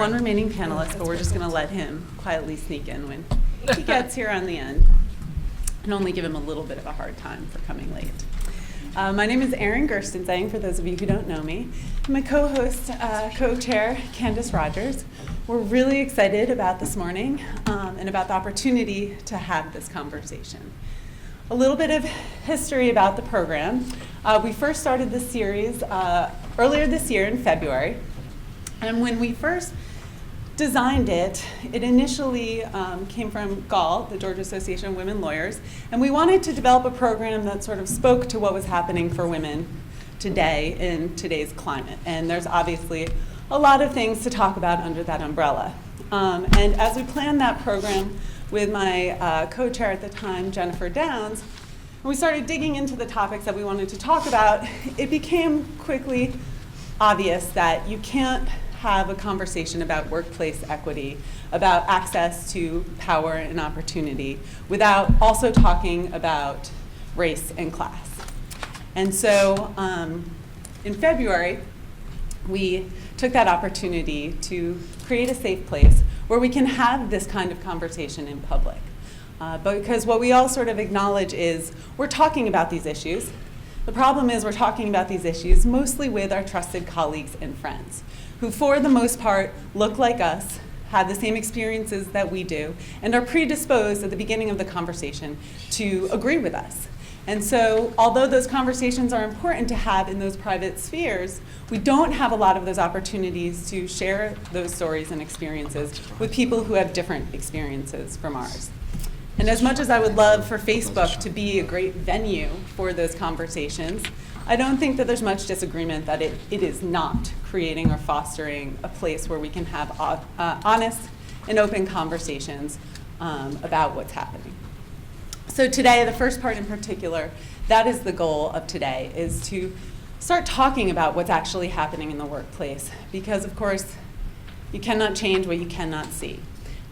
one remaining panelist, but we're just going to let him quietly sneak in when he gets here on the end and only give him a little bit of a hard time for coming late. My name is Erin Gerstenzang, for those of you who don't know me. My co-host, co-chair, Candace Rodgers. We're really excited about this morning and about the opportunity to have this conversation. A little bit of history about the program. We first started this series earlier this year in February. And when we first designed it, it initially came from GAL, the Georgia Association of Women Lawyers, and we wanted to develop a program that sort of spoke to what was happening for women today in today's climate. And there's obviously a lot of things to talk about under that umbrella. And as we planned that program with my co-chair at the time, Jennifer Downs, and we started digging into the topics that we wanted to talk about, it became quickly obvious that you can't have a conversation about workplace equity, about access to power and opportunity, without also talking about race and class. And so in February, we took that opportunity to create a safe place where we can have this kind of conversation in public. Because what we all sort of acknowledge is we're talking about these issues. The problem is we're talking about these issues mostly with our trusted colleagues and friends, who for the most part look like us, have the same experiences that we do, and are predisposed at the beginning of the conversation to agree with us. And so although those conversations are important to have in those private spheres, we don't have a lot of those opportunities to share those stories and experiences with people who have different experiences from ours. And as much as I would love for Facebook to be a great venue for those conversations, I don't think that there's much disagreement that it is not creating or fostering a place where we can have honest and open conversations about what's happening. So today, the first part in particular, that is the goal of today, is to start talking about what's actually happening in the workplace. Because of course, you cannot change what you cannot see.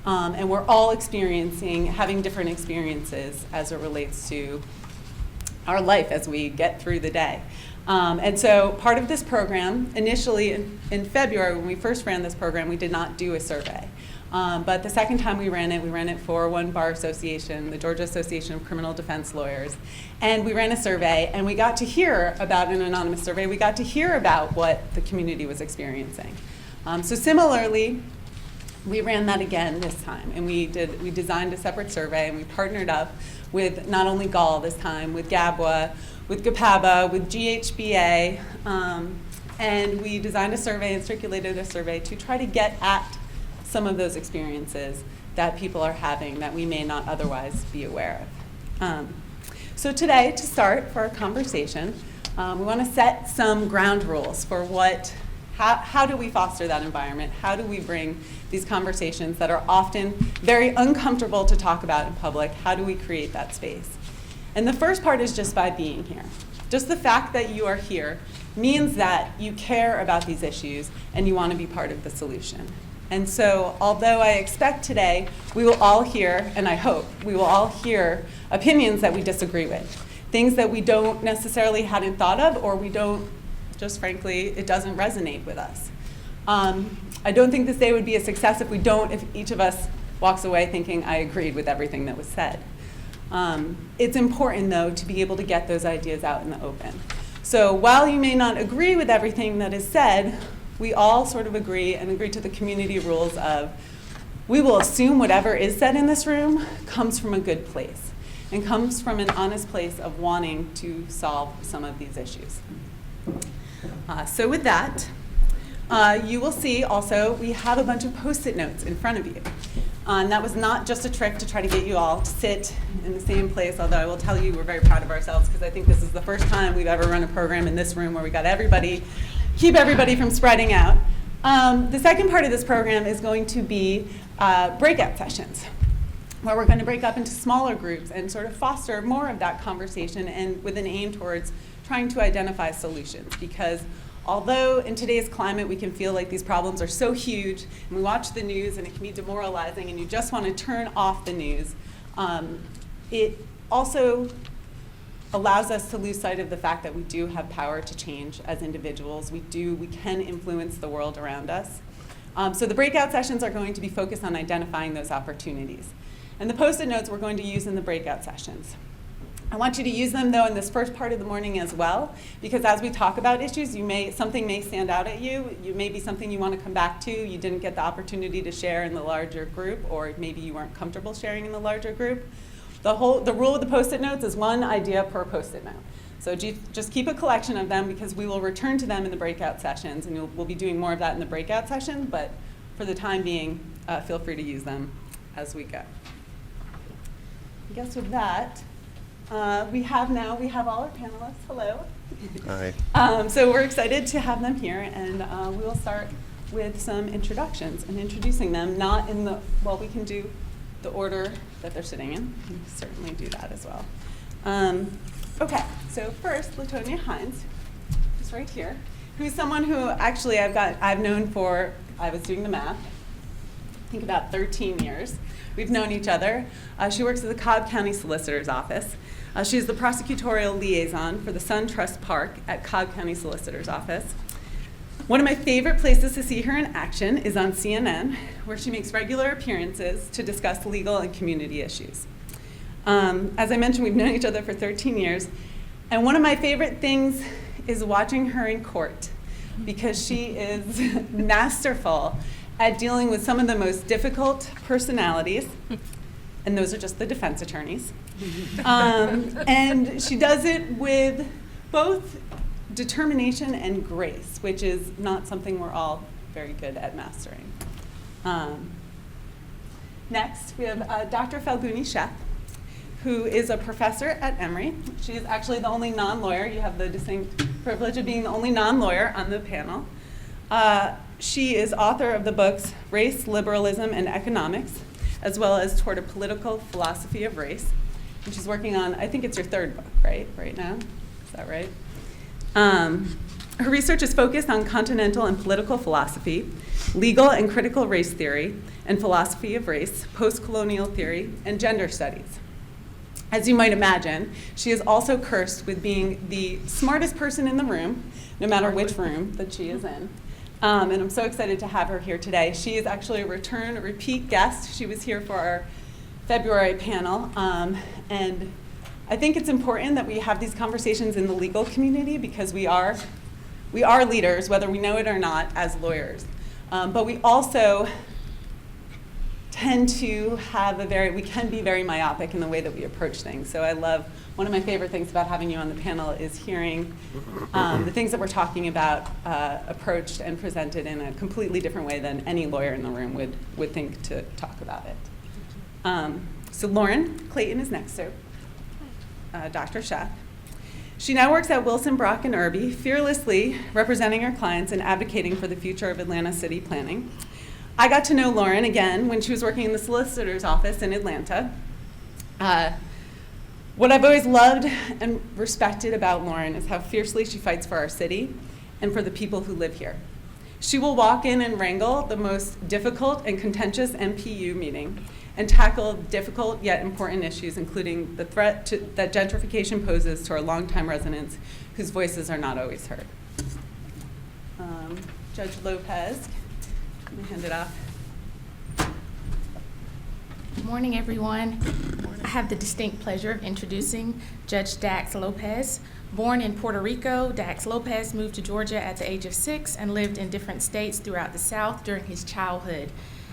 And we're all having different experiences as it relates to our life as we get through the day. And so part of this program, initially in February, when we first ran this program, we did not do a survey. But the second time we ran it for one bar association, the Georgia Association of Criminal Defense Lawyers. And we ran a survey, and we got to hear about an anonymous survey. We got to hear about what the community was experiencing. So similarly, we ran that again this time, and we designed a separate survey, and we partnered up with not only GAL this time, with GABWA, with GPABA, with GHBA, and we designed a survey and circulated a survey to try to get at some of those experiences that people are having that we may not otherwise be aware of. So today, to start for our conversation, we want to set some ground rules for how do we foster that environment? How do we bring these conversations that are often very uncomfortable to talk about in public? How do we create that space? And the first part is just by being here. Just the fact that you are here means that you care about these issues and you want to be part of the solution. And so, although I expect today we will all hear, and I hope we will all hear opinions that we disagree with, things that we don't necessarily hadn't thought of, or we don't, just frankly, it doesn't resonate with us. I don't think this day would be a success if each of us walks away thinking I agreed with everything that was said. It's important, though, to be able to get those ideas out in the open. So while you may not agree with everything that is said, we all sort of agree to the community rules of we will assume whatever is said in this room comes from a good place and comes from an honest place of wanting to solve some of these issues. So with that, you will see also we have a bunch of Post-it notes in front of you. And that was not just a trick to try to get you all to sit in the same place, although I will tell you we're very proud of ourselves because I think this is the first time we've ever run a program in this room where we got keep everybody from spreading out. The second part of this program is going to be breakout sessions, where we're going to break up into smaller groups and sort of foster more of that conversation and with an aim towards trying to identify solutions. Because although in today's climate we can feel like these problems are so huge, and we watch the news and it can be demoralizing and you just want to turn off the news, it also allows us to lose sight of the fact that we do have power to change as individuals. We can influence the world around us. So the breakout sessions are going to be focused on identifying those opportunities. And the Post-it notes we're going to use in the breakout sessions. I want you to use them, though, in this first part of the morning as well, because as we talk about issues, something may stand out at you. You may be something you want to come back to. You didn't get the opportunity to share in the larger group, or maybe you weren't comfortable sharing in the larger group. The rule of the Post-it notes is one idea per Post-it note. So just keep a collection of them, because we will return to them in the breakout sessions, and we'll be doing more of that in the breakout session, but for the time being, feel free to use them as we go. I guess with that, we have all our panelists. Hello. Hi. So we're excited to have them here, and we will start with some introductions and introducing them, not in the, well, we can do the order that they're sitting in. We can certainly do that as well. Okay, so first, Latonia Hines, who's right here, who's someone who actually I've known for, I was doing the math, I think about 13 years. We've known each other. She works at the Cobb County Solicitor's Office. She's the prosecutorial liaison for the SunTrust Park at Cobb County Solicitor's Office. One of my favorite places to see her in action is on CNN, where she makes regular appearances to discuss legal and community issues. As I mentioned, we've known each other for 13 years, and one of my favorite things is watching her in court, because she is masterful at dealing with some of the most difficult personalities, and those are just the defense attorneys. And she does it with both determination and grace, which is not something we're all very good at mastering. Next, we have Dr. Falguni Sheth, who is a professor at Emory. She is actually the only non-lawyer. You have the distinct privilege of being the only non-lawyer on the panel. She is author of the books Race, Liberalism, and Economics, as well as Toward a Political Philosophy of Race. And she's working on, I think it's your third book, right now? Is that right? Her research is focused on continental and political philosophy, legal and critical race theory, and philosophy of race, post-colonial theory, and gender studies. As you might imagine, she is also cursed with being the smartest person in the room, no matter which room that she is in. And I'm so excited to have her here today. She is actually a repeat guest. She was here for our February panel. And I think it's important that we have these conversations in the legal community, because we are leaders, whether we know it or not, as lawyers. But we also tend to have we can be very myopic in the way that we approach things. So one of my favorite things about having you on the panel is hearing the things that we're talking about approached and presented in a completely different way than any lawyer in the room would think to talk about it. So Lauren Clayton is next, so Dr. Sheth. She now works at Wilson, Brock, and Irby, fearlessly representing her clients and advocating for the future of Atlanta city planning. I got to know Lauren, again, when she was working in the solicitor's office in Atlanta. What I've always loved and respected about Lauren is how fiercely she fights for our city and for the people who live here. She will walk in and wrangle the most difficult and contentious MPU meeting and tackle difficult yet important issues, including the threat that gentrification poses to our longtime residents whose voices are not always heard. Judge Lopez. Let me hand it off. Good morning, everyone. I have the distinct pleasure of introducing Judge Dax Lopez. Born in Puerto Rico, Dax Lopez moved to Georgia at the age of 6 and lived in different states throughout the South during his childhood.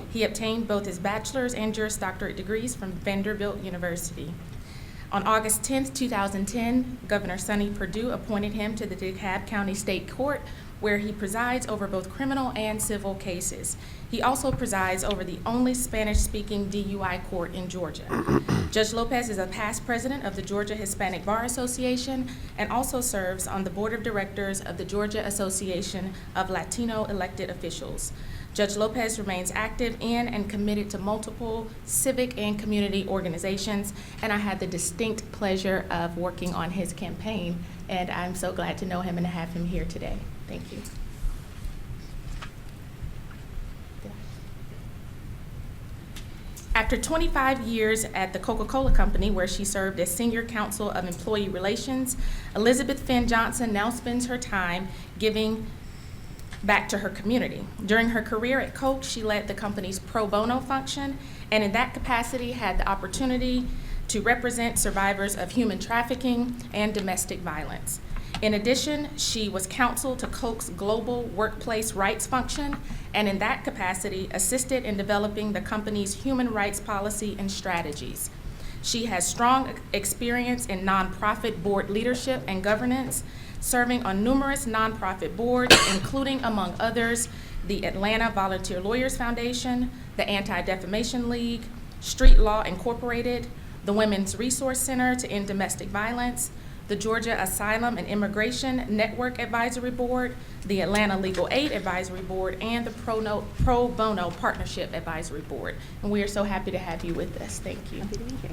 He obtained both his bachelor's and Juris Doctorate degrees from Vanderbilt University. On August 10, 2010, Governor Sonny Perdue appointed him to the DeKalb County State Court, where he presides over both criminal and civil cases. He also presides over the only Spanish-speaking DUI court in Georgia. Judge Lopez is a past president of the Georgia Hispanic Bar Association and also serves on the board of directors of the Georgia Association of Latino Elected Officials. Judge Lopez remains active in and committed to multiple civic and community organizations, and I had the distinct pleasure of working on his campaign, and I'm so glad to know him and to have him here today. Thank you. After 25 years at the Coca-Cola Company, where she served as Senior Counsel of Employee Relations, Elizabeth Finn Johnson now spends her time giving back to her community. During her career at Coke, she led the company's pro bono function, and in that capacity had the opportunity to represent survivors of human trafficking and domestic violence. In addition, she was counsel to Coke's global workplace rights function, and in that capacity assisted in developing the company's human rights policy and strategies. She has strong experience in nonprofit board leadership and governance, serving on numerous nonprofit boards, including, among others, the Atlanta Volunteer Lawyers Foundation, the Anti-Defamation League, Street Law Incorporated, the Women's Resource Center to End Domestic Violence, the Georgia Asylum and Immigration Network Advisory Board, the Atlanta Legal Aid Advisory Board, and the Pro Bono Partnership Advisory Board. And we are so happy to have you with us. Thank you. Happy to be here.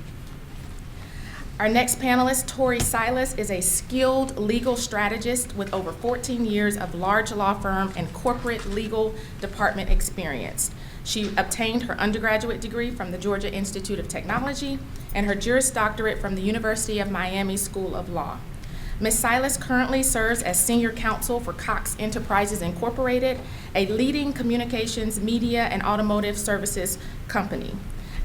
Our next panelist, Tori Silas, is a skilled legal strategist with over 14 years of large law firm and corporate legal department experience. She obtained her undergraduate degree from the Georgia Institute of Technology and her Juris Doctorate from the University of Miami School of Law. Ms. Silas currently serves as senior counsel for Cox Enterprises Incorporated, a leading communications, media, and automotive services company.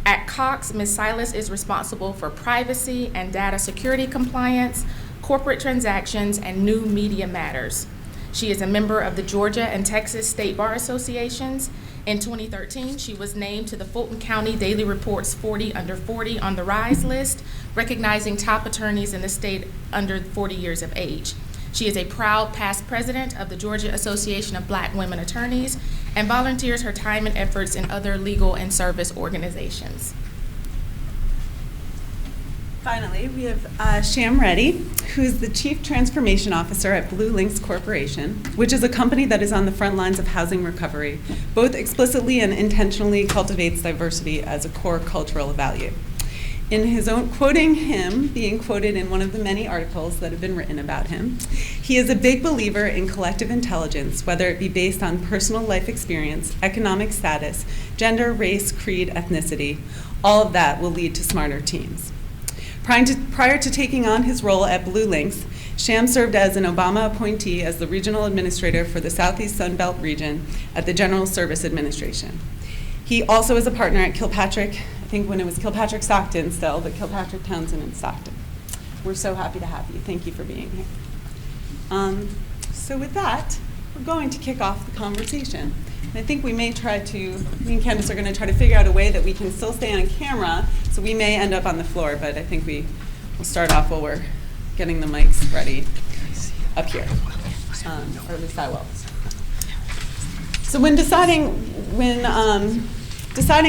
At Cox, Ms. Silas is responsible for privacy and data security compliance, corporate transactions, and new media matters. She is a member of the Georgia and Texas State Bar Associations. In 2013, she was named to the Fulton County Daily Report's 40 Under 40 on the Rise list, recognizing top attorneys in the state under 40 years of age. She is a proud past president of the Georgia Association of Black Women Attorneys and volunteers her time and efforts in other legal and service organizations. Finally, we have Sham Reddy, who's the Chief Transformation Officer at Blue Links Corporation, which is a company that is on the front lines of housing recovery, both explicitly and intentionally cultivates diversity as a core cultural value. In his own, quoting him, being quoted in one of the many articles that have been written about him, he is a big believer in collective intelligence, whether it be based on personal life experience, economic status, gender, race, creed, ethnicity. All of that will lead to smarter teams. Prior to taking on his role at Blue Links, Sham served as an Obama appointee as the regional administrator for the Southeast Sun Belt region at the General Service Administration. He also is a partner at Kilpatrick, I think when it was Kilpatrick Stockton still, but Kilpatrick Townsend and Stockton. We're so happy to have you. Thank you for being here. So with that, we're going to kick off the conversation. And I think we may try to, me and Candace are going to try to figure out a way that we can still stay on camera, so we may end up on the floor, but I think we will start off while we're getting the mics ready up here, or at least I will. So when deciding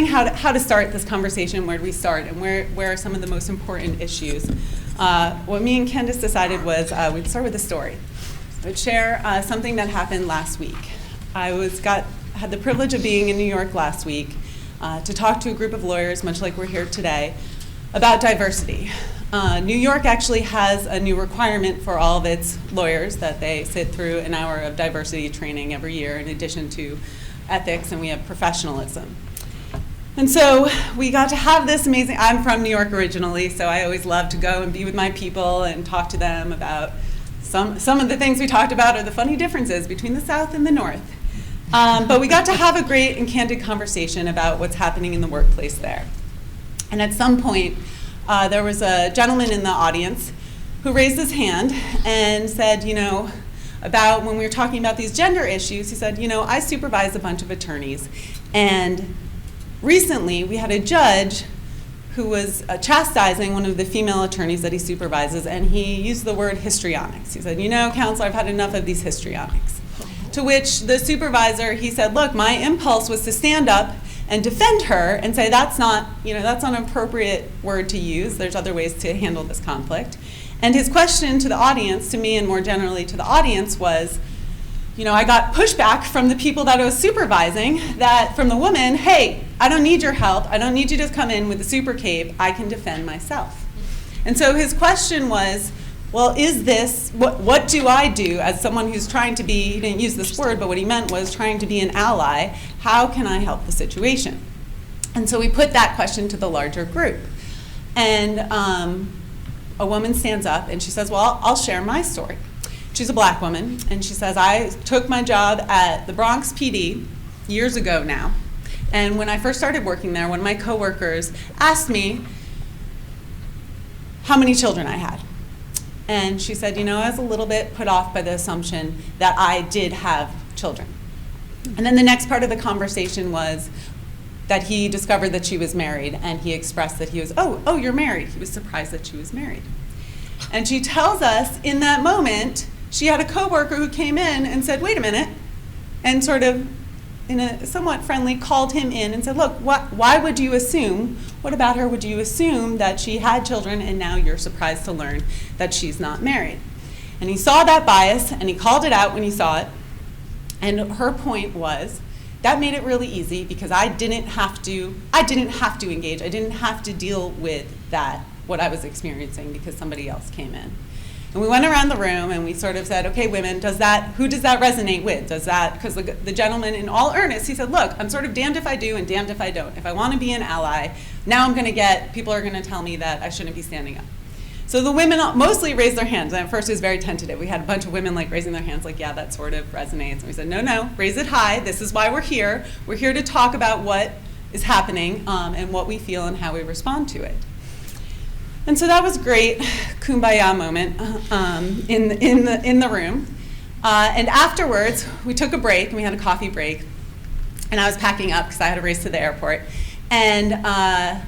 how to start this conversation, where do we start, and where are some of the most important issues, what me and Candace decided was we'd start with a story. I would share something that happened last week. I had the privilege of being in New York last week to talk to a group of lawyers, much like we're here today, about diversity. New York actually has a new requirement for all of its lawyers that they sit through an hour of diversity training every year in addition to ethics, and we have professionalism. And so we got to have this amazing, I'm from New York originally, so I always love to go and be with my people and talk to them about some of the things we talked about are the funny differences between the South and the North. But we got to have a great and candid conversation about what's happening in the workplace there. And at some point, there was a gentleman in the audience who raised his hand and said, about when we were talking about these gender issues, he said, I supervise a bunch of attorneys. And recently, we had a judge who was chastising one of the female attorneys that he supervises, and he used the word histrionics. He said, counselor, I've had enough of these histrionics. To which the supervisor, he said, look, my impulse was to stand up and defend her and say that's not an appropriate word to use. There's other ways to handle this conflict. And his question to the audience, to me and more generally to the audience was, I got pushback from the people that I was supervising, from the woman, hey, I don't need your help. I don't need you to come in with a super cape. I can defend myself. And so his question was, well, is this, what do I do as someone who's trying to be, he didn't use this word, but what he meant was trying to be an ally, how can I help the situation? And so we put that question to the larger group. And a woman stands up and she says, well, I'll share my story. She's a black woman, and she says, I took my job at the Bronx PD years ago now. And when I first started working there, one of my coworkers asked me how many children I had. And she said, I was a little bit put off by the assumption that I did have children. And then the next part of the conversation was that he discovered that she was married, and he expressed that he was, oh, you're married. He was surprised that she was married. And she tells us in that moment, she had a coworker who came in and said, wait a minute, and sort of in a somewhat friendly called him in and said, look, why would you assume, what about her would you assume that she had children and now you're surprised to learn that she's not married? And he saw that bias and he called it out when he saw it. And her point was, that made it really easy because I didn't have to engage. I didn't have to deal with that, what I was experiencing, because somebody else came in. And we went around the room and we sort of said, okay, women, who does that resonate with? Because the gentleman, in all earnest, he said, look, I'm sort of damned if I do and damned if I don't. If I want to be an ally, now people are going to tell me that I shouldn't be standing up. So the women mostly raised their hands. And at first it was very tentative. We had a bunch of women raising their hands yeah, that sort of resonates. And we said, no, raise it high. This is why we're here. We're here to talk about what is happening and what we feel and how we respond to it. And so that was great, kumbaya moment in the room. And afterwards, we took a break, and we had a coffee break. And I was packing up because I had to race to the airport. And I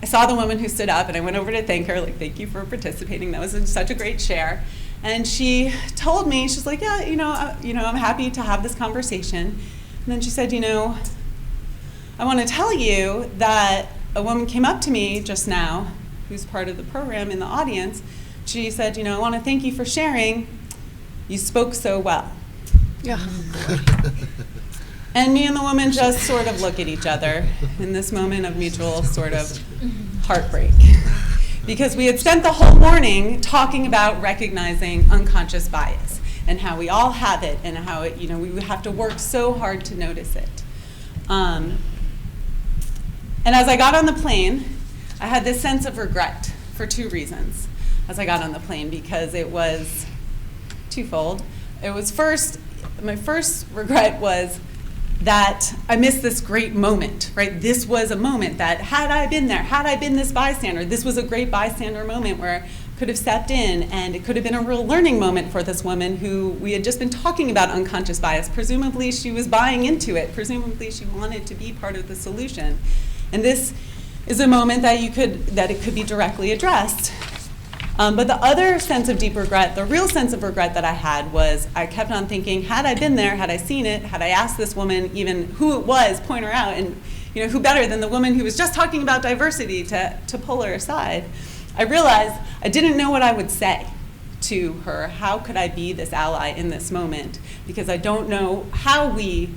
saw the woman who stood up, and I went over to thank her, thank you for participating. That was such a great share. And she told me, she's like, yeah, I'm happy to have this conversation. And then she said, I want to tell you that a woman came up to me just now, who's part of the program in the audience. She said, I want to thank you for sharing. You spoke so well. Yeah. And me and the woman just sort of look at each other in this moment of mutual sort of heartbreak. Because we had spent the whole morning talking about recognizing unconscious bias and how we all have it and how it, we have to work so hard to notice it. And as I got on the plane, I had this sense of regret for two reasons as I got on the plane, because it was twofold. It was my first regret was that I missed this great moment, right? This was a moment that had I been there, had I been this bystander, this was a great bystander moment where I could have stepped in, and it could have been a real learning moment for this woman who we had just been talking about unconscious bias. Presumably she was buying into it. Presumably she wanted to be part of the solution. And this is a moment that it could be directly addressed. But the other sense of deep regret, the real sense of regret that I had was I kept on thinking, had I been there, had I seen it, had I asked this woman even who it was, point her out, and who better than the woman who was just talking about diversity to pull her aside. I realized I didn't know what I would say to her. How could I be this ally in this moment? Because I don't know how we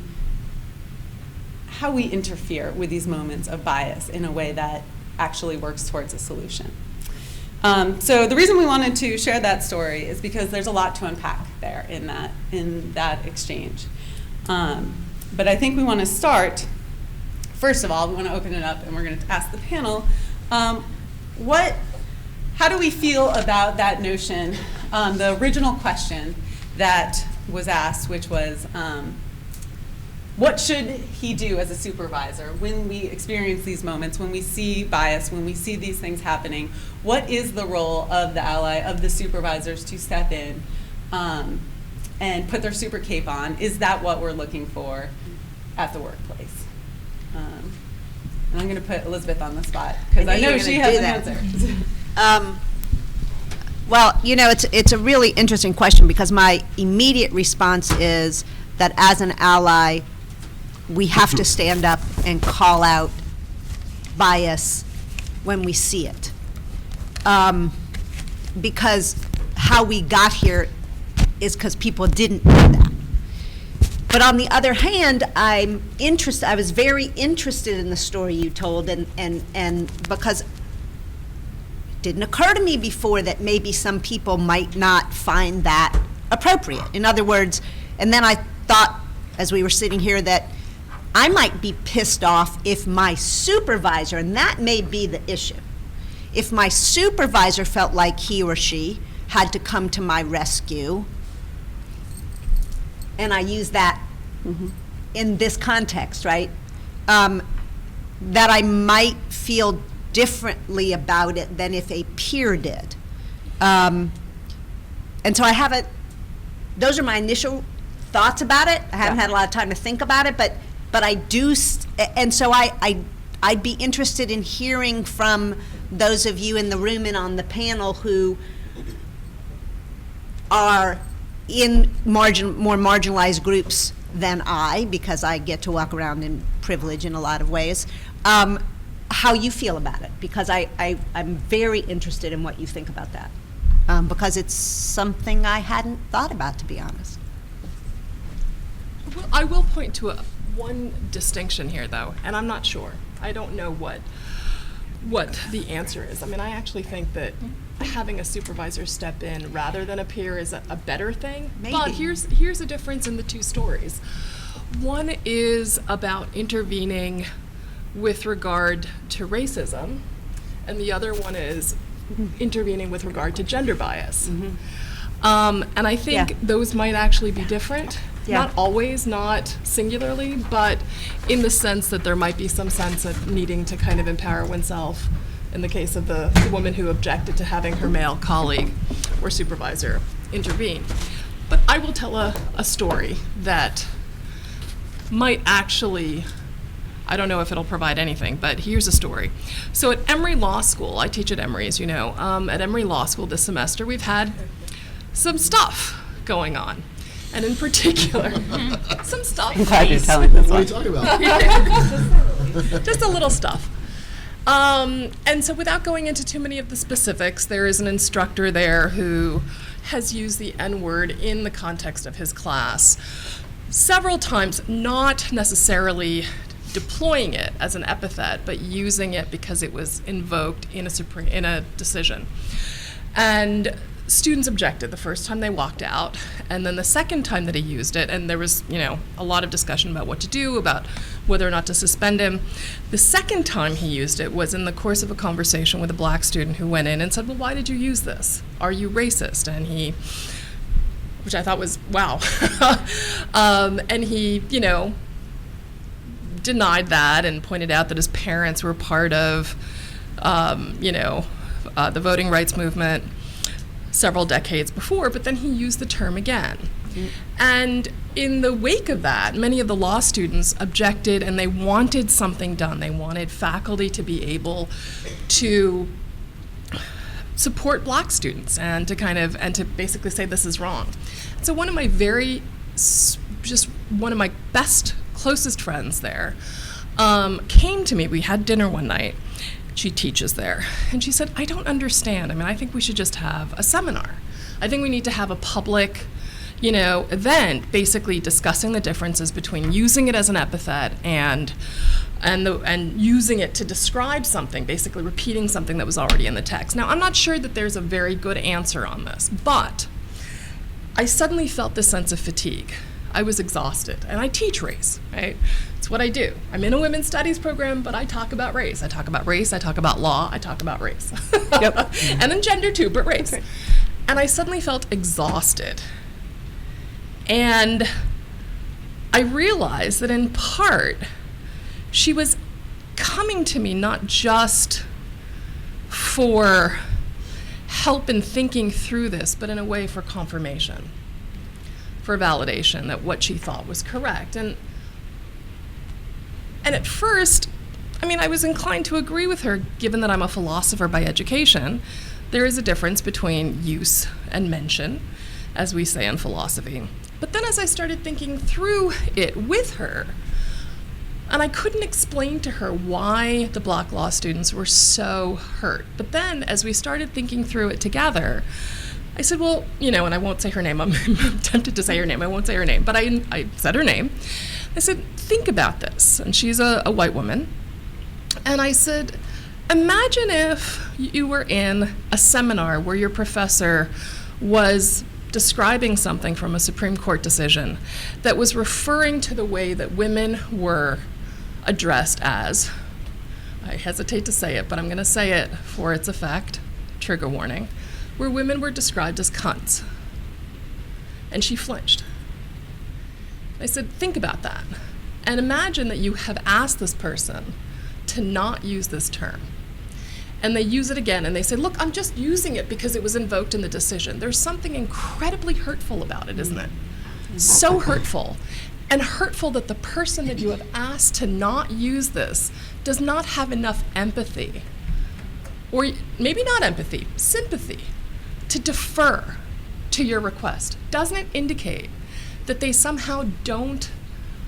interfere with these moments of bias in a way that actually works towards a solution. So the reason we wanted to share that story is because there's a lot to unpack there in that exchange. But I think we want to start, first of all, we want to open it up and we're going to ask the panel, how do we feel about that notion, the original question that was asked, which was, what should he do as a supervisor when we experience these moments, when we see bias, when we see these things happening? What is the role of the ally, of the supervisors to step in and put their super cape on? Is that what we're looking for at the workplace? And I'm going to put Elizabeth on the spot because I know she has an answer. Well, it's a really interesting question because my immediate response is that as an ally, we have to stand up and call out bias when we see it. Because how we got here is because people didn't do that. But on the other hand, I was very interested in the story you told, and because it didn't occur to me before that maybe some people might not find that appropriate. In other words, and then I thought, as we were sitting here, that I might be pissed off if my supervisor, and that may be the issue, if my supervisor felt like he or she had to come to my rescue and I use that in this context, right? That I might feel differently about it than if a peer did. And so I haven't, those are my initial thoughts about it. I haven't had a lot of time to think about it, but I do, and so I'd be interested in hearing from those of you in the room and on the panel who are in more marginalized groups than I, because I get to walk around in privilege in a lot of ways, how you feel about it, because I'm very interested in what you think about that, because it's something I hadn't thought about, to be honest. Well, I will point to one distinction here, though, and I'm not sure. I don't know what the answer is. I mean, I actually think that having a supervisor step in rather than a peer is a better thing. Maybe. But here's a difference in the two stories. One is about intervening with regard to racism, and the other one is intervening with regard to gender bias. And I think those might actually be different. Not always, not singularly, but in the sense that there might be some sense of needing to kind of empower oneself in the case of the woman who objected to having her male colleague or supervisor intervene. But I will tell a story that might actually, I don't know if it'll provide anything, but here's a story. So at Emory Law School, I teach at Emory, as you know, at Emory Law School this semester, we've had some stuff going on. And in particular, some stuff. I'm glad you're telling this one. What are you talking about? Just a little stuff. And so without going into too many of the specifics, there is an instructor there who has used the N-word in the context of his class several times, not necessarily deploying it as an epithet, but using it because it was invoked in a decision. And students objected the first time they walked out, and then the second time that he used it, and there was, a lot of discussion about what to do, about whether or not to suspend him. The second time he used it was in the course of a conversation with a black student who went in and said, well, why did you use this? Are you racist? And he, which I thought was, wow. And he, denied that and pointed out that his parents were part of, the voting rights movement several decades before, but then he used the term again. And in the wake of that, many of the law students objected, and they wanted something done. They wanted faculty to be able to support black students and to basically say this is wrong. So one of my best, closest friends there came to me. We had dinner one night. She teaches there. And she said, I don't understand. I mean, I think we should just have a seminar. I think we need to have a public, event basically discussing the differences between using it as an epithet and using it to describe something, basically repeating something that was already in the text. Now, I'm not sure that there's a very good answer on this, but I suddenly felt this sense of fatigue. I was exhausted, and I teach race, right? It's what I do. I'm in a women's studies program, but I talk about race. I talk about race, I talk about law, I talk about race. Yep. And then gender too, but race. Okay. And I suddenly felt exhausted. And I realized that in part, she was coming to me not just for help in thinking through this, but in a way for confirmation, for validation that what she thought was correct. And at first, I was inclined to agree with her, given that I'm a philosopher by education. There is a difference between use and mention, as we say in philosophy. But then as I started thinking through it with her, and I couldn't explain to her why the black law students were so hurt. But then as we started thinking through it together, I said, well, and I won't say her name. I'm tempted to say her name. I won't say her name. But I said her name. I said, think about this. And she's a white woman. And I said, imagine if you were in a seminar where your professor was describing something from a Supreme Court decision that was referring to the way that women were addressed as, I hesitate to say it, but I'm going to say it for its effect, trigger warning, where women were described as cunts. And she flinched. I said, think about that. And imagine that you have asked this person to not use this term. And they use it again, and they say, look, I'm just using it because it was invoked in the decision. There's something incredibly hurtful about it, isn't it? So hurtful. And hurtful that the person that you have asked to not use this does not have enough empathy, or maybe not empathy, sympathy, to defer to your request. Doesn't it indicate that they somehow don't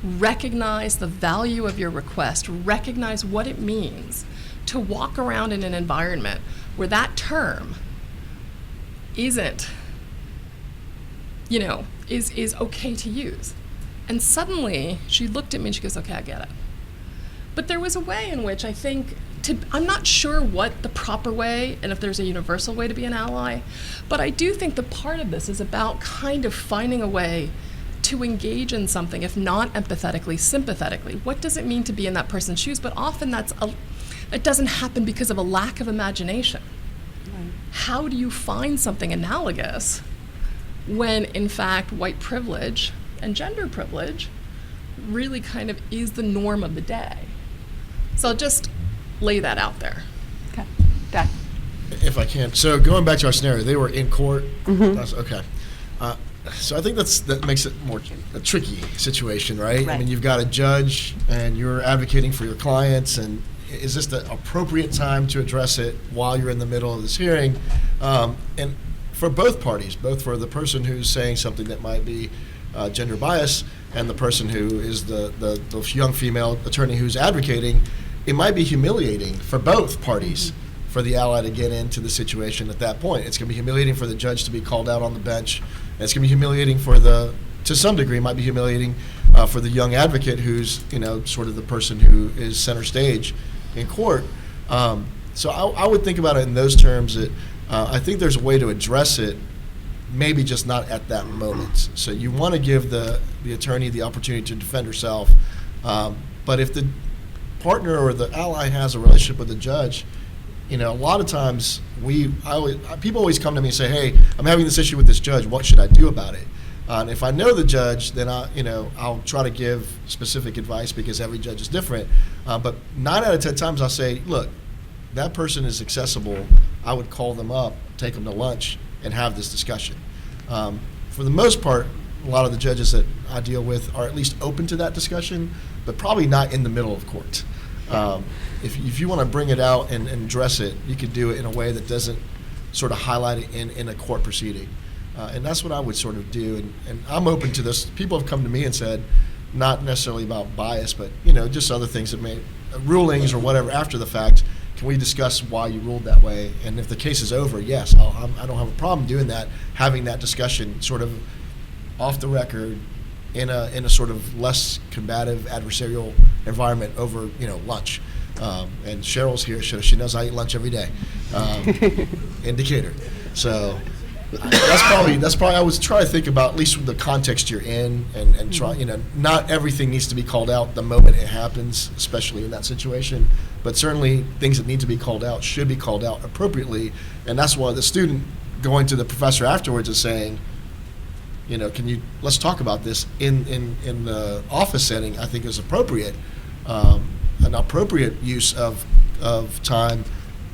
recognize the value of your request, recognize what it means to walk around in an environment where that term isn't, is okay to use? And suddenly she looked at me and she goes, okay, I get it. But there was a way in which I think, I'm not sure what the proper way and if there's a universal way to be an ally, but I do think the part of this is about kind of finding a way to engage in something, if not empathetically, sympathetically. What does it mean to be in that person's shoes? But often it doesn't happen because of a lack of imagination. Right. How do you find something analogous when, in fact, white privilege and gender privilege really kind of is the norm of the day? So I'll just lay that out there. Okay. Dak. If I can. So going back to our scenario, they were in court. Mm-hmm. That's okay. So I think that makes it more a tricky situation, right? I mean, you've got a judge and you're advocating for your clients, and is this the appropriate time to address it while you're in the middle of this hearing? And for both parties, both for the person who's saying something that might be gender bias and the person who is the young female attorney who's advocating, it might be humiliating for both parties for the ally to get into the situation at that point. It's going to be humiliating for the judge to be called out on the bench. And it's going to be humiliating to some degree, it might be humiliating for the young advocate who's, sort of the person who is center stage in court. So I would think about it in those terms that I think there's a way to address it, maybe just not at that moment. So you want to give the attorney the opportunity to defend herself, but if the partner or the ally has a relationship with the judge, a lot of times people always come to me and say, hey, I'm having this issue with this judge, what should I do about it? And if I know the judge, then I'll try to give specific advice because every judge is different. But 9 out of 10 times I'll say, look, that person is accessible. I would call them up, take them to lunch, and have this discussion. For the most part, a lot of the judges that I deal with are at least open to that discussion, but probably not in the middle of court. If you want to bring it out and address it, you could do it in a way that doesn't sort of highlight it in a court proceeding. And that's what I would sort of do. And I'm open to this. People have come to me and said, not necessarily about bias, but just other things that may, rulings or whatever after the fact. Can we discuss why you ruled that way? And if the case is over, yes, I don't have a problem doing that, having that discussion sort of off the record in a sort of less combative adversarial environment over lunch. And Cheryl's here. She knows I eat lunch every day. Indicator. So that's probably I was trying to think about at least the context you're in and try not everything needs to be called out the moment it happens, especially in that situation. But certainly things that need to be called out should be called out appropriately. And that's why the student going to the professor afterwards is saying, let's talk about this in the office setting. I think is appropriate, an appropriate use of time,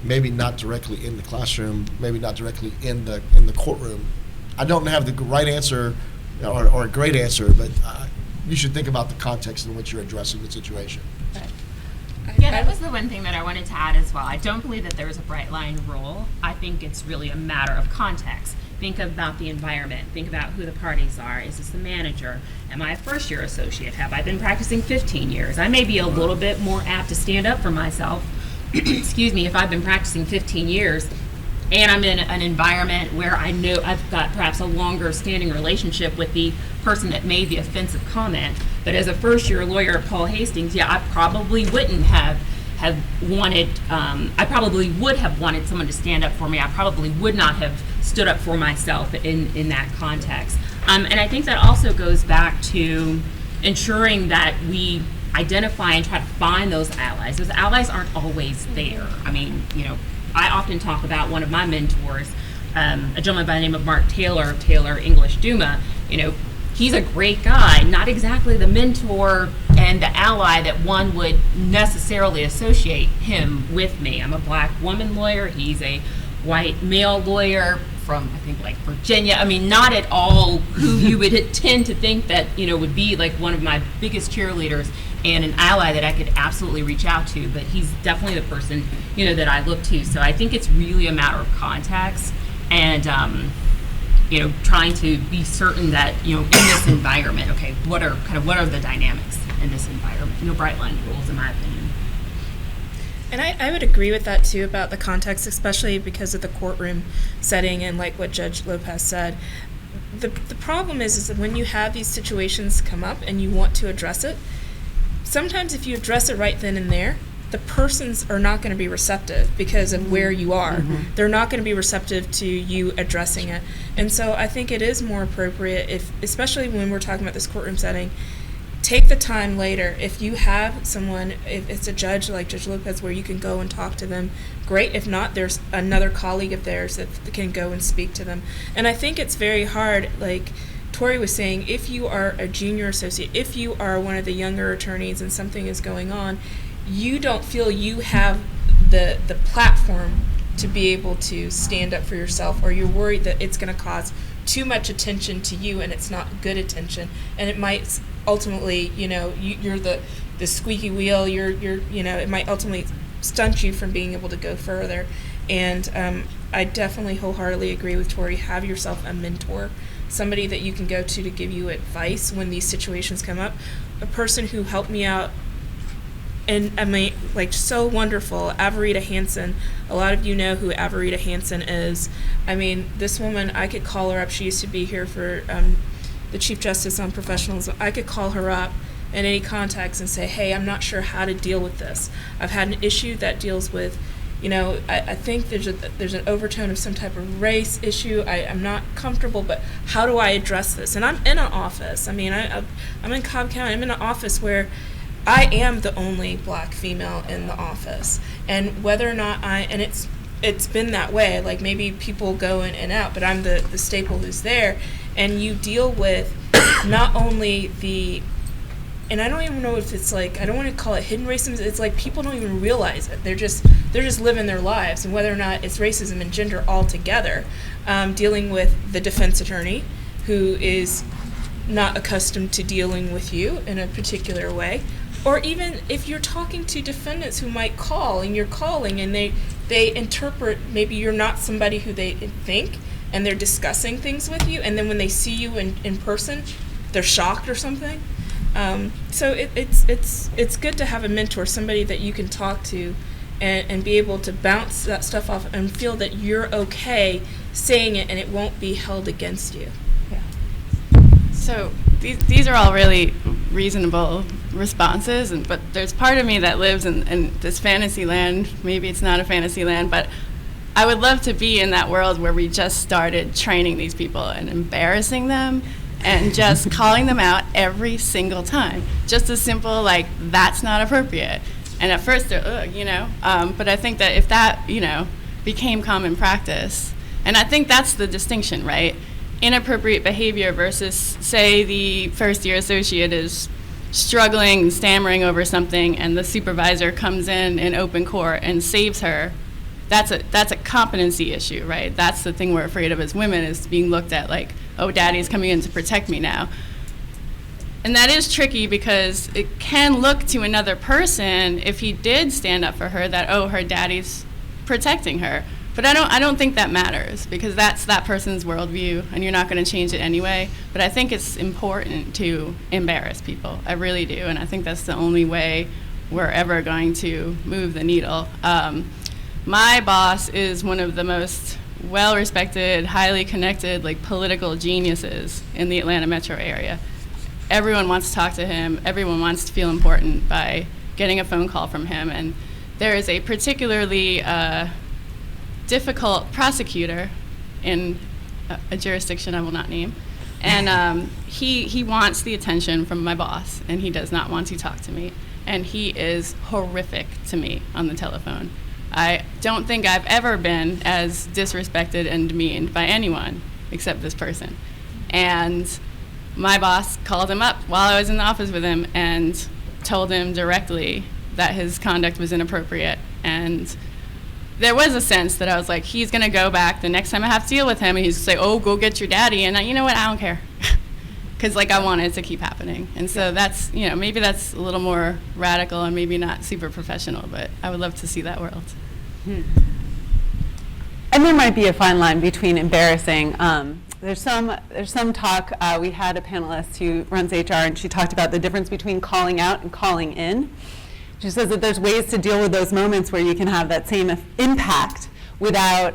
maybe not directly in the classroom, maybe not directly in the courtroom. I don't have the right answer or a great answer, but you should think about the context in which you're addressing the situation. Yeah, that was the one thing that I wanted to add as well. I don't believe that there is a bright line rule. I think it's really a matter of context. Think about the environment. Think about who the parties are. Is this the manager? Am I a first-year associate? Have I been practicing 15 years? I may be a little bit more apt to stand up for myself, excuse me, if I've been practicing 15 years and I'm in an environment where I know I've got perhaps a longer standing relationship with the person that made the offensive comment. But as a first-year lawyer at Paul Hastings, I probably wouldn't have wanted, I probably would have wanted someone to stand up for me. I probably would not have stood up for myself in that context. And I think that also goes back to ensuring that we identify and try to find those allies. Those allies aren't always there. I mean, I often talk about one of my mentors, a gentleman by the name of Mark Taylor of Taylor English Duma. he's a great guy, not exactly the mentor and the ally that one would necessarily associate him with me. I'm a black woman lawyer. He's a white male lawyer from, I think, like Virginia. I mean, not at all who you would tend to think that, would be like one of my biggest cheerleaders and an ally that I could absolutely reach out to. But he's definitely the person, that I look to. So I think it's really a matter of context and, trying to be certain that, in this environment, okay, what are the dynamics in this environment? Bright line rules, in my opinion. And I would agree with that too about the context, especially because of the courtroom setting and like what Judge Lopez said. The problem is that when you have these situations come up and you want to address it, sometimes if you address it right then and there, the persons are not going to be receptive because of where you are. Mm-hmm. They're not going to be receptive to you addressing it. And so I think it is more appropriate, if, especially when we're talking about this courtroom setting, take the time later. If you have someone, if it's a judge like Judge Lopez where you can go and talk to them, great. If not, there's another colleague of theirs that can go and speak to them. And I think it's very hard, like Tori was saying, if you are a junior associate, if you are one of the younger attorneys and something is going on, you don't feel you have the platform to be able to stand up for yourself, or you're worried that it's going to cause too much attention to you and it's not good attention, and it might ultimately, you're the squeaky wheel, it might ultimately stunt you from being able to go further. And I definitely wholeheartedly agree with Tori. Have yourself a mentor, somebody that you can go to give you advice when these situations come up. A person who helped me out, and I mean, like, so wonderful, Averita Hansen. A lot of you know who Averita Hansen is. I mean, this woman, I could call her up. She used to be here for the Chief Justice on Professionalism. I could call her up in any context and say, hey, I'm not sure how to deal with this. I've had an issue that deals with, I think there's an overtone of some type of race issue. I'm not comfortable, but how do I address this? And I'm in an office. I mean, I'm in Cobb County. I'm in an office where I am the only black female in the office, and whether or not and it's been that way, like maybe people go in and out, but I'm the staple who's there, and you deal with not only and I don't even know if it's like, I don't want to call it hidden racism, it's like people don't even realize it, they're just living their lives, and whether or not it's racism and gender altogether, dealing with the defense attorney who is not accustomed to dealing with you in a particular way. Or even if you're talking to defendants who might call and you're calling and they interpret, maybe you're not somebody who they think, and they're discussing things with you, and then when they see you in person, they're shocked or something. So it's good to have a mentor, somebody that you can talk to and be able to bounce that stuff off and feel that you're okay saying it and it won't be held against you. So these are all really reasonable responses, but there's part of me that lives in this fantasy land. Maybe it's not a fantasy land, but I would love to be in that world where we just started training these people and embarrassing them and just calling them out every single time. Just as simple, like, that's not appropriate. And at first they're, but I think that if that, became common practice, and I think that's the distinction, right? Inappropriate behavior versus, say, the first-year associate is struggling, stammering over something, and the supervisor comes in open court and saves her. That's a competency issue, right? That's the thing we're afraid of as women, is being looked at like, oh, daddy's coming in to protect me now. And that is tricky because it can look to another person, if he did stand up for her, that, oh, her daddy's protecting her. But I don't think that matters, because that's that person's worldview, and you're not going to change it anyway. But I think it's important to embarrass people. I really do, and I think that's the only way we're ever going to move the needle. My boss is one of the most well-respected, highly connected, political geniuses in the Atlanta metro area. Everyone wants to talk to him. Everyone wants to feel important by getting a phone call from him. And there is a particularly difficult prosecutor in a jurisdiction I will not name, and he wants the attention from my boss, and he does not want to talk to me, and he is horrific to me on the telephone. I don't think I've ever been as disrespected and demeaned by anyone except this person, and my boss called him up while I was in the office with him and told him directly that his conduct was inappropriate. And there was a sense that I was like, he's going to go back the next time I have to deal with him, and he's going to say, oh, go get your daddy. And you know what? I don't care. Because, like, I want it to keep happening. And so that's, you know, maybe that's a little more radical and maybe not super professional, but I would love to see that world. And there might be a fine line between embarrassing. There's some talk. We had a panelist who runs HR, and she talked about the difference between calling out and calling in. She says that there's ways to deal with those moments where you can have that same impact without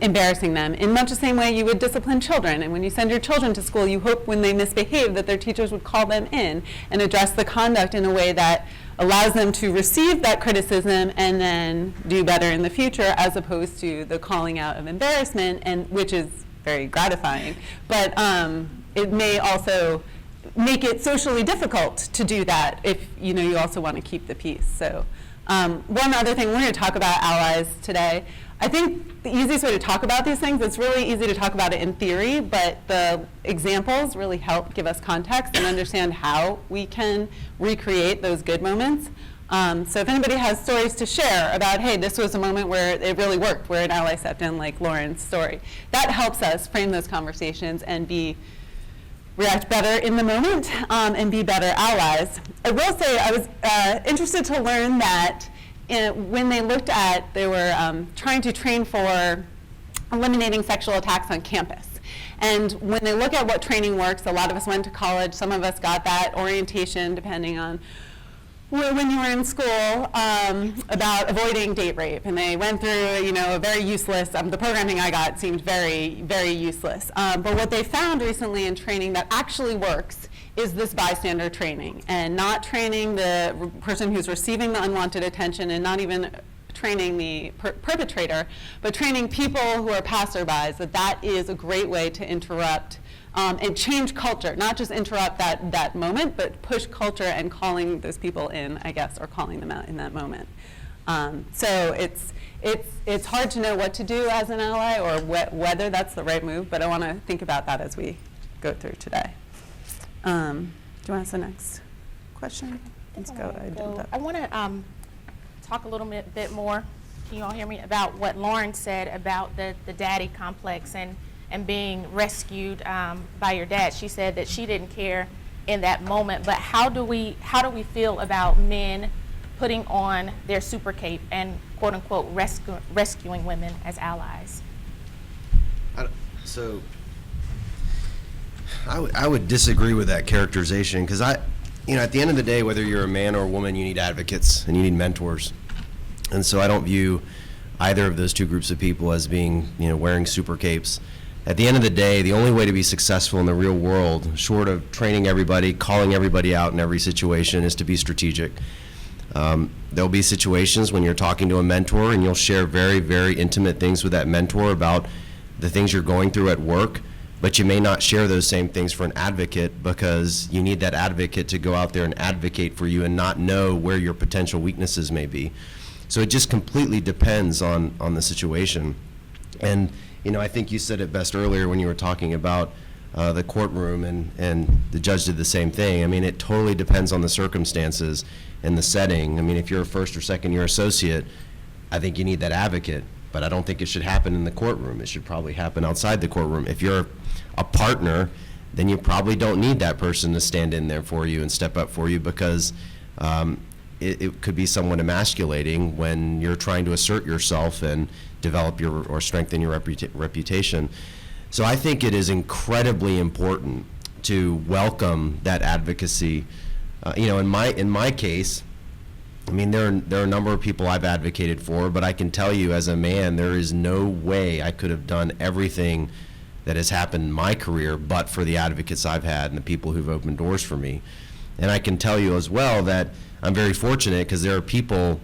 embarrassing them, in much the same way you would discipline children. And when you send your children to school, you hope when they misbehave that their teachers would call them in and address the conduct in a way that allows them to receive that criticism and then do better in the future, as opposed to the calling out of embarrassment, and which is very gratifying. But it may also make it socially difficult to do that if you also want to keep the peace. So one other thing, we're going to talk about allies today. I think the easiest way to talk about these things, it's really easy to talk about it in theory, but the examples really help give us context and understand how we can recreate those good moments. So if anybody has stories to share about, hey, this was a moment where it really worked, where an ally stepped in, like Lauren's story, that helps us frame those conversations and react better in the moment and be better allies. I will say I was interested to learn that when they were trying to train for eliminating sexual attacks on campus. And when they look at what training works, a lot of us went to college, some of us got that orientation depending on when you were in school about avoiding date rape, and they went through, a very useless, the programming I got seemed very, very useless. But what they found recently in training that actually works is this bystander training, and not training the person who's receiving the unwanted attention, and not even training the perpetrator, but training people who are passerbys, that is a great way to interrupt and change culture, not just interrupt that moment, but push culture and calling those people in, I guess, or calling them out in that moment. So it's hard to know what to do as an ally or whether that's the right move, but I want to think about that as we go through today. Do you want to ask the next question? Let's go. I want to talk a little bit more, can you all hear me, about what Lauren said about the daddy complex and being rescued by your dad. She said that she didn't care in that moment, but how do we feel about men putting on their super cape and quote unquote rescuing women as allies? So I would disagree with that characterization, because at the end of the day, whether you're a man or a woman, you need advocates and you need mentors. And so I don't view either of those two groups of people as being, wearing super capes. At the end of the day, the only way to be successful in the real world, short of training everybody, calling everybody out in every situation, is to be strategic. There'll be situations when you're talking to a mentor and you'll share very, very intimate things with that mentor about the things you're going through at work, but you may not share those same things for an advocate, because you need that advocate to go out there and advocate for you and not know where your potential weaknesses may be. So it just completely depends on the situation. And I think you said it best earlier when you were talking about the courtroom, and the judge did the same thing. I mean, it totally depends on the circumstances and the setting. I mean, if you're a first or second year associate, I think you need that advocate, but I don't think it should happen in the courtroom. It should probably happen outside the courtroom. If you're a partner, then you probably don't need that person to stand in there for you and step up for you, because it could be someone emasculating when you're trying to assert yourself and develop or strengthen your reputation. So I think it is incredibly important to welcome that advocacy. In my case, I mean, there are a number of people I've advocated for, but I can tell you as a man, there is no way I could have done everything that has happened in my career but for the advocates I've had and the people who've opened doors for me. And I can tell you as well that I'm very fortunate, because there are people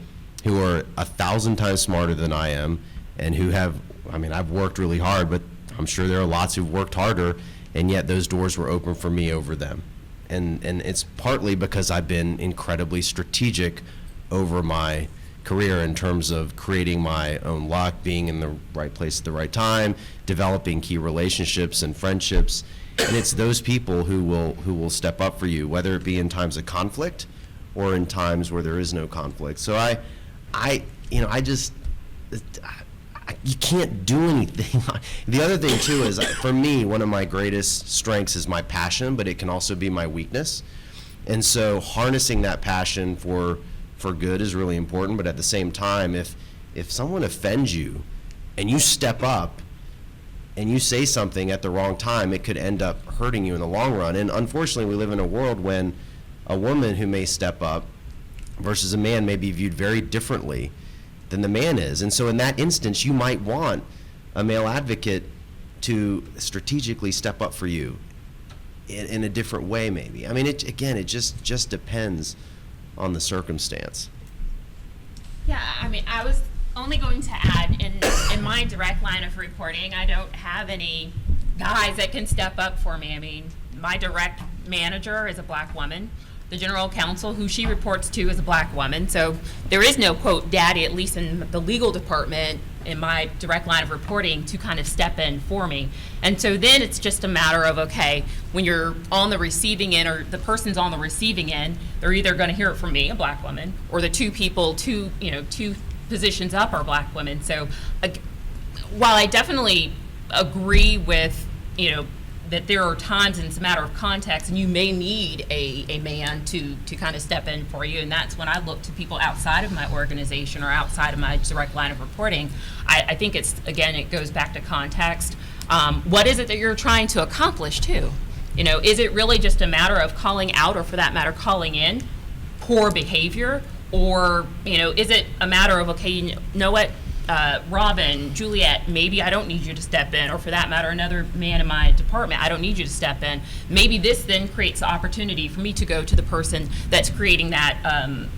who are 1,000 times smarter than I am, and who I've worked really hard, but I'm sure there are lots who've worked harder, and yet those doors were open for me over them. And it's partly because I've been incredibly strategic over my career in terms of creating my own luck, being in the right place at the right time, developing key relationships and friendships, And it's those people who will step up for you, whether it be in times of conflict or in times where there is no conflict. So you can't do anything. The other thing too is, for me, one of my greatest strengths is my passion, but it can also be my weakness. And so harnessing that passion for good is really important. But at the same time, if someone offends you and you step up and you say something at the wrong time, it could end up hurting you in the long run. And unfortunately, we live in a world when a woman who may step up versus a man may be viewed very differently than the man is. And so in that instance, you might want a male advocate to strategically step up for you in a different way, maybe. I mean, it just depends on the circumstance. Yeah, I mean, I was only going to add, in my direct line of reporting, I don't have any guys that can step up for me. I mean, my direct manager is a black woman. The general counsel, who she reports to, is a black woman. So there is no, quote, daddy, at least in the legal department, in my direct line of reporting, to kind of step in for me. And so then it's just a matter of, okay, when you're on the receiving end, or the person's on the receiving end, they're either going to hear it from me, a black woman, or the two positions up are black women. So while I definitely agree with, that there are times, and it's a matter of context, and you may need a man to kind of step in for you, and that's when I look to people outside of my organization or outside of my direct line of reporting. I think it goes back to context. What is it that you're trying to accomplish too? Is it really just a matter of calling out, or for that matter, calling in poor behavior? Or, is it a matter of, okay, you know what, Robin, Juliet, maybe I don't need you to step in, or for that matter, another man in my department, I don't need you to step in. Maybe this then creates the opportunity for me to go to the person that's creating that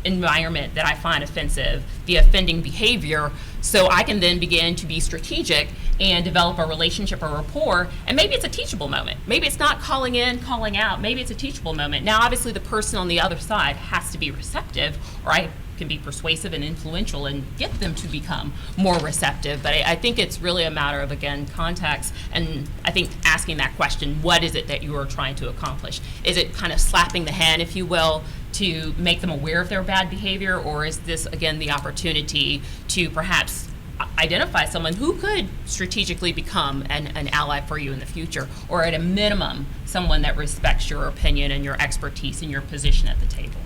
environment that I find offensive, the offending behavior, so I can then begin to be strategic and develop a relationship or rapport. And maybe it's a teachable moment. Maybe it's not calling in, calling out. Maybe it's a teachable moment. Now, obviously, the person on the other side has to be receptive, or I can be persuasive and influential and get them to become more receptive. But I think it's really a matter of, again, context. And I think asking that question, what is it that you are trying to accomplish? Is it kind of slapping the hand, if you will, to make them aware of their bad behavior? Or is this, again, the opportunity to perhaps identify someone who could strategically become an ally for you in the future, or at a minimum, someone that respects your opinion and your expertise and your position at the table?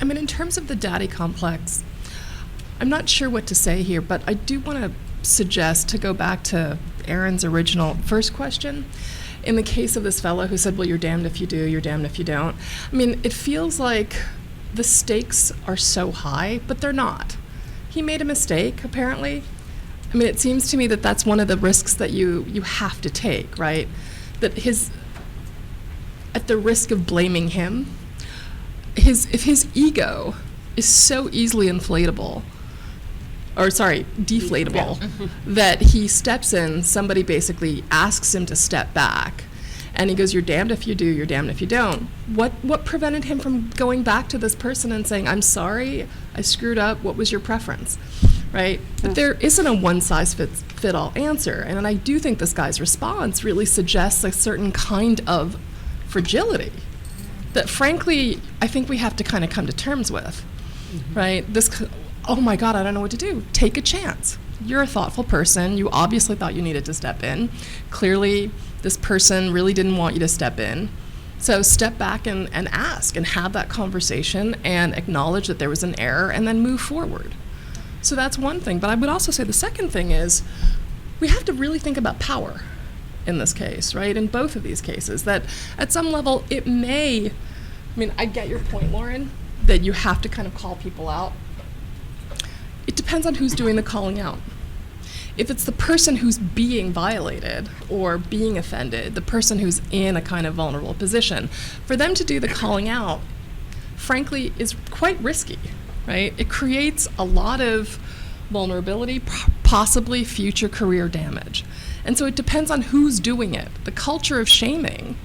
In terms of the daddy complex, I'm not sure what to say here, but I do want to suggest, to go back to Erin's original first question, in the case of this fellow who said, well, you're damned if you do, you're damned if you don't. It feels like the stakes are so high, but they're not. He made a mistake, apparently. It seems to me that that's one of the risks that you have to take, right? That at the risk of blaming him, if his ego is so easily deflatable, that he steps in, somebody basically asks him to step back, and he goes, you're damned if you do, you're damned if you don't. What prevented him from going back to this person and saying, I'm sorry, I screwed up, what was your preference, right? But there isn't a one-size-fits-all answer, and I do think this guy's response really suggests a certain kind of fragility that, frankly, I think we have to kind of come to terms with, right? Oh my God, I don't know what to do. Take a chance. You're a thoughtful person. You obviously thought you needed to step in. Clearly, this person really didn't want you to step in. So step back and ask and have that conversation and acknowledge that there was an error, and then move forward. So that's one thing. But I would also say the second thing is we have to really think about power in this case, right? In both of these cases, that at some level it may, I get your point, Lauren, that you have to kind of call people out. It depends on who's doing the calling out. If it's the person who's being violated or being offended, the person who's in a kind of vulnerable position, for them to do the calling out, frankly, is quite risky, right? It creates a lot of vulnerability, possibly future career damage. And so it depends on who's doing it. The culture of shaming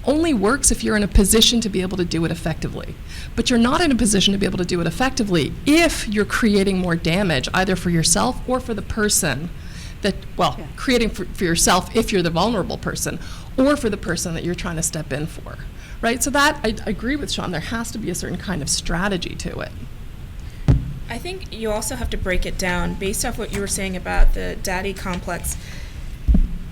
only works if you're in a position to be able to do it effectively. But you're not in a position to be able to do it effectively if you're creating more damage, either for yourself or for the person creating for yourself if you're the vulnerable person, or for the person that you're trying to step in for, right? So that, I agree with Sean, there has to be a certain kind of strategy to it. I think you also have to break it down based off what you were saying about the daddy complex.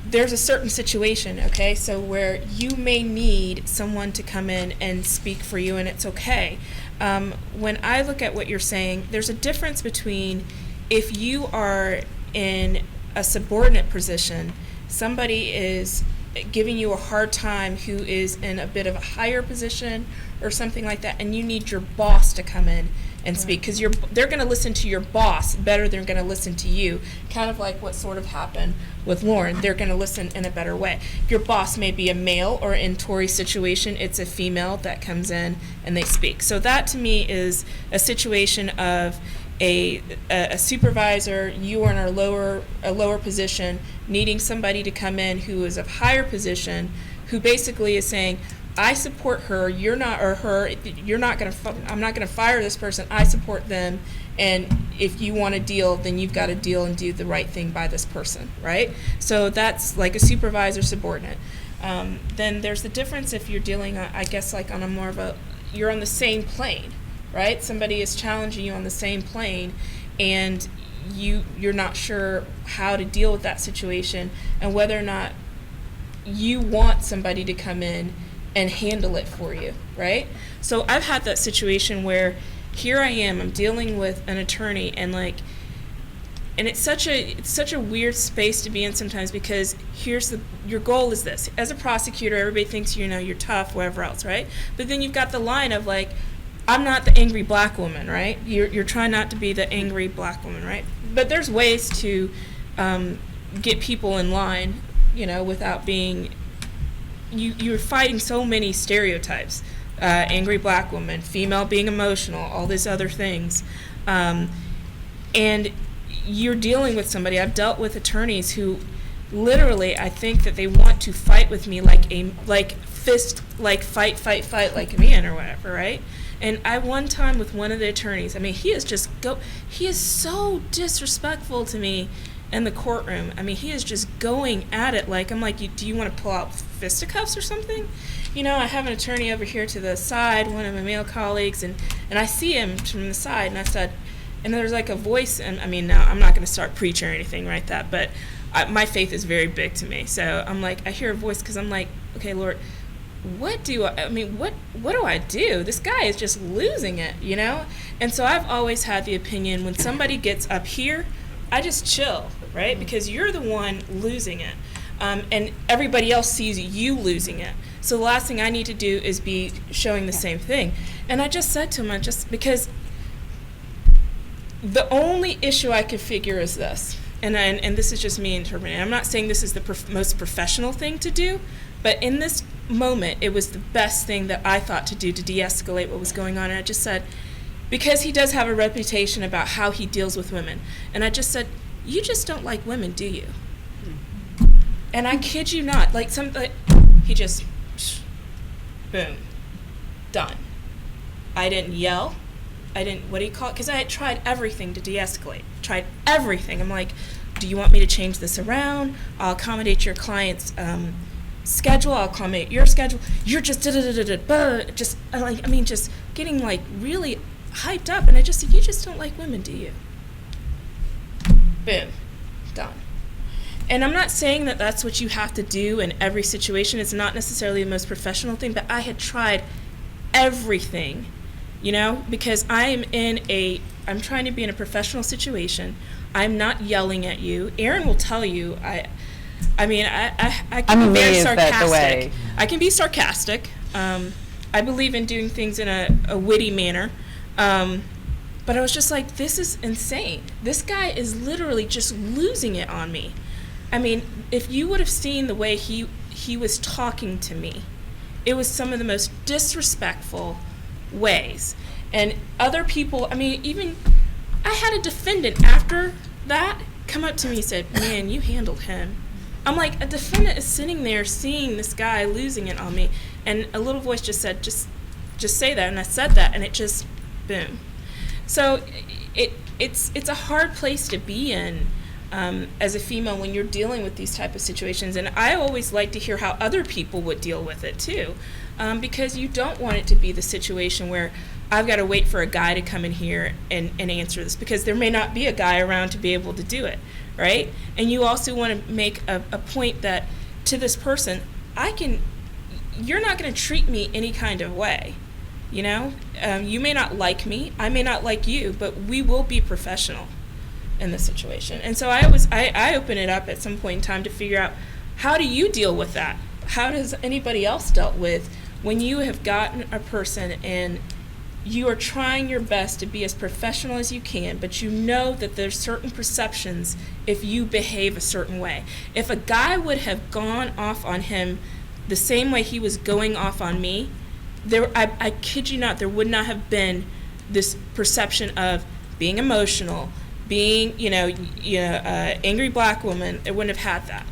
There's a certain situation, okay, so where you may need someone to come in and speak for you, and it's okay. When I look at what you're saying, there's a difference between if you are in a subordinate position, somebody is giving you a hard time who is in a bit of a higher position or something like that, and you need your boss to come in and speak, because they're going to listen to your boss better than they're going to listen to you, kind of like what sort of happened with Lauren. They're going to listen in a better way. Your boss may be a male, or in Tori's situation, it's a female that comes in and they speak. So that to me is a situation of a supervisor, you are in a lower position, needing somebody to come in who is of higher position, who basically is saying, I support her, you're not, or her, you're not going to, I'm not going to fire this person, I support them, and if you want to deal, then you've got to deal and do the right thing by this person, right? So that's like a supervisor subordinate. Then there's the difference if you're dealing, I guess, like on a more of a, you're on the same plane, right? Somebody is challenging you on the same plane, and you're not sure how to deal with that situation, and whether or not you want somebody to come in and handle it for you, right? So I've had that situation where here I am, I'm dealing with an attorney, and it's such a weird space to be in sometimes, because your goal is this. As a prosecutor, everybody thinks you're tough, whatever else, right? But then you've got the line of like, I'm not the angry black woman, right? You're trying not to be the angry black woman, right? But there's ways to get people in line, without being. You're fighting so many stereotypes. Angry black woman, female being emotional, all these other things. And you're dealing with somebody. I've dealt with attorneys who literally, I think that they want to fight with me fight like a man or whatever, right? And I one time with one of the attorneys, he is so disrespectful to me in the courtroom. He is just going at it like, I'm like, do you want to pull out fisticuffs or something? I have an attorney over here to the side, one of my male colleagues, and I see him from the side, and I said, and there's like a voice, and now I'm not going to start preaching or anything like that, but my faith is very big to me. So I'm like, I hear a voice, because I'm like, okay, Lord, what do I do? This guy is just losing it, And so I've always had the opinion, when somebody gets up here, I just chill, right? Because you're the one losing it. And everybody else sees you losing it. So the last thing I need to do is be showing the same thing. And I just said to him, because the only issue I could figure is this, and this is just me interpreting. I'm not saying this is the most professional thing to do, but in this moment, it was the best thing that I thought to do to de-escalate what was going on. And I just said, because he does have a reputation about how he deals with women. And I just said, you just don't like women, do you? And I kid you not, he just, boom, done. I didn't yell. I didn't, what do you call it? Because I had tried everything to de-escalate. Tried everything. I'm like, do you want me to change this around? I'll accommodate your client's schedule. I'll accommodate your schedule. You're just just getting really hyped up. And I just said, you just don't like women, do you? Boom, done. And I'm not saying that that's what you have to do in every situation. It's not necessarily the most professional thing, but I had tried everything, because I'm trying to be in a professional situation. I'm not yelling at you. Erin will tell you, I can be very sarcastic. I can be sarcastic. I believe in doing things in a witty manner. But I was just like, this is insane. This guy is literally just losing it on me. If you would have seen the way he was talking to me, it was some of the most disrespectful ways. And other people, even I had a defendant after that come up to me and said, man, you handled him. I'm like, a defendant is sitting there seeing this guy losing it on me, and a little voice just said, just say that, and I said that, and it just, boom. So it's a hard place to be in. as a female when you're dealing with these type of situations. And I always like to hear how other people would deal with it too, because you don't want it to be the situation where I've got to wait for a guy to come in here and answer this, because there may not be a guy around to be able to do it, right? And you also want to make a point that to this person, you're not going to treat me any kind of way, you know? You may not like me, I may not like you, but we will be professional in this situation. And so I open it up at some point in time to figure out, how do you deal with that? How does anybody else dealt with when you have gotten a person and you are trying your best to be as professional as you can, but you know that there's certain perceptions if you behave a certain way. If a guy would have gone off on him the same way he was going off on me, I kid you not, there would not have been this perception of being emotional, being, angry black woman. It wouldn't have had that.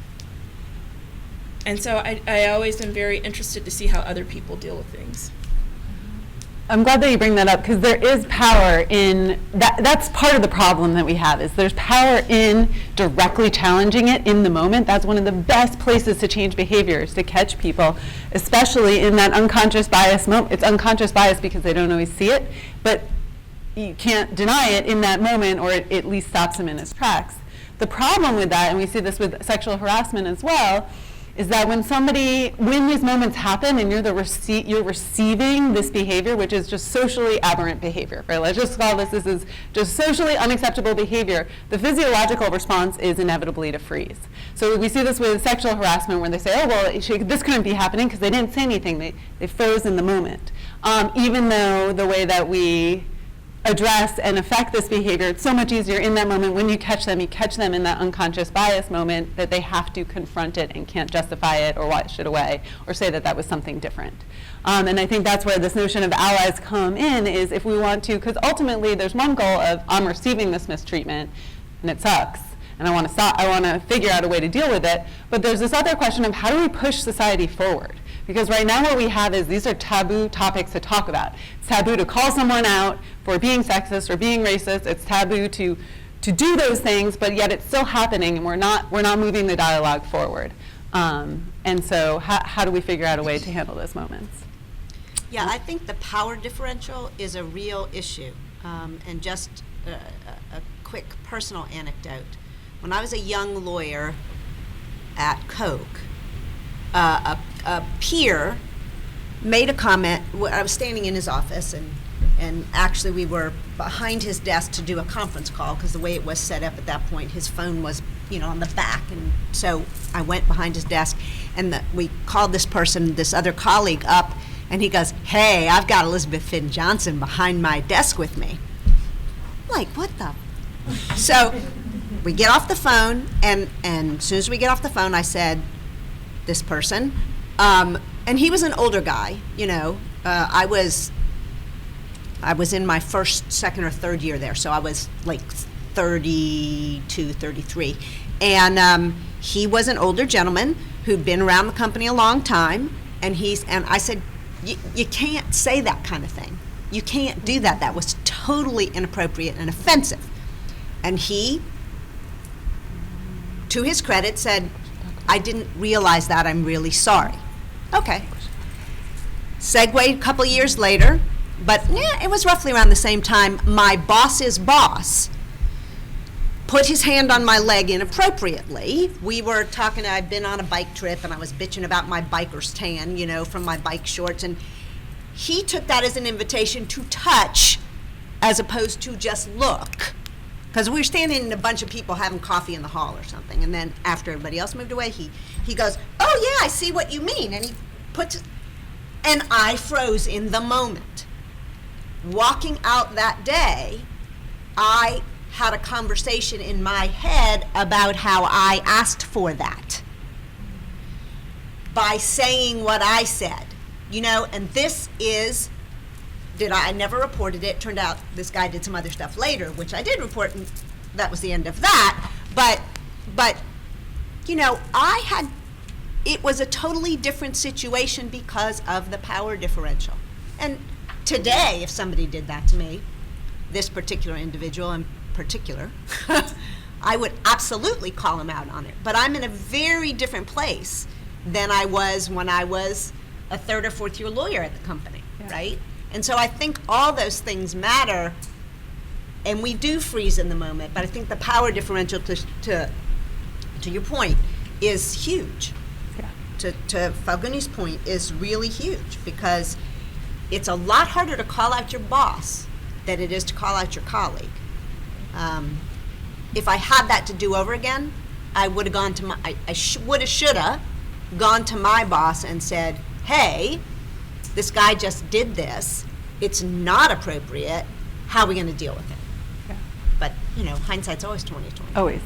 And so I always am very interested to see how other people deal with things. I'm glad that you bring that up, because there is power in that. That's part of the problem that we have, is there's power in directly challenging it in the moment. That's one of the best places to change behaviors, to catch people, especially in that unconscious bias moment. It's unconscious bias because they don't always see it, but you can't deny it in that moment, or it at least stops him in his tracks. The problem with that, and we see this with sexual harassment as well, is that when these moments happen and you're receiving this behavior, which is just socially aberrant behavior, right? Let's just call this is just socially unacceptable behavior. The physiological response is inevitably to freeze. So we see this with sexual harassment, where they say, oh, well, this couldn't be happening because they didn't say anything. They froze in the moment. Even though the way that we address and affect this behavior, it's so much easier in that moment. When you catch them in that unconscious bias moment, that they have to confront it and can't justify it or wash it away or say that was something different. And I think that's where this notion of allies come in, is if we want to, because ultimately there's one goal of, I'm receiving this mistreatment and it sucks, and I want to figure out a way to deal with it, but there's this other question of, how do we push society forward? Because right now what we have is, these are taboo topics to talk about. It's taboo to call someone out for being sexist or being racist. It's taboo to do those things, but yet it's still happening, and we're not moving the dialogue forward. And so how do we figure out a way to handle those moments? Yeah, I think the power differential is a real issue. And just a quick personal anecdote. When I was a young lawyer at Coke, a peer made a comment. I was standing in his office, and actually we were behind his desk to do a conference call, because the way it was set up at that point, his phone was, on the back, and so I went behind his desk, and we called this person, this other colleague, up, and he goes, "Hey, I've got Elizabeth Finn Johnson behind my desk with me." I'm like, what the? So we get off the phone, and as soon as we get off the phone, I said, this person, and he was an older guy, I was in my first, second, or third year there, so I was like 32, 33, and he was an older gentleman who'd been around the company a long time, and I said, you can't say that kind of thing. You can't do that. That was totally inappropriate and offensive. And he, to his credit, said, I didn't realize that, I'm really sorry. Okay. Segue a couple years later, but it was roughly around the same time, my boss's boss put his hand on my leg inappropriately. We were talking, I'd been on a bike trip, and I was bitching about my biker's tan, from my bike shorts, and he took that as an invitation to touch as opposed to just look. Because we were standing in a bunch of people having coffee in the hall or something, and then after everybody else moved away, he goes, "Oh yeah, I see what you mean," and he puts, and I froze in the moment. Walking out that day, I had a conversation in my head about how I asked for that by saying what I said, and this is. I never reported it. Turned out this guy did some other stuff later, which I did report, and that was the end of that. But it was a totally different situation because of the power differential. And today, if somebody did that to me, this particular individual in particular, I would absolutely call him out on it. But I'm in a very different place than I was when I was a third or fourth year lawyer at the company, right? And so I think all those things matter, and we do freeze in the moment, but I think the power differential to your point is huge. To Falguni's point is really huge, because it's a lot harder to call out your boss than it is to call out your colleague. If I had that to do over again, I would have gone to my, I shoulda gone to my boss and said, hey, this guy just did this. It's not appropriate. How are we going to deal with it? Yeah. But, hindsight's always 20/20. Always.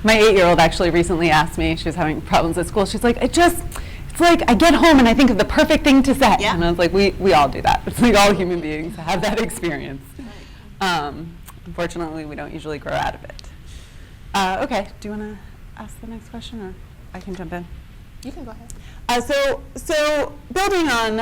My 8-year-old actually recently asked me, she was having problems at school, she's like, it's like I get home and I think of the perfect thing to say. Yeah. And I was like, we all do that. It's like all human beings have that experience. Unfortunately, we don't usually grow out of it. Okay, do you want to ask the next question, or I can jump in? You can go ahead. So building on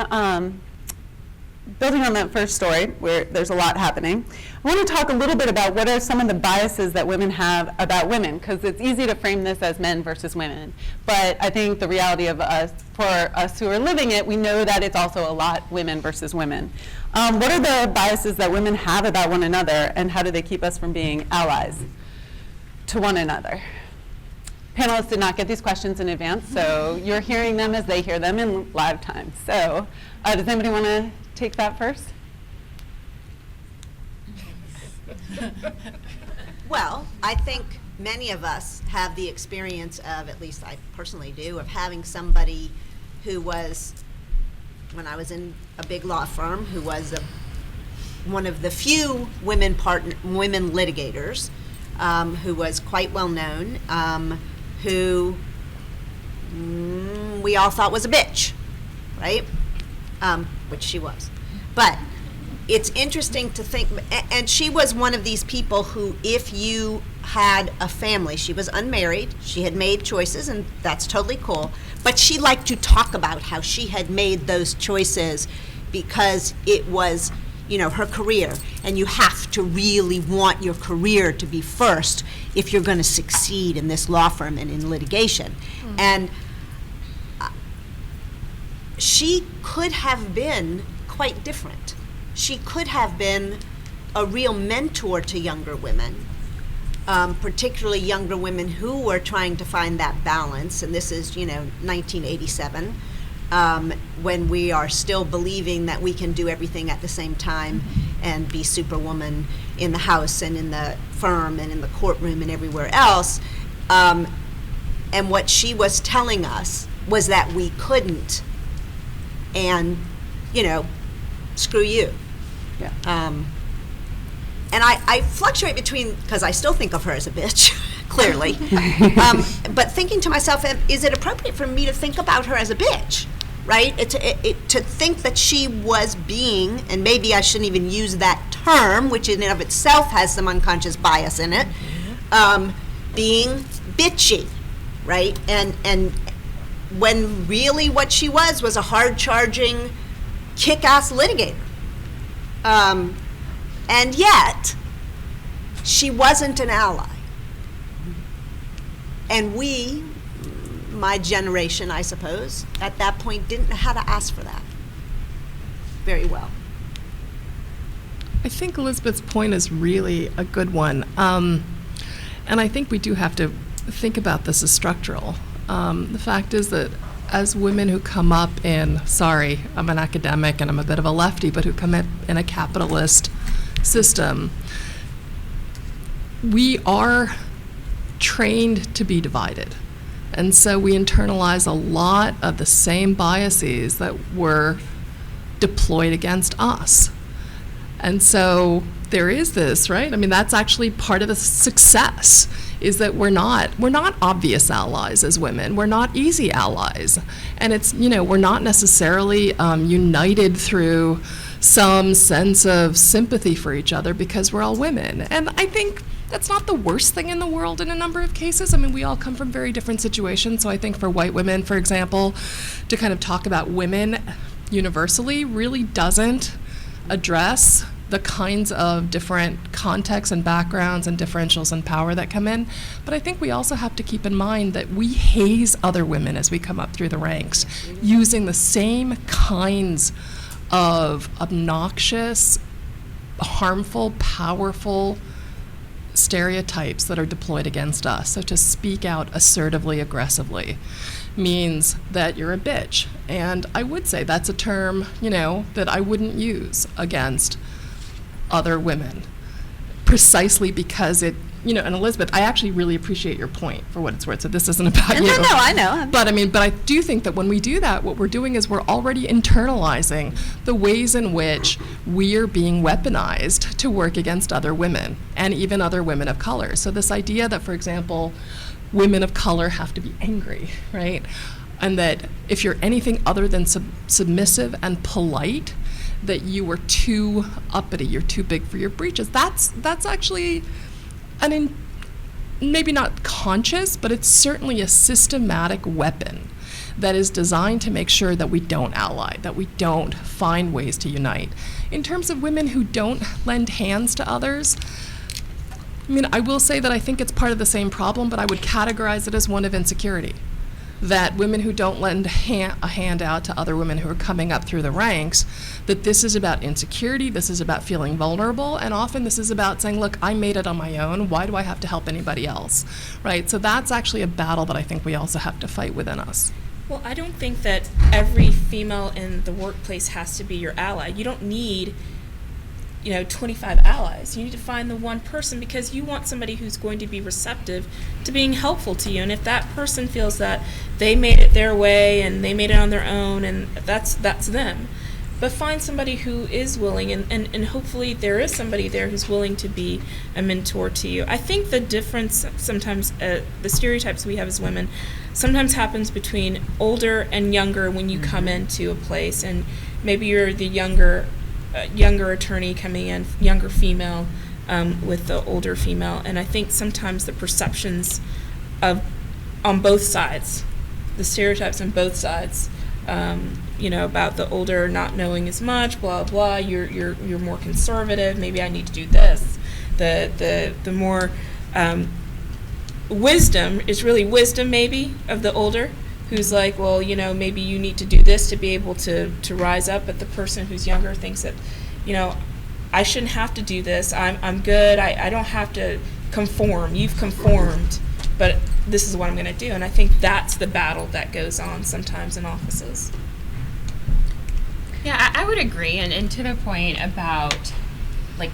that first story, where there's a lot happening, I want to talk a little bit about what are some of the biases that women have about women, because it's easy to frame this as men versus women, but I think the reality of us, for us who are living it, we know that it's also a lot women versus women. What are the biases that women have about one another, and how do they keep us from being allies to one another? Panelists did not get these questions in advance, so you're hearing them as they hear them in live time. So does anybody want to take that first? Well, I think many of us have the experience of, at least I personally do, of having somebody who was, when I was in a big law firm, who was one of the few women litigators, who was quite well known, who we all thought was a bitch, right? Which she was. But it's interesting to think, and she was one of these people who, if you had a family, she was unmarried, she had made choices, and that's totally cool, but she liked to talk about how she had made those choices because it was, her career, and you have to really want your career to be first if you're going to succeed in this law firm and in litigation. And she could have been quite different. She could have been a real mentor to younger women, particularly younger women who were trying to find that balance. And this is, 1987, when we are still believing that we can do everything at the same time and be superwoman in the house and in the firm and in the courtroom and everywhere else. And what she was telling us was that we couldn't, and, screw you. Yeah. And I fluctuate between, because I still think of her as a bitch, clearly, but thinking to myself, is it appropriate for me to think about her as a bitch, right? To think that she was being, and maybe I shouldn't even use that term, which in and of itself has some unconscious bias in it, being bitchy, right? And when really what she was a hard-charging, kick-ass litigator. And yet, she wasn't an ally. And we, my generation, I suppose, at that point didn't know how to ask for that very well. I think Elizabeth's point is really a good one. And I think we do have to think about this as structural. The fact is that as women who come up in, sorry, I'm an academic and I'm a bit of a lefty, but who come up in a capitalist system, we are trained to be divided. And so we internalize a lot of the same biases that were deployed against us. And so there is this, right? I mean, that's actually part of the success, is that we're not obvious allies as women. We're not easy allies. And it's, we're not necessarily united through some sense of sympathy for each other because we're all women. And I think that's not the worst thing in the world in a number of cases. I mean, we all come from very different situations. So I think for white women, for example, to kind of talk about women universally really doesn't address the kinds of different contexts and backgrounds and differentials in power that come in. But I think we also have to keep in mind that we haze other women as we come up through the ranks, using the same kinds of obnoxious, harmful, powerful stereotypes that are deployed against us. So to speak out assertively, aggressively, means that you're a bitch. And I would say that's a term, that I wouldn't use against other women, precisely because it, and Elizabeth, I actually really appreciate your point for what it's worth. So this isn't about you. No, I know. But I do think that when we do that, what we're doing is we're already internalizing the ways in which we are being weaponized to work against other women and even other women of color. So this idea that, for example, women of color have to be angry, right? And that if you're anything other than submissive and polite, that you were too uppity, you're too big for your britches. That's actually maybe not conscious, but it's certainly a systematic weapon that is designed to make sure that we don't ally, that we don't find ways to unite. In terms of women who don't lend hands to others, I will say that I think it's part of the same problem, but I would categorize it as one of insecurity. That women who don't lend a hand out to other women who are coming up through the ranks, that this is about insecurity, this is about feeling vulnerable, and often this is about saying, look, I made it on my own, why do I have to help anybody else, right? So that's actually a battle that I think we also have to fight within us. Well, I don't think that every female in the workplace has to be your ally. You don't need 25 allies. You need to find the one person because you want somebody who's going to be receptive to being helpful to you. And if that person feels that they made it their way and they made it on their own, and that's them. But find somebody who is willing, and hopefully there is somebody there who's willing to be a mentor to you. I think the difference sometimes, the stereotypes we have as women, sometimes happens between older and younger when you come into a place, and maybe you're the younger attorney coming in, younger female with the older female, and I think sometimes the perceptions on both sides, the stereotypes on both sides, about the older not knowing as much, blah blah. You're more conservative. Maybe I need to do this. The more wisdom is really wisdom maybe of the older, who's like, well, maybe you need to do this to be able to rise up. But the person who's younger thinks that, I shouldn't have to do this. I'm good. I don't have to conform. You've conformed, but this is what I'm going to do. And I think that's the battle that goes on sometimes in offices. Yeah, I would agree. And to the point about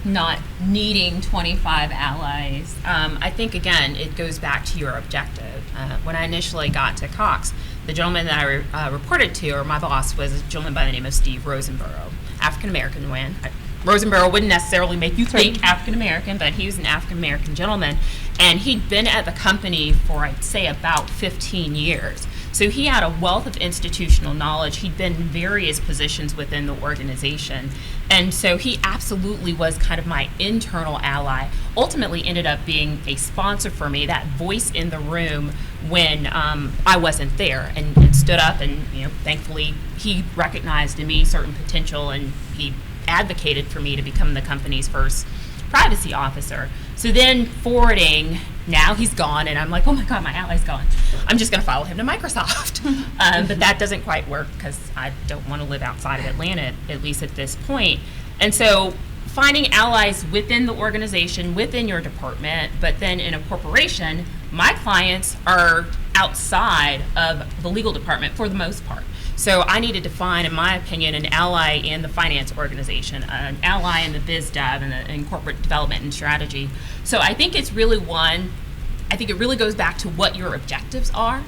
not needing 25 allies, I think, again, it goes back to your objective. When I initially got to Cox, the gentleman that I reported to, or my boss, was a gentleman by the name of Steve Rosenborough, African-American man. Rosenborough wouldn't necessarily make you think African-American, but he was an African-American gentleman, and he'd been at the company for, I'd say, about 15 years. So he had a wealth of institutional knowledge. He'd been in various positions within the organization. And so he absolutely was kind of my internal ally. Ultimately ended up being a sponsor for me, that voice in the room when I wasn't there, and stood up, and thankfully he recognized in me certain potential, and he advocated for me to become the company's first privacy officer. So then forwarding, now he's gone, and I'm like, oh my God, my ally's gone. I'm just going to follow him to Microsoft. But that doesn't quite work because I don't want to live outside of Atlanta, at least at this point. And so finding allies within the organization, within your department, but then in a corporation, my clients are outside of the legal department for the most part. So I needed to find, in my opinion, an ally in the finance organization, an ally in the biz dev and in corporate development and strategy. So I think it's really I think it really goes back to what your objectives are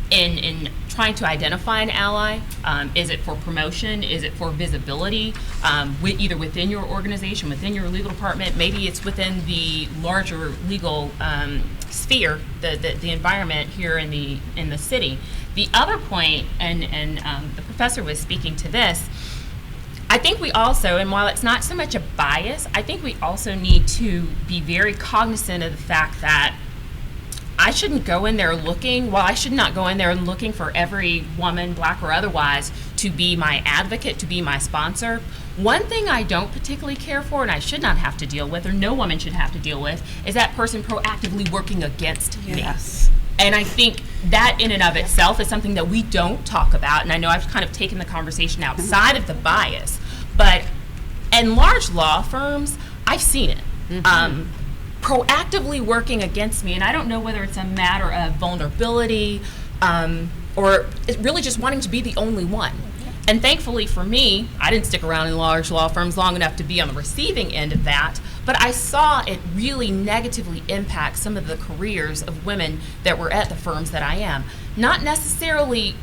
in trying to identify an ally. Is it for promotion? Is it for visibility? Either within your organization, within your legal department, maybe it's within the larger legal sphere, the environment here in the city. The other point, and the professor was speaking to this, I think we also, and while it's not so much a bias, I think we also need to be very cognizant of the fact that I shouldn't go in there looking, I should not go in there and looking for every woman, black or otherwise, to to be my advocate, to be my sponsor. One thing I don't particularly care for, and I should not have to deal with, or no woman should have to deal with, is that person proactively working against me. And I think that in and of itself is something that we don't talk about. And I know I've kind of taken the conversation outside of the bias, but in large law firms, I've seen it. Proactively working against me, and I don't know whether it's a matter of vulnerability or it's really just wanting to be the only one. And thankfully for me, I didn't stick around in large law firms long enough to be on the receiving end of that, but I saw it really negatively impact some of the careers of women that were at the firms that I am. Not necessarily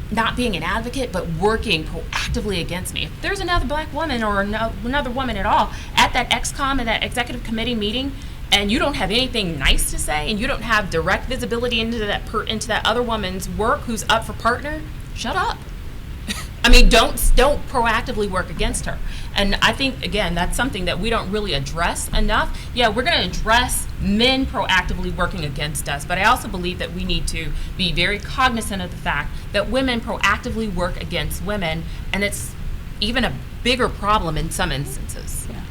not being an advocate, but working proactively against me. If there's another black woman or another woman at all at that ExCom and that executive committee meeting, and you don't have anything nice to say, and you don't have direct visibility into that other woman's work who's up for partner, shut up. I mean, don't proactively work against her. And I think, again, that's something that we don't really address enough. Yeah, we're going to address men proactively working against us, but I also believe that we need to be very cognizant of the fact that women proactively work against women, and it's even a bigger problem in some instances. Yeah.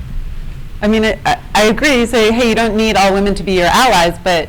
I mean, I agree. You say, hey, you don't need all women to be your allies, but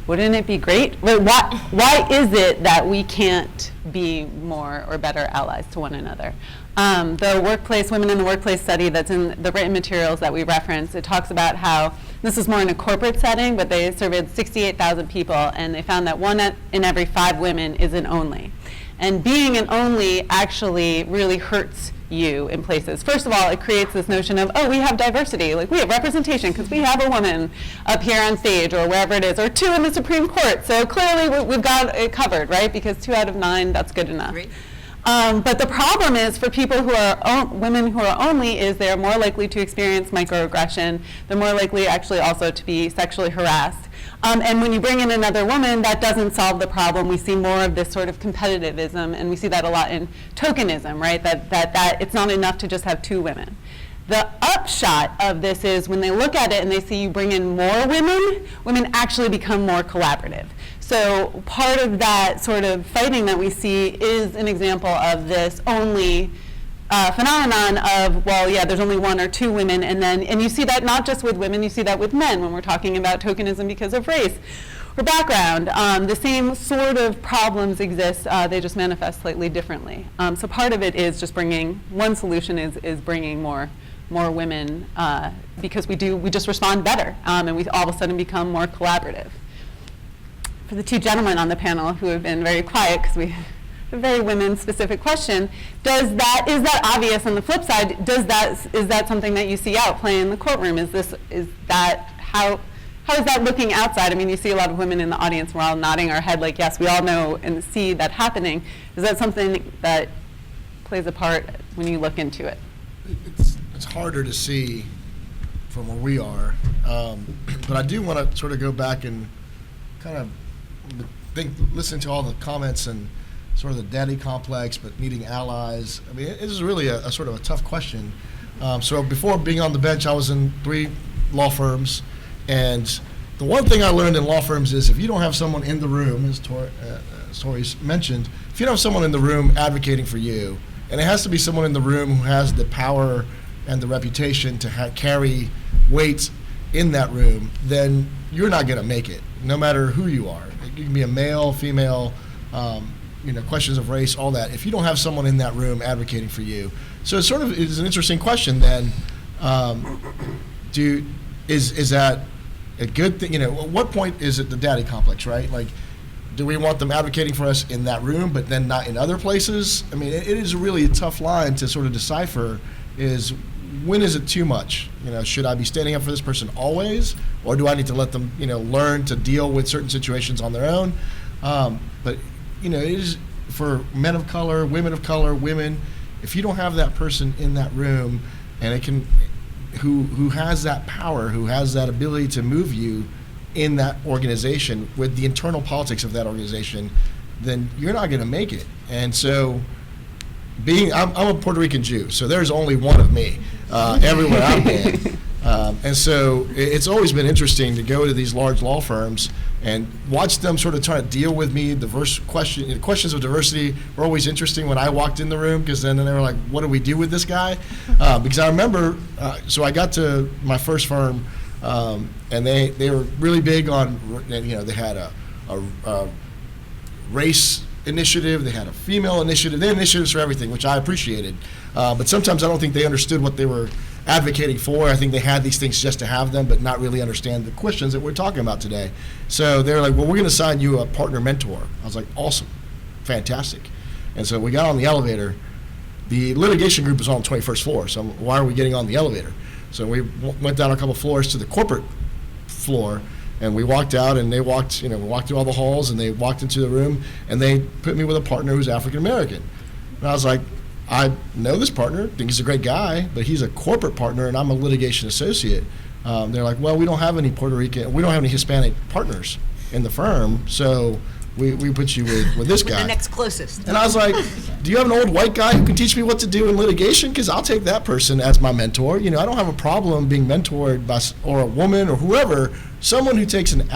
wouldn't it be great? Why is it that we can't be more or better allies to one another? The workplace, Women in the Workplace study that's in the written materials that we reference, it talks about how, this is more in a corporate setting, but they surveyed 68,000 people, and they found that 1 in every 5 women is an only. And being an only actually really hurts you in places. First of all, it creates this notion of, oh, we have diversity, like we have representation because we have a woman up here on stage or wherever it is, or 2 in the Supreme Court. So clearly we've got it covered, right? Because 2 out of 9, that's good enough. Right. But the problem is for people who are women who are only is they're more likely to experience microaggression. They're more likely actually also to be sexually harassed. And when you bring in another woman, that doesn't solve the problem. We see more of this sort of competitivism, and we see that a lot in tokenism, right? That it's not enough to just have 2 women. The upshot of this is when they look at it and they see you bring in more women actually become more collaborative. So part of that sort of fighting that we see is an example of this only phenomenon of, well, yeah, there's only 1 or 2 women, and you see that not just with women, you see that with men when we're talking about tokenism because of race or background. The same sort of problems exist, they just manifest slightly differently. So part of it is just one solution is bringing more women because we just respond better, and we all of a sudden become more collaborative. For the 2 gentlemen on the panel who have been very quiet because we a very women-specific question. Is that obvious on the flip side? Is that something that you see out playing in the courtroom? How is that looking outside? I mean, you see a lot of women in the audience. We're all nodding our head like, yes, we all know and see that happening. Is that something that plays a part when you look into it? It's harder to see from where we are, but I do want to sort of go back and kind of listen to all the comments and sort of the daddy complex, but needing allies. I mean, it is really a sort of a tough question. So before being on the bench, I was in 3 law firms, and the one thing I learned in law firms is if you don't have someone in the room, as Tori's mentioned, if you don't have someone in the room advocating for you, and it has to be someone in the room who has the power and the reputation to carry weight in that room, then you're not going to make it, no matter who you are. You can be a male, female, questions of race, all that. If you don't have someone in that room advocating for you, so it sort of is an interesting question. Then, is that a good thing? At what point is it the daddy complex, right? Like, do we want them advocating for us in that room, but then not in other places? I mean, it is really a tough line to sort of decipher. Is when is it too much? Should I be standing up for this person always, or do I need to let them, learn to deal with certain situations on their own? But it is for men of color, women. If you don't have that person in that room, and who has that power, who has that ability to move you in that organization with the internal politics of that organization, then you're not going to make it. And so, I'm a Puerto Rican Jew, so there's only one of me everywhere I've been. And so it's always been interesting to go to these large law firms and watch them sort of try to deal with me. Questions of diversity were always interesting when I walked in the room, because then they were like, what do we do with this guy? Because I remember, so I got to my first firm, and they were really big on, they had a race initiative, they had a female initiative, they had initiatives for everything, which I appreciated. But sometimes I don't think they understood what they were advocating for. I think they had these things just to have them, but not really understand the questions that we're talking about today. So they're like, well, we're going to assign you a partner mentor. I was like, awesome, fantastic. And so we got on the elevator. The litigation group was on the 21st floor, so why are we getting on the elevator? So we went down a couple floors to the corporate floor, and we walked out, and they walked, we walked through all the halls, and they walked into the room, and they put me with a partner who's African American. And I was like, I know this partner, think he's a great guy, but he's a corporate partner, and I'm a litigation associate. They're like, well, we don't have any Puerto Rican, we don't have any Hispanic partners in the firm, so we put you with this guy. The next closest. And I was like, do you have an old white guy who can teach me what to do in litigation? Because I'll take that person as my mentor. I don't have a problem being mentored by, or a woman or whoever, someone who takes an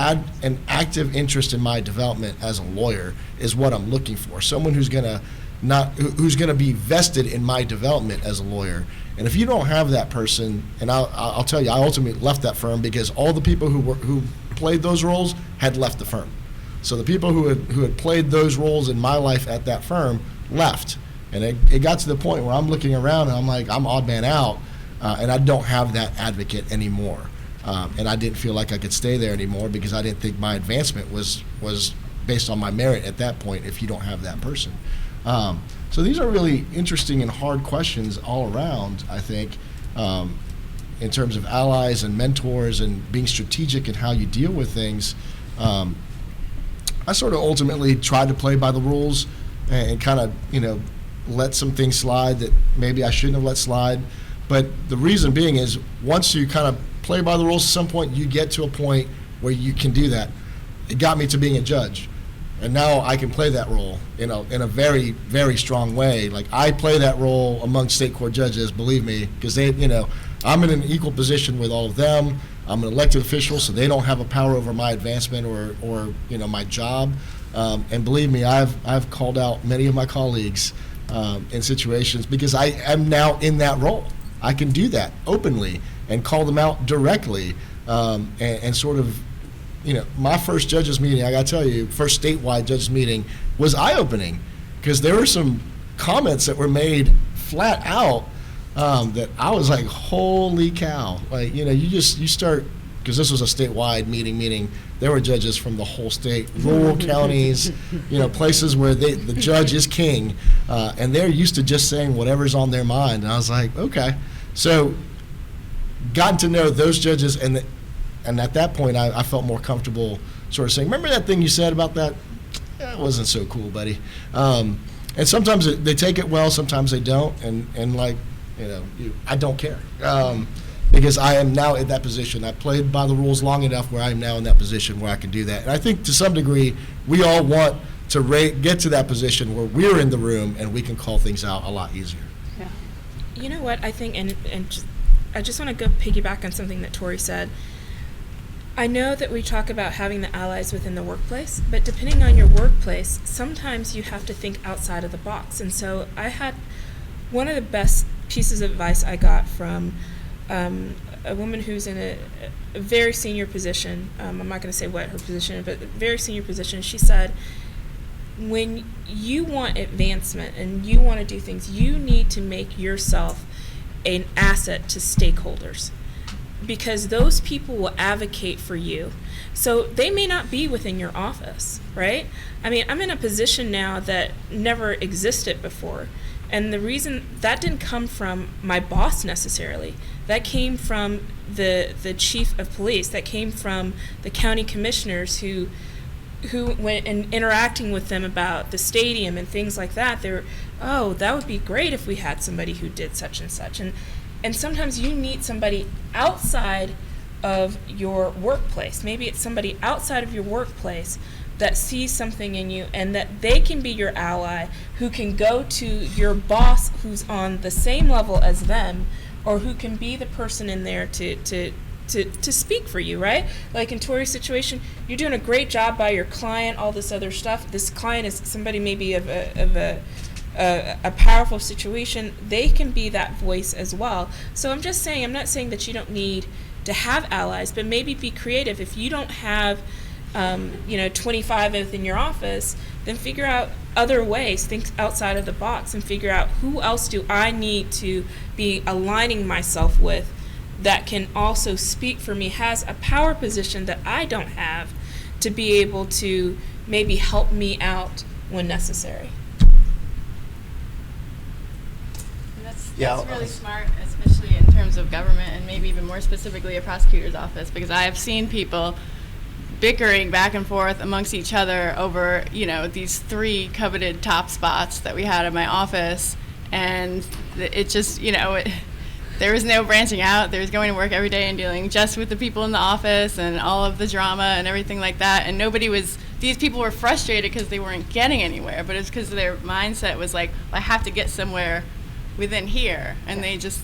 active interest in my development as a lawyer is what I'm looking for. Someone who's going to be vested in my development as a lawyer. And if you don't have that person, and I'll tell you, I ultimately left that firm because all the people who played those roles had left the firm. So the people who had played those roles in my life at that firm left. And it got to the point where I'm looking around and I'm like, I'm odd man out, and I don't have that advocate anymore. And I didn't feel like I could stay there anymore because I didn't think my advancement was based on my merit at that point if you don't have that person. So these are really interesting and hard questions all around, I think, in terms of allies and mentors and being strategic in how you deal with things. I sort of ultimately tried to play by the rules and kind of, let some things slide that maybe I shouldn't have let slide. But the reason being is once you kind of play by the rules, at some point you get to a point where you can do that. It got me to being a judge. And now I can play that role in a very, very strong way. Like, I play that role among state court judges, believe me, because I'm in an equal position with all of them. I'm an elected official, so they don't have a power over my advancement or my job. And believe me, I've called out many of my colleagues in situations because I am now in that role. I can do that openly and call them out directly and sort of. My first judges meeting, I got to tell you, first statewide judges meeting was eye-opening because there were some comments that were made flat out that I was like, holy cow. Like, you start, because this was a statewide meeting, there were judges from the whole state, rural counties, places where the judge is king, and they're used to just saying whatever's on their mind. And I was like, okay. So gotten to know those judges, and at that point, I felt more comfortable sort of saying, remember that thing you said about that? That wasn't so cool, buddy. And sometimes they take it well, sometimes they don't. And I don't care because I am now in that position. I played by the rules long enough where I am now in that position where I can do that. And I think to some degree, we all want to get to that position where we're in the room and we can call things out a lot easier. Yeah. You know what, I think, I just want to go piggyback on something that Tori said. I know that we talk about having the allies within the workplace, but depending on your workplace, sometimes you have to think outside of the box. And so I had one of the best pieces of advice I got from a woman who's in a very senior position. I'm not going to say what her position is, but a very senior position. She said, when you want advancement and you want to do things, you need to make yourself an asset to stakeholders, because those people will advocate for you. So they may not be within your office, right? I mean, I'm in a position now that never existed before. And the reason that didn't come from my boss necessarily. That came from the chief of police. That came from the county commissioners who went and interacting with them about the stadium and things like that. They were, oh, that would be great if we had somebody who did such and such. And sometimes you need somebody outside of your workplace. Maybe it's somebody outside of your workplace that sees something in you and that they can be your ally, who can go to your boss who's on the same level as them or who can be the person in there to speak for you, right? Like in Tori's situation, you're doing a great job by your client, all this other stuff. This client is somebody maybe of a powerful situation. They can be that voice as well. So I'm just saying, I'm not saying that you don't need to have allies, but maybe be creative. If you don't have 25 within your office, then figure out other ways, think outside of the box, and figure out who else do I need to be aligning myself with that can also speak for me, has a power position that I don't have, to be able to maybe help me out when necessary. That's Yeah, really smart, especially in terms of government, and maybe even more specifically a prosecutor's office, because I have seen people bickering back and forth amongst each other over, these 3 coveted top spots that we had in my office, and it just, there was no branching out. There was going to work every day and dealing just with the people in the office and all of the drama and everything like that, and these people were frustrated because they weren't getting anywhere, but it's because their mindset was like, I have to get somewhere within here, and they just,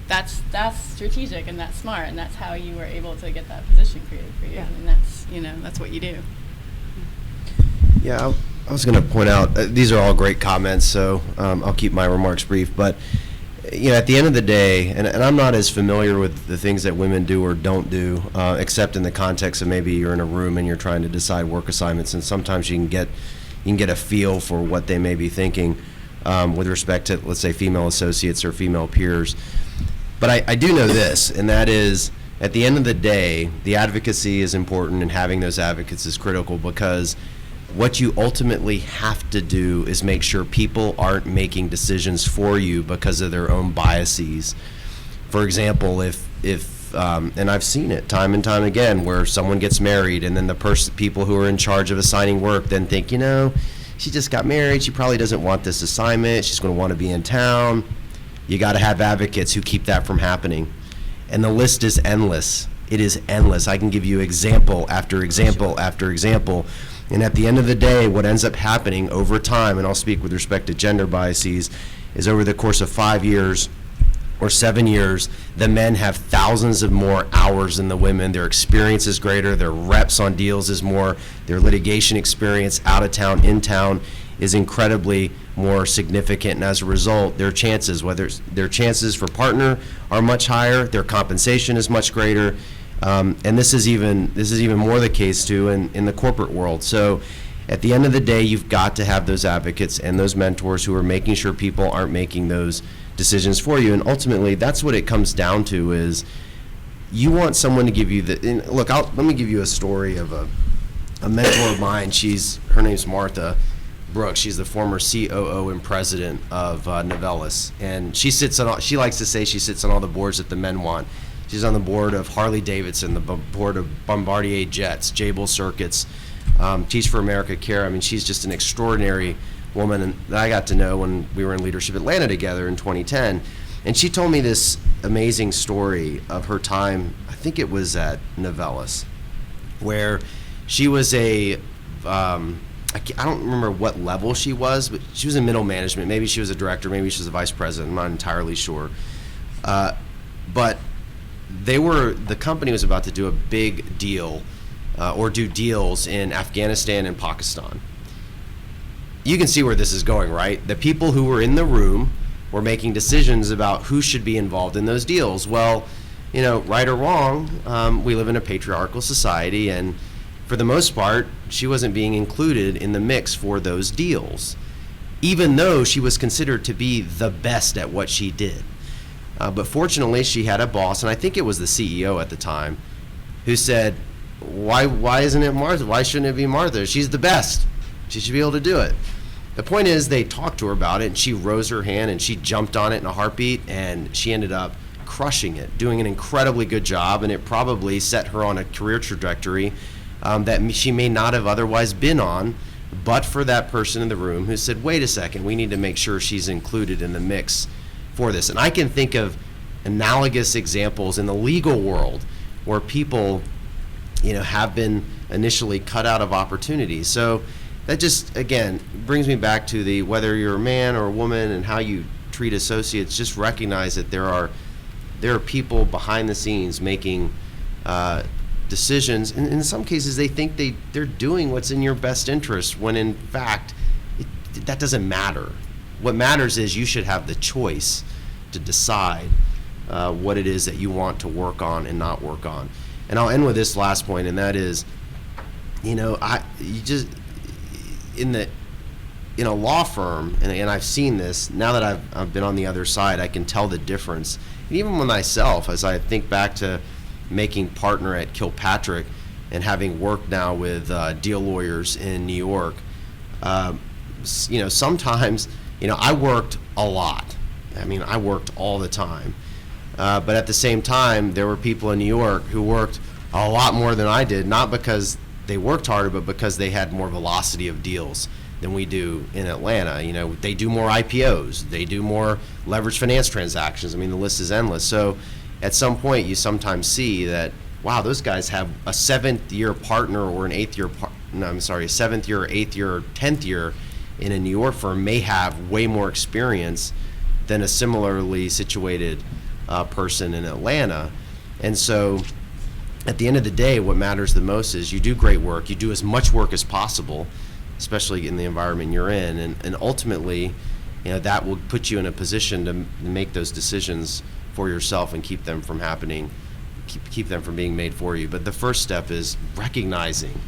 that's strategic and that's smart, and that's how you were able to get that position created for you. Yeah. And that's what you do. Yeah, I was going to point out, these are all great comments, so I'll keep my remarks brief, but at the end of the day, and I'm not as familiar with the things that women do or don't do, except in the context of maybe you're in a room and you're trying to decide work assignments, and sometimes you can get a feel for what they may be thinking with respect to, let's say, female associates or female peers. But I do know this, and that is, at the end of the day, the advocacy is important, and having those advocates is critical, because what you ultimately have to do is make sure people aren't making decisions for you because of their own biases. For example, if and I've seen it time and time again, where someone gets married and then the people who are in charge of assigning work then think, she just got married, she probably doesn't want this assignment, she's going to want to be in town. You got to have advocates who keep that from happening. And the list is endless. It is endless. I can give you example after example after example. And at the end of the day, what ends up happening over time, and I'll speak with respect to gender biases, is over the course of 5 years or 7 years, the men have thousands of more hours than the women. Their experience is greater. Their reps on deals is more. Their litigation experience out of town, in town, is incredibly more significant, and as a result, their chances for partner are much higher. Their compensation is much greater. And this is even more the case too in the corporate world. So at the end of the day, you've got to have those advocates and those mentors who are making sure people aren't making those decisions for you. And ultimately, that's what it comes down to, is you want someone to give you let me give you a story of a mentor of mine. Her name's Martha Brooks. She's the former COO and president of Novellus. And she likes to say she sits on all the boards that the men want. She's on the board of Harley Davidson, the board of Bombardier Jets, Jabil Circuits, Teach for America Care. I mean, she's just an extraordinary woman that I got to know when we were in Leadership Atlanta together in 2010. And she told me this amazing story of her time, I think it was at Novellus, where she was I don't remember what level she was, but she was in middle management. Maybe she was a director, maybe she was a vice president, I'm not entirely sure. But the company was about to do a big deal or do deals in Afghanistan and Pakistan. You can see where this is going, right? The people who were in the room were making decisions about who should be involved in those deals. Well, right or wrong, we live in a patriarchal society, and for the most part, she wasn't being included in the mix for those deals, even though she was considered to be the best at what she did. But fortunately, she had a boss, and I think it was the CEO at the time, who said, why isn't it Martha? Why shouldn't it be Martha? She's the best. She should be able to do it. The point is, they talked to her about it, and she rose her hand, and she jumped on it in a heartbeat, and she ended up crushing it, doing an incredibly good job, and it probably set her on a career trajectory that she may not have otherwise been on, but for that person in the room who said, wait a second, we need to make sure she's included in the mix for this. And I can think of analogous examples in the legal world where people, have been initially cut out of opportunities. So that just, again, brings me back to whether you're a man or a woman and how you treat associates, just recognize that there are there are people behind the scenes making decisions, and in some cases they think they're doing what's in your best interest, when in fact that doesn't matter. What matters is you should have the choice to decide what it is that you want to work on and not work on. And I'll end with this last point, and that is, in a law firm, and I've seen this, now that I've been on the other side, I can tell the difference. And even with myself, as I think back to making partner at Kilpatrick and having worked now with deal lawyers in New York, sometimes, I worked a lot. I mean, I worked all the time. But at the same time, there were people in New York who worked a lot more than I did, not because they worked harder, but because they had more velocity of deals than we do in Atlanta. They do more IPOs, they do more leveraged finance transactions. I mean, the list is endless. So at some point, you sometimes see that, wow, those guys have a 7th-year partner or an 8th-year, a 7th year, 8th year, or 10th year in a New York firm may have way more experience than a similarly situated person in Atlanta. And so at the end of the day, what matters the most is you do great work, you do as much work as possible, especially in the environment you're in, and ultimately, that will put you in a position to make those decisions for yourself and keep them from happening, keep them from being made for you. But the first step is recognizing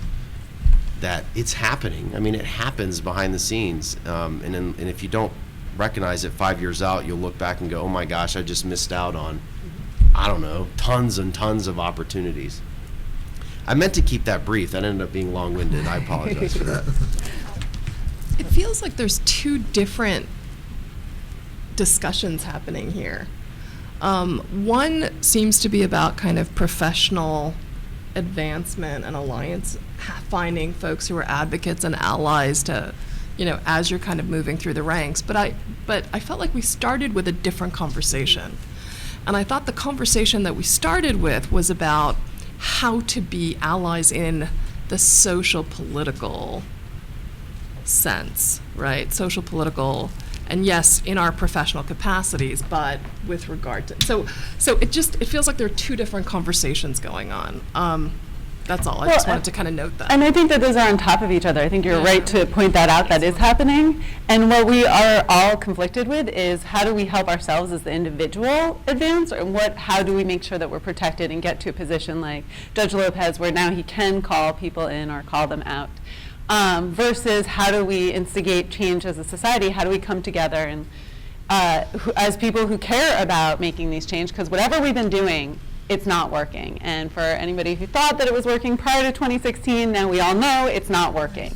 that it's happening. I mean, it happens behind the scenes, and if you don't recognize it 5 years out, you'll look back and go, oh my gosh, I just missed out on, I don't know, tons and tons of opportunities. I meant to keep that brief. That ended up being long-winded. I apologize for that. It feels like there's two different discussions happening here. One seems to be about kind of professional advancement and alliance, finding folks who are advocates and allies to, as you're kind of moving through the ranks. But I felt like we started with a different conversation. And I thought the conversation that we started with was about how to be allies in the social political sense, right? Social political, and yes, in our professional capacities, but with regard to, so it feels like there are two different conversations going on. That's all. I just wanted to kind of note that. And I think that those are on top of each other. I think you're right to point that out. That is happening. And what we are all conflicted with is how do we help ourselves as the individual advance, or how do we make sure that we're protected and get to a position like Judge Lopez, where now he can call people in or call them out, versus how do we instigate change as a society? How do we come together and as people who care about making these changes? Because whatever we've been doing, it's not working. And for anybody who thought that it was working prior to 2016, now we all know it's not working.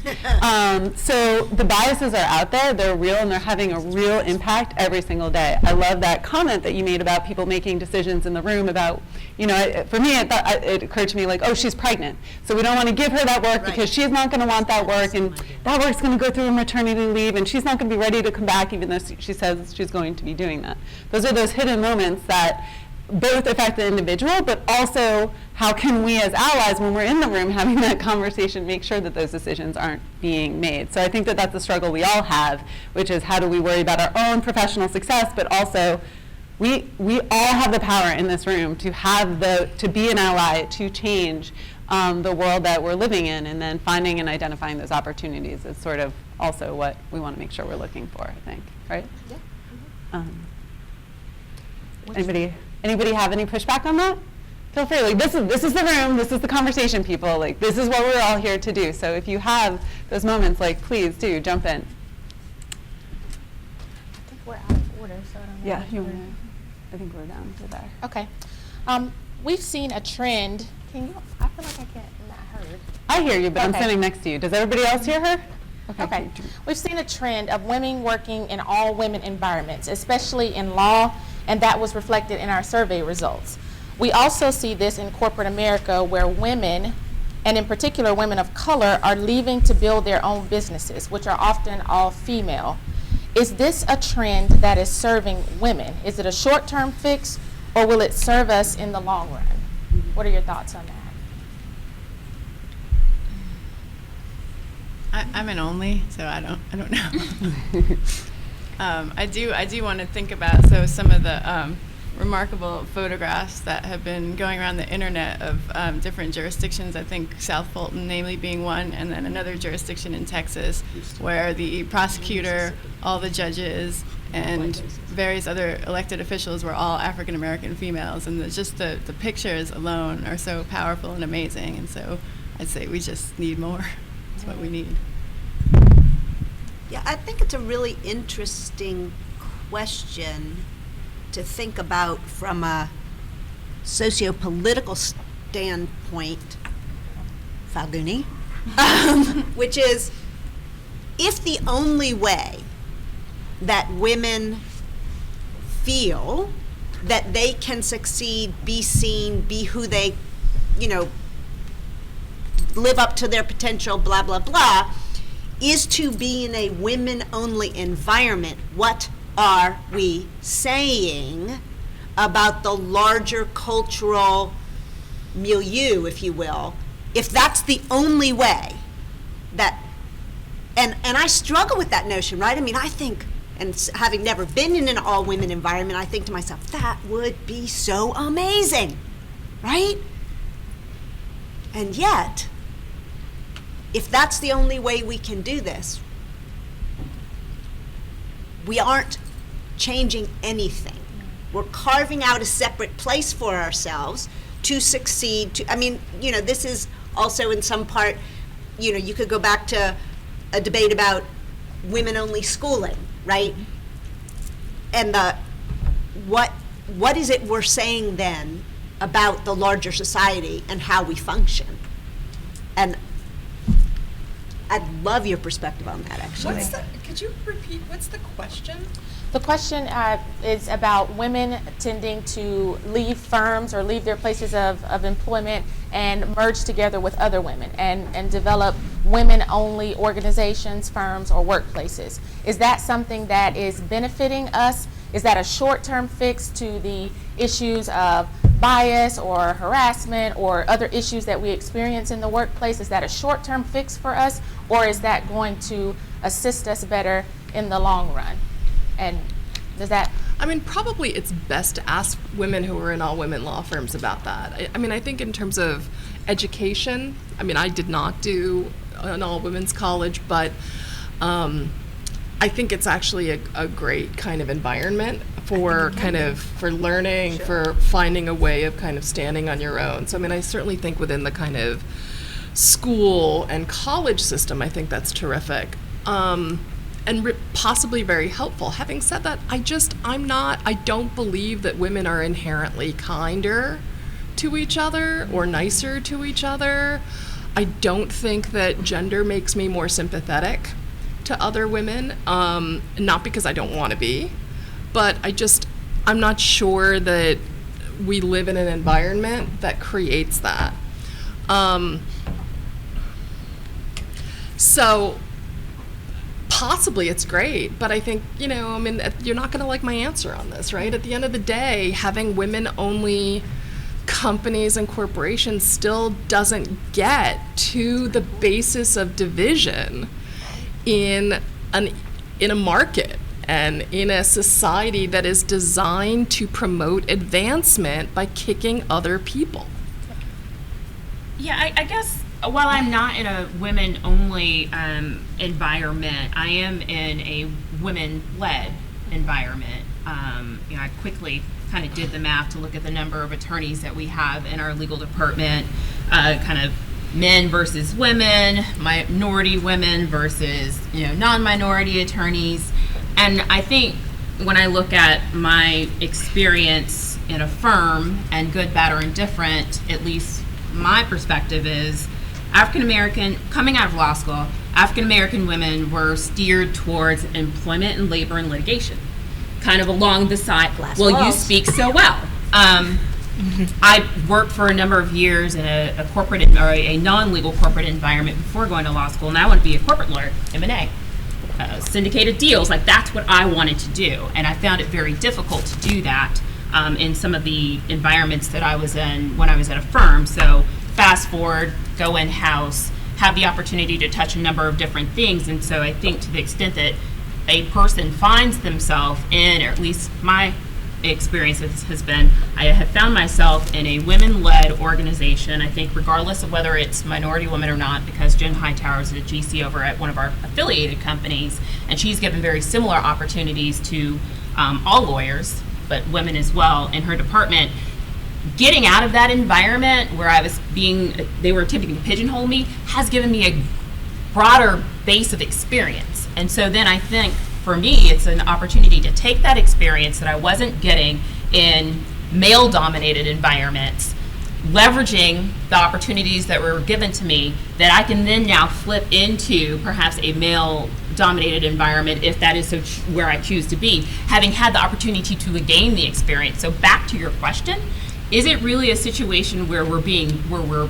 So the biases are out there, they're real, and they're having a real impact every single day. I love that comment that you made about people making decisions in the room about, for me, it occurred to me like, oh, she's pregnant, so we don't want to give her that work because she's not going to want that work, and that work's going to go through a maternity leave, and she's not going to be ready to come back even though she says she's going to be doing that. Those are those hidden moments that both affect the individual, but also how can we as allies, when we're in the room having that conversation, make sure that those decisions aren't being made. So I think that that's the struggle we all have, which is how do we worry about our own professional success, but also we all have the power in this room to be an ally, to change the world that we're living in, and then finding and identifying those opportunities is sort of also what we want to make sure we're looking for, I think, right? Yeah. Anybody have any pushback on that? Feel free. Like, this is the room. This is the conversation, people. Like, this is what we're all here to do. So if you have those moments, like, please do jump in. I think we're out of order, so I don't know. Yeah, I think we're down to there. Okay. We've seen a trend. I feel like I can't, I'm not heard. I hear you, but I'm Okay. standing next to you. Does everybody else hear her? Okay. We've seen a trend of women working in all women environments, especially in law, and that was reflected in our survey results. We also see this in corporate America, where women, and in particular women of color, are leaving to build their own businesses, which are often all female. Is this a trend that is serving women? Is it a short-term fix, or will it serve us in the long run? What are your thoughts on that? I'm an only, so I don't know. I do want to think about some of the remarkable photographs that have been going around the internet of different jurisdictions. I think South Fulton, namely, being one, and then another jurisdiction in Texas, where the prosecutor, all the judges, and various other elected officials were all African American females, and the pictures alone are so powerful and amazing. And so I'd say we just need more. That's what we need. Yeah, I think it's a really interesting question to think about from a socio-political standpoint, Falguni, which is, if the only way that women feel that they can succeed, be seen, be who they, live up to their potential, blah, blah, blah, is to be in a women-only environment, what are we saying about the larger cultural milieu, if you will, if that's the only way that, and I struggle with that notion, right? I mean, I think, and having never been in an all-women environment, I think to myself, that would be so amazing, right? And yet, if that's the only way we can do this, we aren't changing anything. We're carving out a separate place for ourselves to succeed. This is also in some part, you could go back to a debate about women-only schooling, right? And what is it we're saying then about the larger society and how we function? And I'd love your perspective on that, actually. Could you repeat, what's the question? The question is about women tending to leave firms or leave their places of employment and merge together with other women and develop women-only organizations, firms, or workplaces. Is that something that is benefiting us? Is that a short-term fix to the issues of bias or harassment or other issues that we experience in the workplace? Is that a short-term fix for us, or is that going to assist us better in the long run? And does that... Probably it's best to ask women who are in all-women law firms about that. I think in terms of education, I did not do an all-women's college, but I think it's actually a great kind of environment for for learning, for finding a way of kind of standing on your own. So, I certainly think within the kind of school and college system, I think that's terrific. And possibly very helpful. Having said that, I don't believe that women are inherently kinder to each other or nicer to each other. I don't think that gender makes me more sympathetic to other women, not because I don't want to be, but I'm not sure that we live in an environment that creates that. So possibly it's great, but I think, you're not going to like my answer on this, right? At the end of the day, having women-only companies and corporations still doesn't get to the basis of division in a market and in a society that is designed to promote advancement by kicking other people. Yeah, I guess while I'm not in a women-only environment, I am in a women-led environment. I quickly kind of did the math to look at the number of attorneys that we have in our legal department, kind of men versus women, minority women versus non-minority attorneys. And I think when I look at my experience in a firm, and good, bad, or indifferent, at least my perspective is African-American, coming out of law school, African-American women were steered towards employment and labor and litigation, kind of along the side. You speak so well. I worked for a number of years in a corporate or a non-legal corporate environment before going to law school, and I want to be a corporate lawyer, M&A. Syndicated deals, that's what I wanted to do, and I found it very difficult to do that in some of the environments that I was in when I was at a firm. So fast forward, go in-house, have the opportunity to touch a number of different things, and so I think to the extent that a person finds themselves in, or at least my experience has been, I have found myself in a women-led organization, I think regardless of whether it's minority women or not, because Jen Hightower is a GC over at one of our affiliated companies, and she's given very similar opportunities to all lawyers, but women as well, in her department. Getting out of that environment where they were attempting to pigeonhole me, has given me a broader base of experience. And so then I think, for me, it's an opportunity to take that experience that I wasn't getting in male-dominated environments, leveraging the opportunities that were given to me, that I can then now flip into perhaps a male-dominated environment, if that is where I choose to be, having had the opportunity to gain the experience. So back to your question, is it really a situation where we're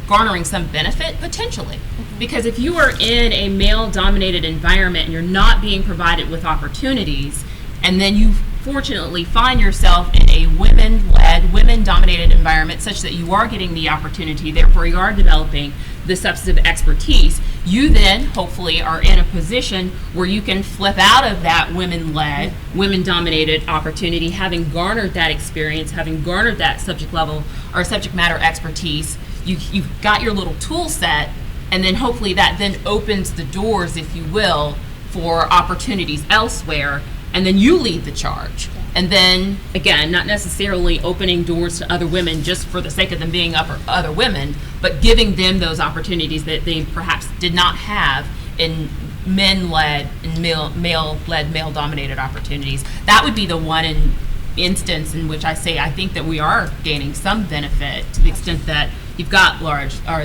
garnering some benefit? Potentially. Because if you are in a male-dominated environment and you're not being provided with opportunities, and then you fortunately find yourself in a women-led, women-dominated environment such that you are getting the opportunity, therefore you are developing the substantive expertise, you then hopefully are in a position where you can flip out of that women-led, women-dominated opportunity, having garnered that experience, having garnered that subject level or subject matter expertise. You've got your little tool set, and then hopefully that then opens the doors, if you will, for opportunities elsewhere, and then you lead the charge. And then, again, not necessarily opening doors to other women just for the sake of them being other women, but giving them those opportunities that they perhaps did not have in men-led and male-led, male-dominated opportunities. That would be the one instance in which I say I think that we are gaining some benefit, to the extent that you've got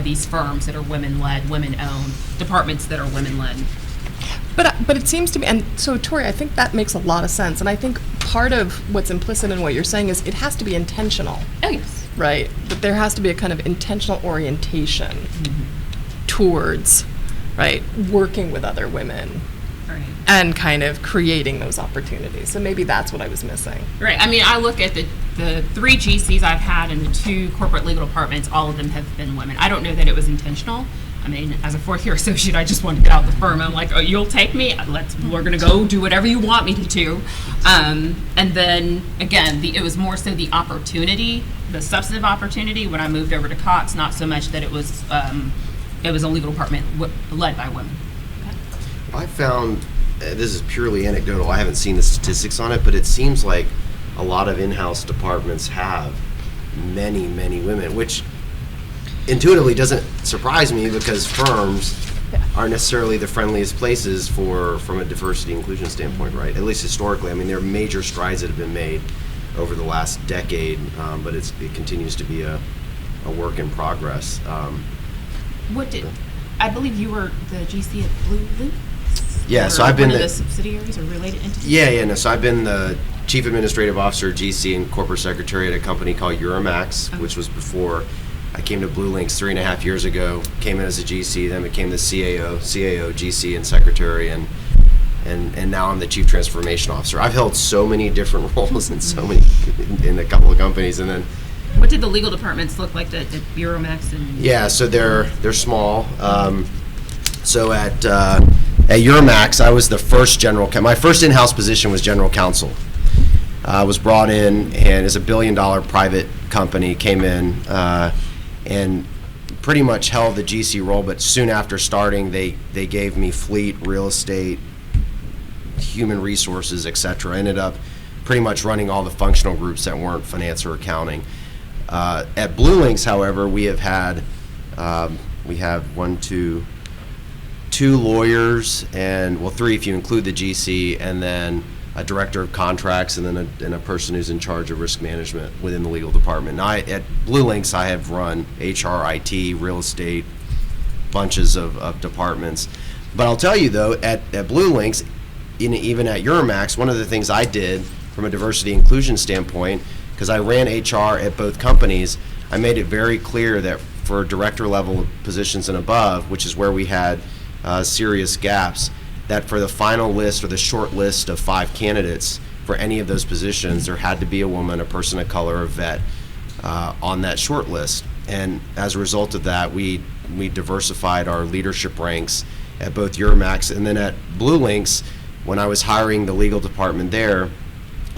these firms that are women-led, women-owned, departments that are women-led. But it seems to me, and so Tori, I think that makes a lot of sense. And I think part of what's implicit in what you're saying is it has to be intentional. Oh, yes. Right? That there has to be a kind of intentional orientation towards, right, working with other women. Right. And kind of creating those opportunities. So maybe that's what I was missing. Right. I mean, I look at the 3 GCs I've had in the 2 corporate legal departments, all of them have been women. I don't know that it was intentional. I mean, as a 4th-year associate, I just wanted to get out of the firm. I'm like, oh, you'll take me? We're going to go do whatever you want me to do. And then, again, it was more so the opportunity, the substantive opportunity when I moved over to Cox, not so much that it was a legal department led by women. I found, this is purely anecdotal, I haven't seen the statistics on it, but it seems like a lot of in-house departments have many, many women, which intuitively doesn't surprise me, because firms aren't necessarily the friendliest places from a diversity inclusion standpoint, right? At least historically. I mean, there are major strides that have been made over the last decade, but it continues to be a work in progress. I believe you were the GC at Blue Links? Yeah, so I've been one of the subsidiaries or related entities? Yeah. So I've been the Chief Administrative Officer, GC, and Corporate Secretary at a company called Euramax, which was before I came to Blue Links 3.5 years ago. Came in as a GC, then became the CAO, GC, and Secretary, and now I'm the Chief Transformation Officer. I've held so many different roles in so many in a couple of companies, and then. What did the legal departments look like at Euramax? Yeah, so they're small. So at Euramax, I was the first my first in-house position was general counsel. I was brought in, and as a $1 billion private company, came in and pretty much held the GC role, but soon after starting, they gave me fleet, real estate, human resources, et cetera. I ended up pretty much running all the functional groups that weren't finance or accounting. At Blue Links, however, we have two lawyers, and 3 if you include the GC, and then a director of contracts, and then a person who's in charge of risk management within the legal department. Now, at Blue Links, I have run HR, IT, real estate, bunches of departments. But I'll tell you though, at Blue Links, even at Euramax, one of the things I did from a diversity inclusion standpoint, because I ran HR at both companies, I made it very clear that for director level positions and above, which is where we had serious gaps, that for the final list or the short list of 5 candidates for any of those positions, there had to be a woman, a person of color, a vet on that short list. And as a result of that, we diversified our leadership ranks at both Euramax and then at Blue Links. When I was hiring the legal department there,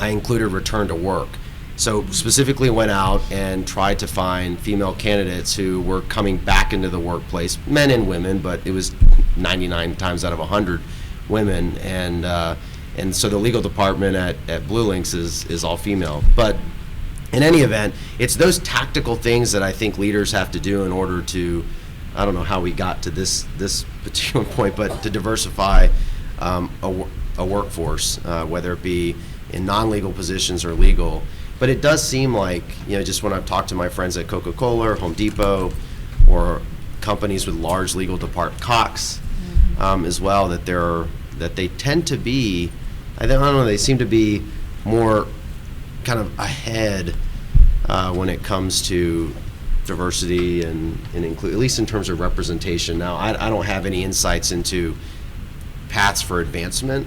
I included return to work. So specifically went out and tried to find female candidates who were coming back into the workplace, men and women, but it was 99 times out of 100 women. And so the legal department at Blue Links is all female. But in any event, it's those tactical things that I think leaders have to do in order to, I don't know how we got to this particular point, but to diversify a workforce, whether it be in non-legal positions or legal. But it does seem like, just when I've talked to my friends at Coca-Cola or Home Depot or companies with large legal department, Cox as well, that they tend to be, I don't know, they seem to be more kind of ahead when it comes to diversity and include, at least in terms of representation. Now, I don't have any insights into paths for advancement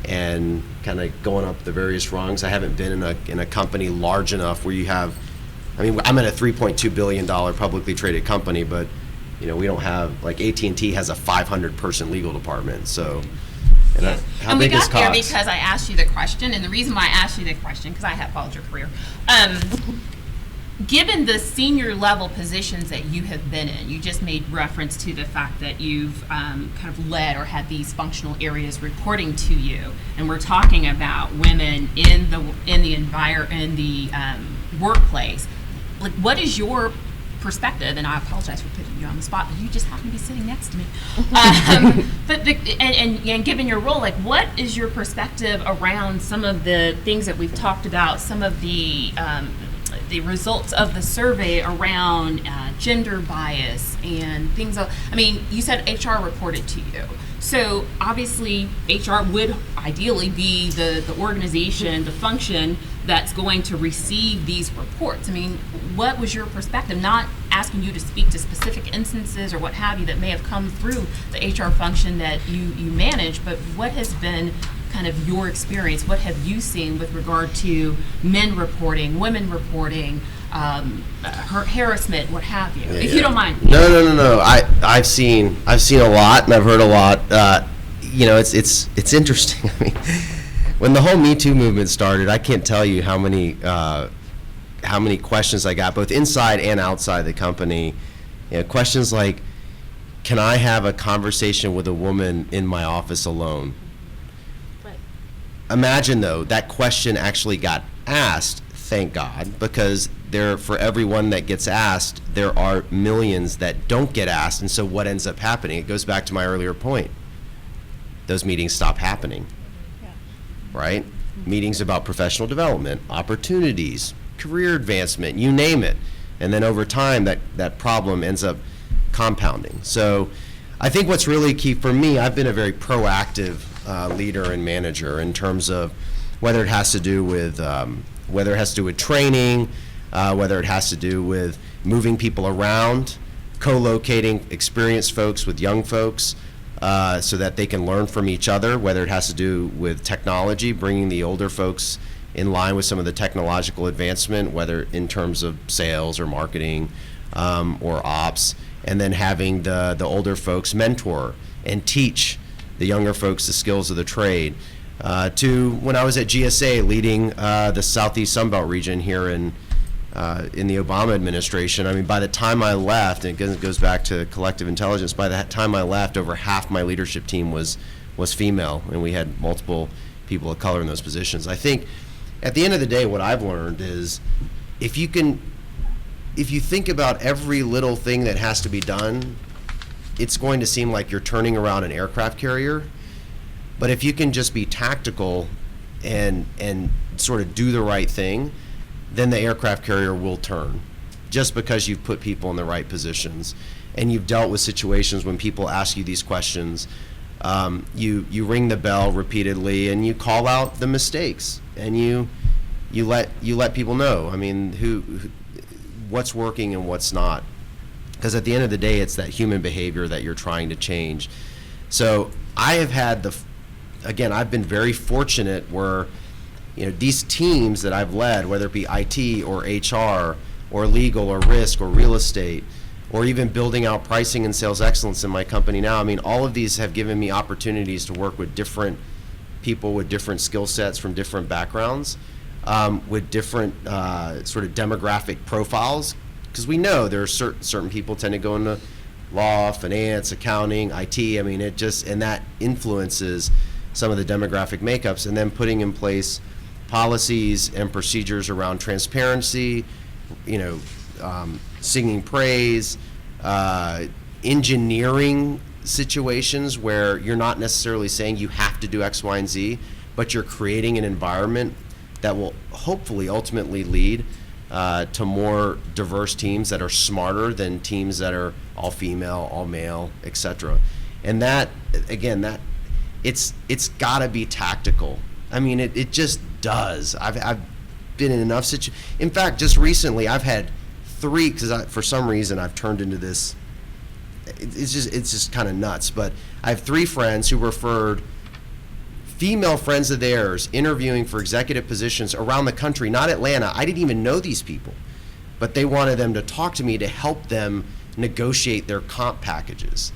and kind of going up the various rungs. I haven't been in a company large enough where you have, I'm at a $3.2 billion publicly traded company, but we don't have, like AT&T has a 500-person legal department, so. How and we big is got there Cox? because I asked you the question, and the reason why I asked you the question, because I have followed your career, given the senior level positions that you have been in, you just made reference to the fact that you've kind of led or had these functional areas reporting to you, and we're talking about women in the workplace. Like, what is your perspective? And I apologize for putting you on the spot, but you just happen to be sitting next to me. And given your role, like, what is your perspective around some of the things that we've talked about, some of the results of the survey around gender bias and things? You said HR reported to you. So obviously HR would ideally be the organization, the function that's going to receive these reports. What was your perspective? Not asking you to speak to specific instances or what have you that may have come through the HR function that you manage, but what has been kind of your experience? What have you seen with regard to men reporting, women reporting, harassment, what have you? If you don't mind. No. I've seen a lot, and I've heard a lot. It's interesting. When the whole Me Too movement started, I can't tell you how many questions I got, both inside and outside the company. Questions like, "Can I have a conversation with a woman in my office alone?" Imagine, though, that question actually got asked, thank God, because for every one that gets asked, there are millions that don't get asked, and so what ends up happening? It goes back to my earlier point. Those meetings stop happening, right? Meetings about professional development, opportunities, career advancement, you name it. And then over time, that problem ends up compounding. So I think what's really key for me, I've been a very proactive leader and manager in terms of whether it has to do with training, whether it has to do with moving people around, co-locating experienced folks with young folks so that they can learn from each other, whether it has to do with technology, bringing the older folks in line with some of the technological advancement, whether in terms of sales or marketing or ops, and then having the older folks mentor and teach the younger folks the skills of the trade. To when I was at GSA leading the Southeast Sunbelt region here in the Obama administration, by the time I left, and it goes back to collective intelligence, by the time I left, over half my leadership team was female, and we had multiple people of color in those positions. I think at the end of the day, what I've learned is if you think about every little thing that has to be done, it's going to seem like you're turning around an aircraft carrier. But if you can just be tactical and sort of do the right thing, then the aircraft carrier will turn, just because you've put people in the right positions and you've dealt with situations when people ask you these questions. You ring the bell repeatedly and you call out the mistakes and you let people know. What's working and what's not. Because at the end of the day, it's that human behavior that you're trying to change. So I have had I've been very fortunate where, these teams that I've led, whether it be IT or HR or legal or risk or real estate, or even building out pricing and sales excellence in my company now, all of these have given me opportunities to work with different people with different skill sets from different backgrounds, with different sort of demographic profiles, because we know there are certain people tend to go into law, finance, accounting, IT. I mean, and that influences some of the demographic makeups, and then putting in place policies and procedures around transparency, singing praise, engineering situations where you're not necessarily saying you have to do X, Y, and Z, but you're creating an environment that will hopefully ultimately lead to more diverse teams that are smarter than teams that are all female, all male, etc. And that, again, it's got to be tactical. I mean, it just does. I've been in enough situations. In fact, just recently, I've had 3, because for some reason I've turned into this. It's just kind of nuts. But I have 3 friends who referred female friends of theirs interviewing for executive positions around the country, not Atlanta. I didn't even know these people, but they wanted them to talk to me to help them negotiate their comp packages.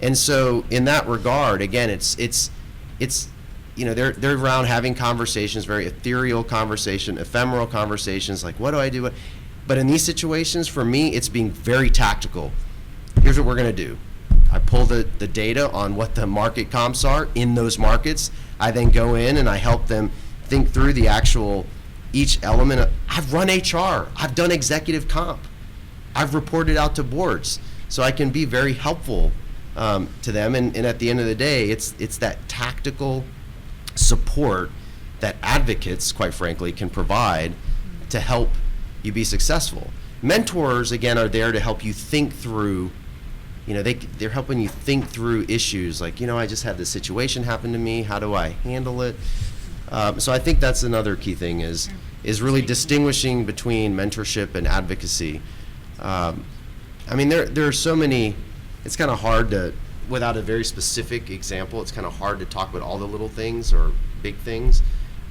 And so in that regard, again, it's they're around having conversations, very ethereal ephemeral conversations, like what do I do? But in these situations, for me, it's being very tactical. Here's what we're going to do. I pull the data on what the market comps are in those markets. I then go in and I help them think through each element. I've run HR. I've done executive comp. I've reported out to boards. So I can be very helpful to them. And at the end of the day, it's that tactical support that advocates, quite frankly, can provide to help you be successful. Mentors, again, are there to help you think through. They're helping you think through issues like, I just had this situation happen to me. How do I handle it? So I think that's another key thing is really distinguishing between mentorship and advocacy. There are so many. It's kind of hard to, without a very specific example, it's kind of hard to talk about all the little things or big things.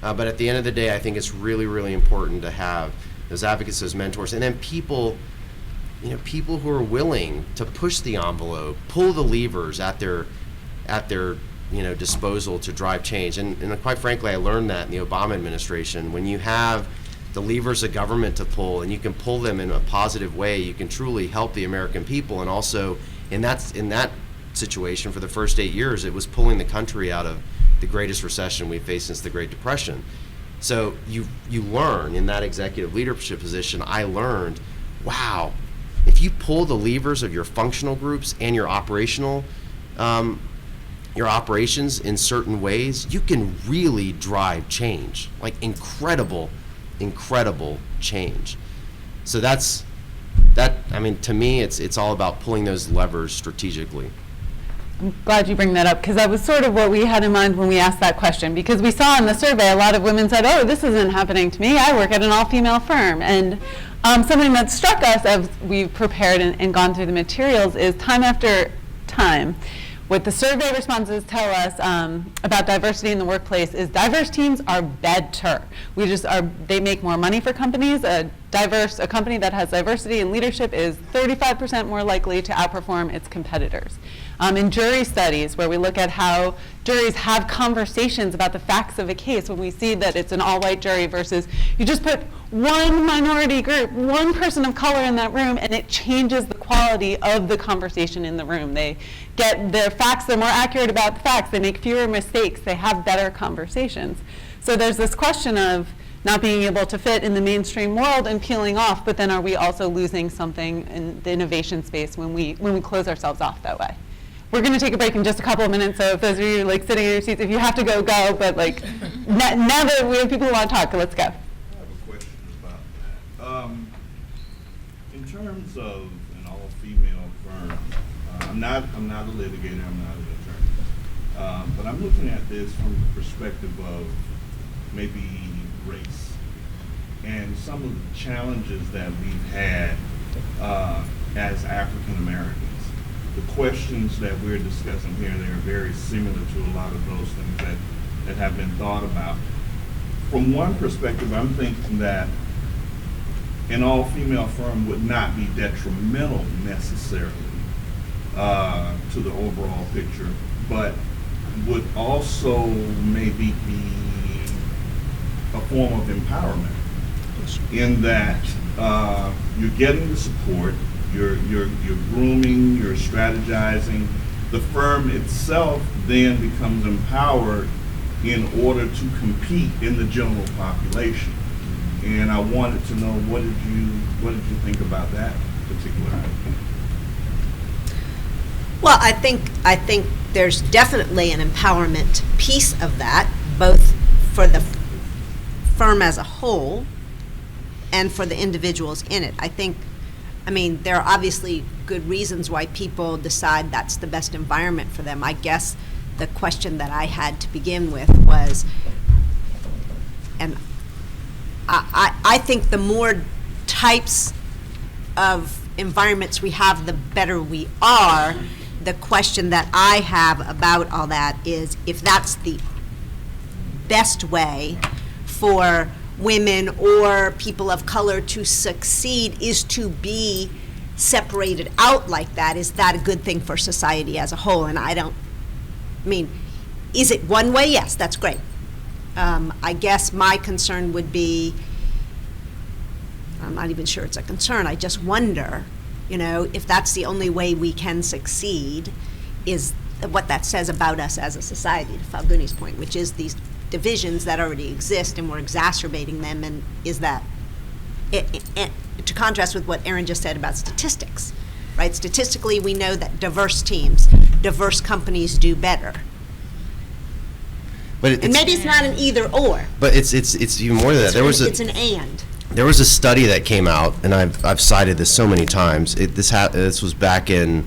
But at the end of the day, I think it's really, really important to have those advocates, those mentors, and then people who are willing to push the envelope, pull the levers at their disposal to drive change. And quite frankly, I learned that in the Obama administration. When you have the levers of government to pull, and you can pull them in a positive way, you can truly help the American people. And also, in that situation, for the first 8 years, it was pulling the country out of the greatest recession we've faced since the Great Depression. So you learn in that executive leadership position. I learned, wow. If you pull the levers of your functional groups and your operations in certain ways, you can really drive change, like incredible change. So to me, it's all about pulling those levers strategically. I'm glad you bring that up, because that was sort of what we had in mind when we asked that question, because we saw in the survey a lot of women said, oh, this isn't happening to me. I work at an all-female firm. And something that struck us as we've prepared and gone through the materials is time after time, what the survey responses tell us about diversity in the workplace is diverse teams are better. They make more money for companies. A company that has diversity in leadership is 35% more likely to outperform its competitors. In jury studies, where we look at how juries have conversations about the facts of a case, when we see that it's an all-white jury versus you just put one minority group, one person of color in that room, and it changes the quality of the conversation in the room. They get their facts, they're more accurate about the facts, they make fewer mistakes, they have better conversations. So there's this question of not being able to fit in the mainstream world and peeling off, but then are we also losing something in the innovation space when we close ourselves off that way? We're going to take a break in just a couple of minutes, so if those of you sitting in your seats, if you have to go, go, but now that we have people who want to talk, let's go. I have a question about that. In terms of an all-female firm, I'm not a litigator, I'm not an attorney, but I'm looking at this from the perspective of maybe race and some of the challenges that we've had as African Americans. The questions that we're discussing here, they are very similar to a lot of those things that have been thought about. From one perspective, I'm thinking that an all-female firm would not be detrimental necessarily to the overall picture, but would also maybe be a form of empowerment, in that you're getting the support, you're grooming, you're strategizing. The firm itself then becomes empowered in order to compete in the general population. And I wanted to know, what did you think about that particular item? Well, I think there's definitely an empowerment piece of that, both for the firm as a whole and for the individuals in it. I mean, there are obviously good reasons why people decide that's the best environment for them. I guess the question that I had to begin with was, and I think the more types of environments we have, the better we are. The question that I have about all that is, if that's the best way for women or people of color to succeed, is to be separated out like that, is that a good thing for society as a whole? And is it one way? Yes, that's great. I guess my concern would be, I'm not even sure it's a concern, I just wonder, if that's the only way we can succeed, is what that says about us as a society, to Falguni's point, which is these divisions that already exist and we're exacerbating them. And is that, to contrast with what Erin just said about statistics, right? Statistically, we know that diverse teams, diverse companies do better. But and maybe it's not an either or. But it's even more than that. It's an and. There was a study that came out, and I've cited this so many times. This was back in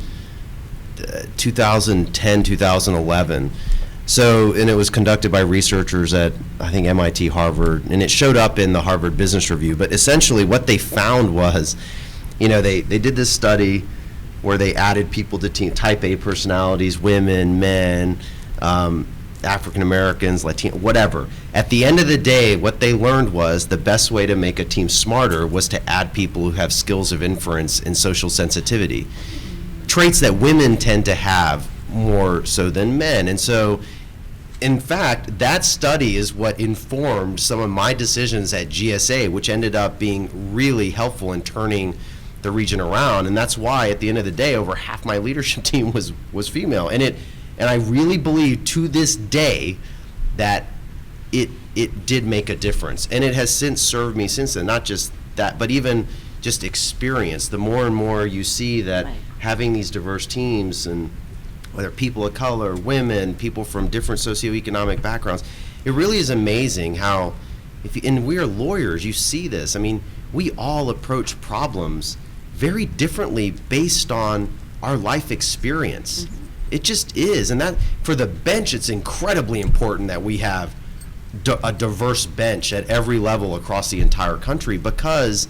2010, 2011. And it was conducted by researchers at, I think, MIT, Harvard, and it showed up in the Harvard Business Review. But essentially what they found was, they did this study where they added people to type A personalities, women, men, African Americans, Latino, whatever. At the end of the day, what they learned was the best way to make a team smarter was to add people who have skills of inference and social sensitivity, traits that women tend to have more so than men. And so, in fact, that study is what informed some of my decisions at GSA, which ended up being really helpful in turning the region around. And that's why, at the end of the day, over half my leadership team was female. And I really believe to this day that it did make a difference. And it has since served me since then, not just that, but even just experience. The more and more you see that having these diverse teams, and whether people of color, women, people from different socioeconomic backgrounds, it really is amazing how, and we are lawyers, you see this. I mean, we all approach problems very differently based on our life experience. Mm-hmm. It just is, and that for the bench, it's incredibly important that we have a diverse bench at every level across the entire country, because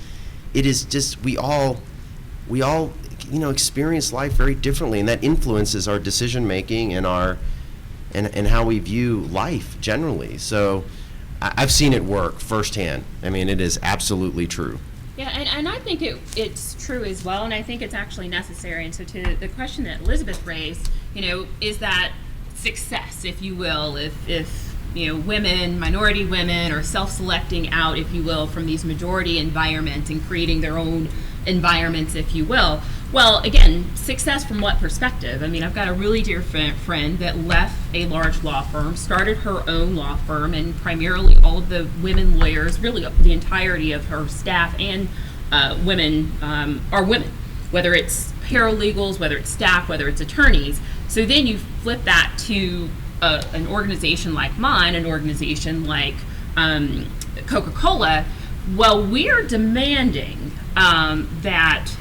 it is just we all experience life very differently, and that influences our decision making and and how we view life generally. So I've seen it work firsthand. I mean, it is absolutely true. Yeah, and I think it's true as well, and I think it's actually necessary. And so to the question that Elizabeth raised, is that success, if you will, if women, minority women are self-selecting out, if you will, from these majority environments and creating their own environments, if you will. Well, again, success from what perspective? I mean, I've got a really dear friend that left a large law firm, started her own law firm, and primarily all of the women lawyers, really the entirety of her staff and women are women, whether it's paralegals, whether it's staff, whether it's attorneys. So then you flip that to an organization like mine, an organization like Coca-Cola. Well, we're demanding that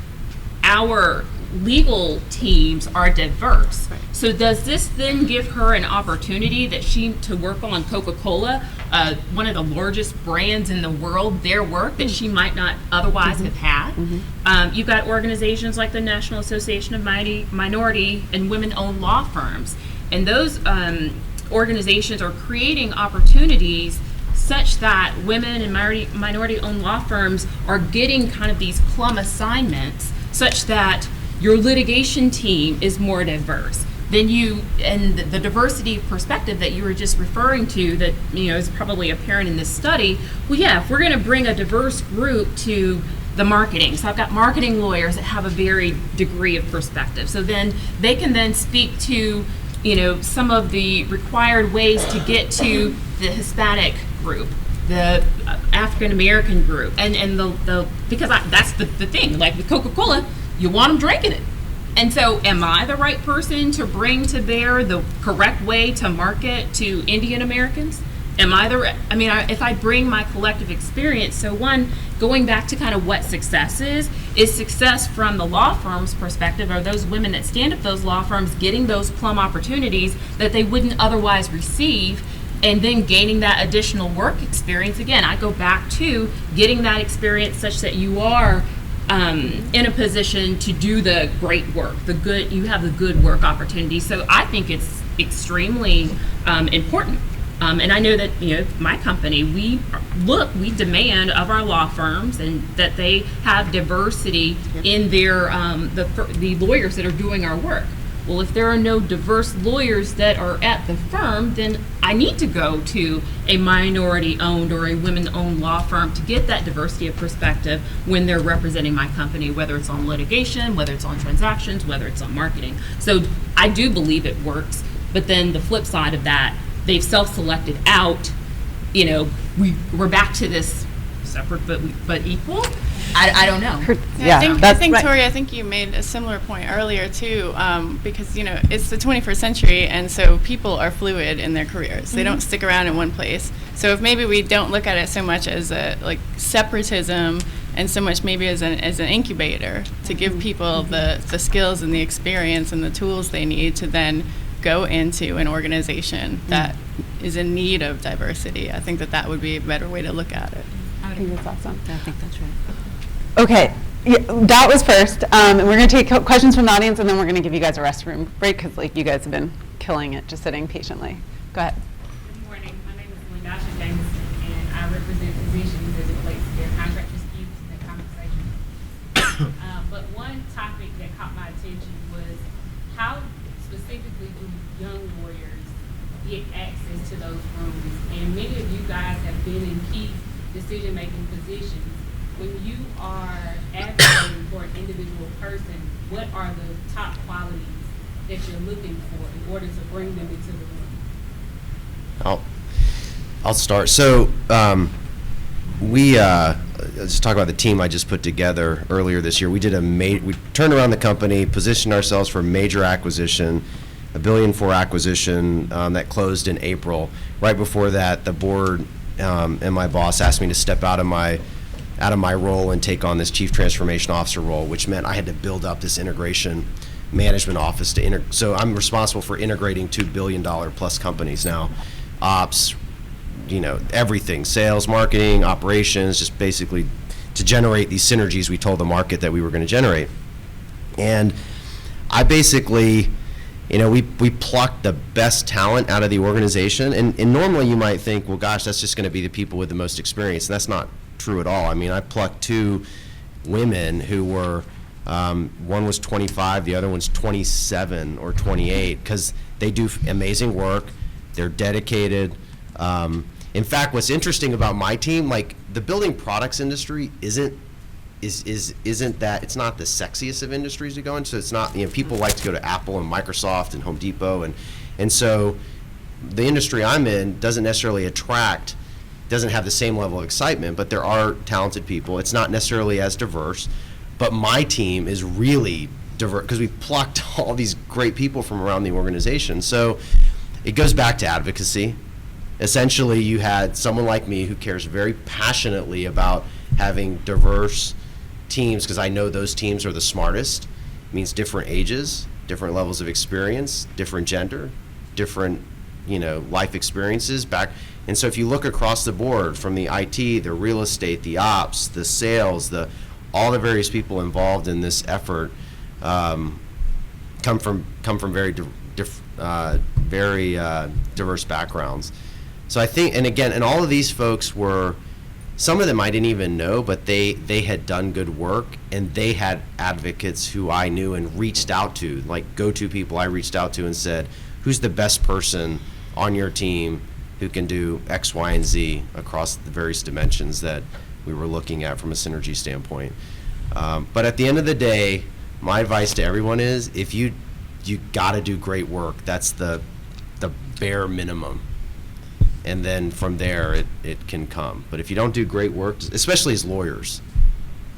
our legal teams are diverse. Right. So does this then give her an opportunity to work on Coca-Cola, one of the largest brands in the world, their work that she might not otherwise have had? Mm-hmm. You've got organizations like the National Association of Minority and Women-Owned Law Firms, and those organizations are creating opportunities such that women and minority-owned law firms are getting kind of these plum assignments, such that your litigation team is more diverse. then and the diversity perspective that you were just referring to that, is probably apparent in this study. Well, yeah, if we're going to bring a diverse group to the marketing, so I've got marketing lawyers that have a varied degree of perspective. So then they can then speak to, some of the required ways to get to the Hispanic group, the African American group, and because that's the thing, like with Coca-Cola, you want them drinking it. And so am I the right person to bring to bear the correct way to market to Indian Americans? If I bring my collective experience, so one, going back to kind of what success is success from the law firm's perspective, are those women that stand up those law firms getting those plum opportunities that they wouldn't otherwise receive, and then gaining that additional work experience. Again, I go back to getting that experience such that you are in a position to do the great work, you have the good work opportunity. So I think it's extremely important. And I know that, my company, we demand of our law firms and that they have diversity in their, the lawyers that are doing our work. Well, if there are no diverse lawyers that are at the firm, then I need to go to a minority-owned or a women-owned law firm to get that diversity of perspective when they're representing my company, whether it's on litigation, whether it's on transactions, whether it's on marketing. So I do believe it works, but then the flip side of that, they've self-selected out, we're back to this separate but equal. I don't know. I think Tori, I think you made a similar point earlier too, because it's the 21st century, and so people are fluid in their careers. They don't stick around in one place. So if maybe we don't look at it so much as a separatism, and so much maybe as an incubator to give people the skills and the experience and the tools they need to then go into an organization that is in need of diversity. I think that would be a better way to look at it. I think that's awesome. I think that's right. Okay, that was first. And we're going to take questions from the audience, and then we're going to give you guys a restroom break because you guys have been killing it just sitting patiently. Go ahead. Good morning. My name is Linda Jameson, and I represent physicians as it relates to their contract disputes and their compensation. But one topic that caught my attention was how specifically do young lawyers get access to those rooms? And many of you guys have been in key decision-making positions. When you are advocating for an individual person, what are the top qualities that you're looking for in order to bring them into the room? I'll start. So let's talk about the team I just put together earlier this year. We turned around the company, positioned ourselves for a major acquisition, $1.4 billion acquisition that closed in April. Right before that, the board and my boss asked me to step out of my role and take on this chief transformation officer role, which meant I had to build up this integration management office so I'm responsible for integrating $2 billion plus companies now, ops, everything, sales, marketing, operations, just basically to generate these synergies we told the market that we were going to generate. And I basically, we plucked the best talent out of the organization, and normally you might think, well, gosh, that's just going to be the people with the most experience, and that's not true at all. I plucked two women who were, one was 25, the other one's 27 or 28, because they do amazing work, they're dedicated. In fact, what's interesting about my team, the building products industry isn't that, it's not the sexiest of industries to go into. It's not, people like to go to Apple and Microsoft and Home Depot, and so the industry I'm in doesn't necessarily doesn't have the same level of excitement, but there are talented people. It's not necessarily as diverse, but my team is really diverse because we plucked all these great people from around the organization. So it goes back to advocacy. Essentially, you had someone like me who cares very passionately about having diverse teams, because I know those teams are the smartest. It means different ages, different levels of experience, different gender, different life experiences back. And so if you look across the board, from the IT, the real estate, the ops, the sales, all the various people involved in this effort come from very diverse backgrounds. So I think, and all of these folks were some of them I didn't even know, but they had done good work, and they had advocates who I knew and reached out to, like go-to people I reached out to and said, who's the best person on your team who can do X, Y, and Z across the various dimensions that we were looking at from a synergy standpoint. But at the end of the day, my advice to everyone is, if you gotta do great work. That's the bare minimum. And then from there, it can come. But if you don't do great work, especially as lawyers,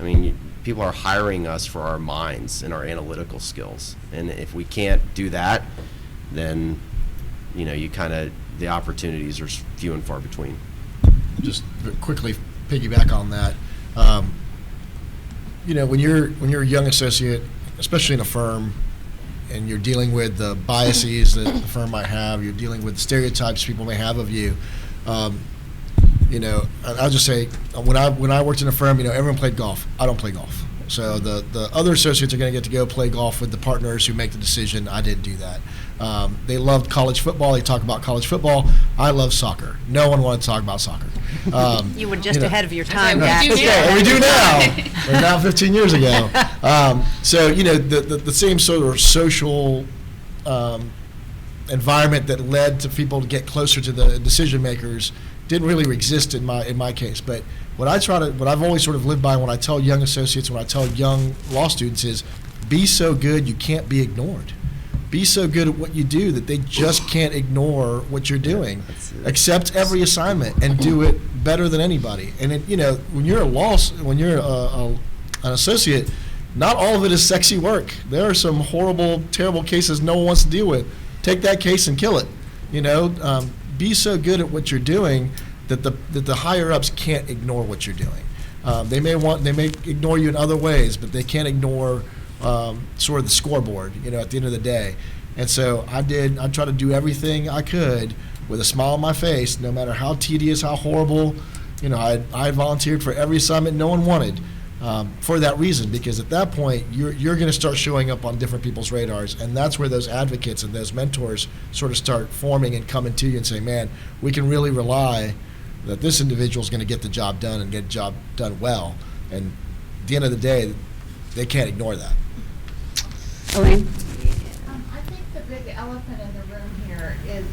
I mean, people are hiring us for our minds and our analytical skills. And if we can't do that, then, the opportunities are few and far between. Just quickly piggyback on that. When you're a young associate, especially in a firm, and you're dealing with the biases that the firm might have, you're dealing with stereotypes people may have of you. I'll just say, when I worked in a firm, everyone played golf. I don't play golf. So the other associates are going to get to go play golf with the partners who make the decision. I didn't do that. They loved college football. They talk about college football. I love soccer. No one wanted to talk about soccer. You were just ahead of your time, Dax. We do now. We're now 15 years ago. So, the same sort of social environment that led to people to get closer to the decision makers didn't really exist in my case. But what I've always sort of lived by when I tell young associates, when I tell young law students is, be so good you can't be ignored. Be so good at what you do that they just can't ignore what you're doing. Accept every assignment and do it better than anybody. And when you're an associate, not all of it is sexy work. There are some horrible, terrible cases no one wants to deal with. Take that case and kill it. Be so good at what you're doing that the higher ups can't ignore what you're doing. They may ignore you in other ways, but they can't ignore sort of the scoreboard, at the end of the day. And so I tried to do everything I could with a smile on my face, no matter how tedious, how horrible. I volunteered for every assignment no one wanted for that reason, because at that point you're going to start showing up on different people's radars, and that's where those advocates and those mentors sort of start forming and coming to you and say, man, we can really rely that this individual is going to get the job done and get the job done well. And at the end of the day, they can't ignore that. Erin? I think the big elephant in the room here is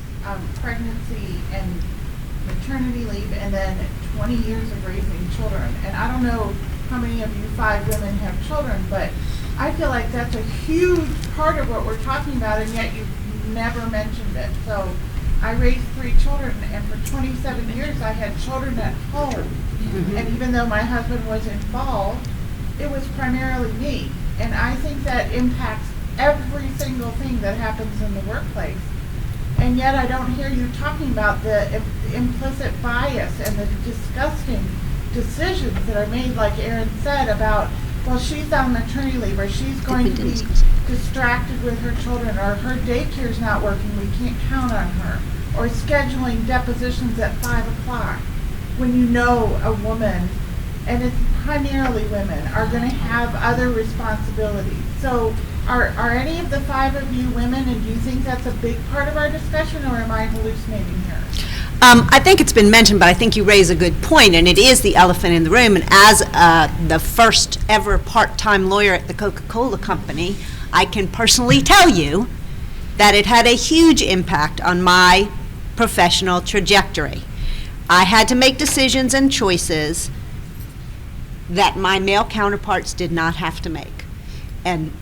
pregnancy and maternity leave, and then 20 years of raising children. And I don't know how many of you 5 women have children, but I feel like that's a huge part of what we're talking about, and yet you've never mentioned it. So I raised 3 children, and for 27 years I had children at home. Mm-hmm. And even though my husband was involved, it was primarily me. And I think that impacts every single thing that happens in the workplace. And yet I don't hear you talking about the implicit bias and the disgusting decisions that are made, like Erin said, about, well, she's on maternity leave, or she's going to be distracted with her children, or her daycare's not working, we can't count on her, or scheduling depositions at 5 o'clock when you know a woman, and it's primarily women, are going to have other responsibilities. So are any of the 5 of you women, and do you think that's a big part of our discussion, or am I hallucinating here? I think it's been mentioned, but I think you raise a good point, and it is the elephant in the room. And as the first ever part-time lawyer at the Coca-Cola Company, I can personally tell you that it had a huge impact on my professional trajectory. I had to make decisions and choices that my male counterparts did not have to make. And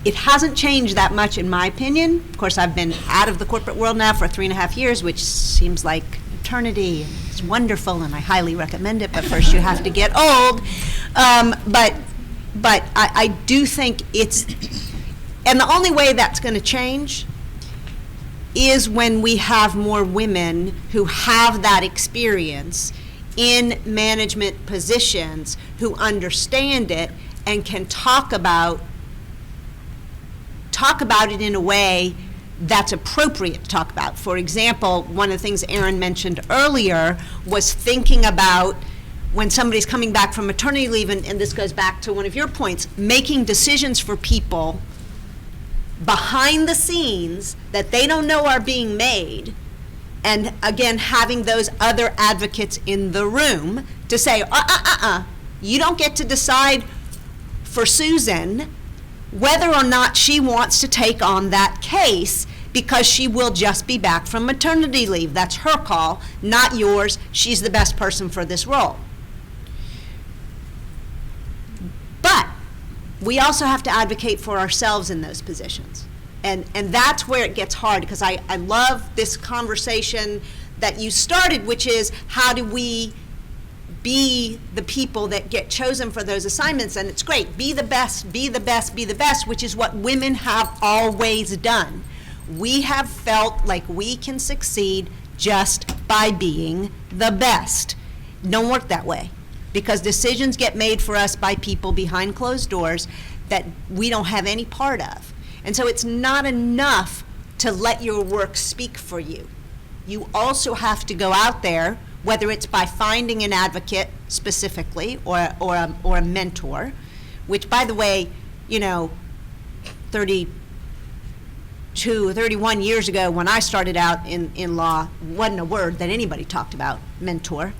it hasn't changed that much, in my opinion. Of course, I've been out of the corporate world now for 3.5 years, which seems like eternity. It's wonderful, and I highly recommend it, but first you have to get old. But I do think it's, and the only way that's going to change is when we have more women who have that experience in management positions, who understand it and can talk about it in a way that's appropriate to talk about. For example, one of the things Erin mentioned earlier was thinking about when somebody's coming back from maternity leave, and this goes back to one of your points, making decisions for people behind the scenes that they don't know are being made, And again, having those other advocates in the room to say, you don't get to decide for Susan whether or not she wants to take on that case, because she will just be back from maternity leave. That's her call, not yours. She's the best person for this role. But we also have to advocate for ourselves in those positions. And that's where it gets hard, because I love this conversation that you started, which is how do we be the people that get chosen for those assignments? And it's great. Be the best, be the best, be the best, which is what women have always done. We have felt like we can succeed just by being the best. Don't work that way, because decisions get made for us by people behind closed doors that we don't have any part of. And so it's not enough to let your work speak for you. You also have to go out there, whether it's by finding an advocate specifically or a mentor, which, by the way, 31 years ago when I started out in law, wasn't a word that anybody talked about, mentor.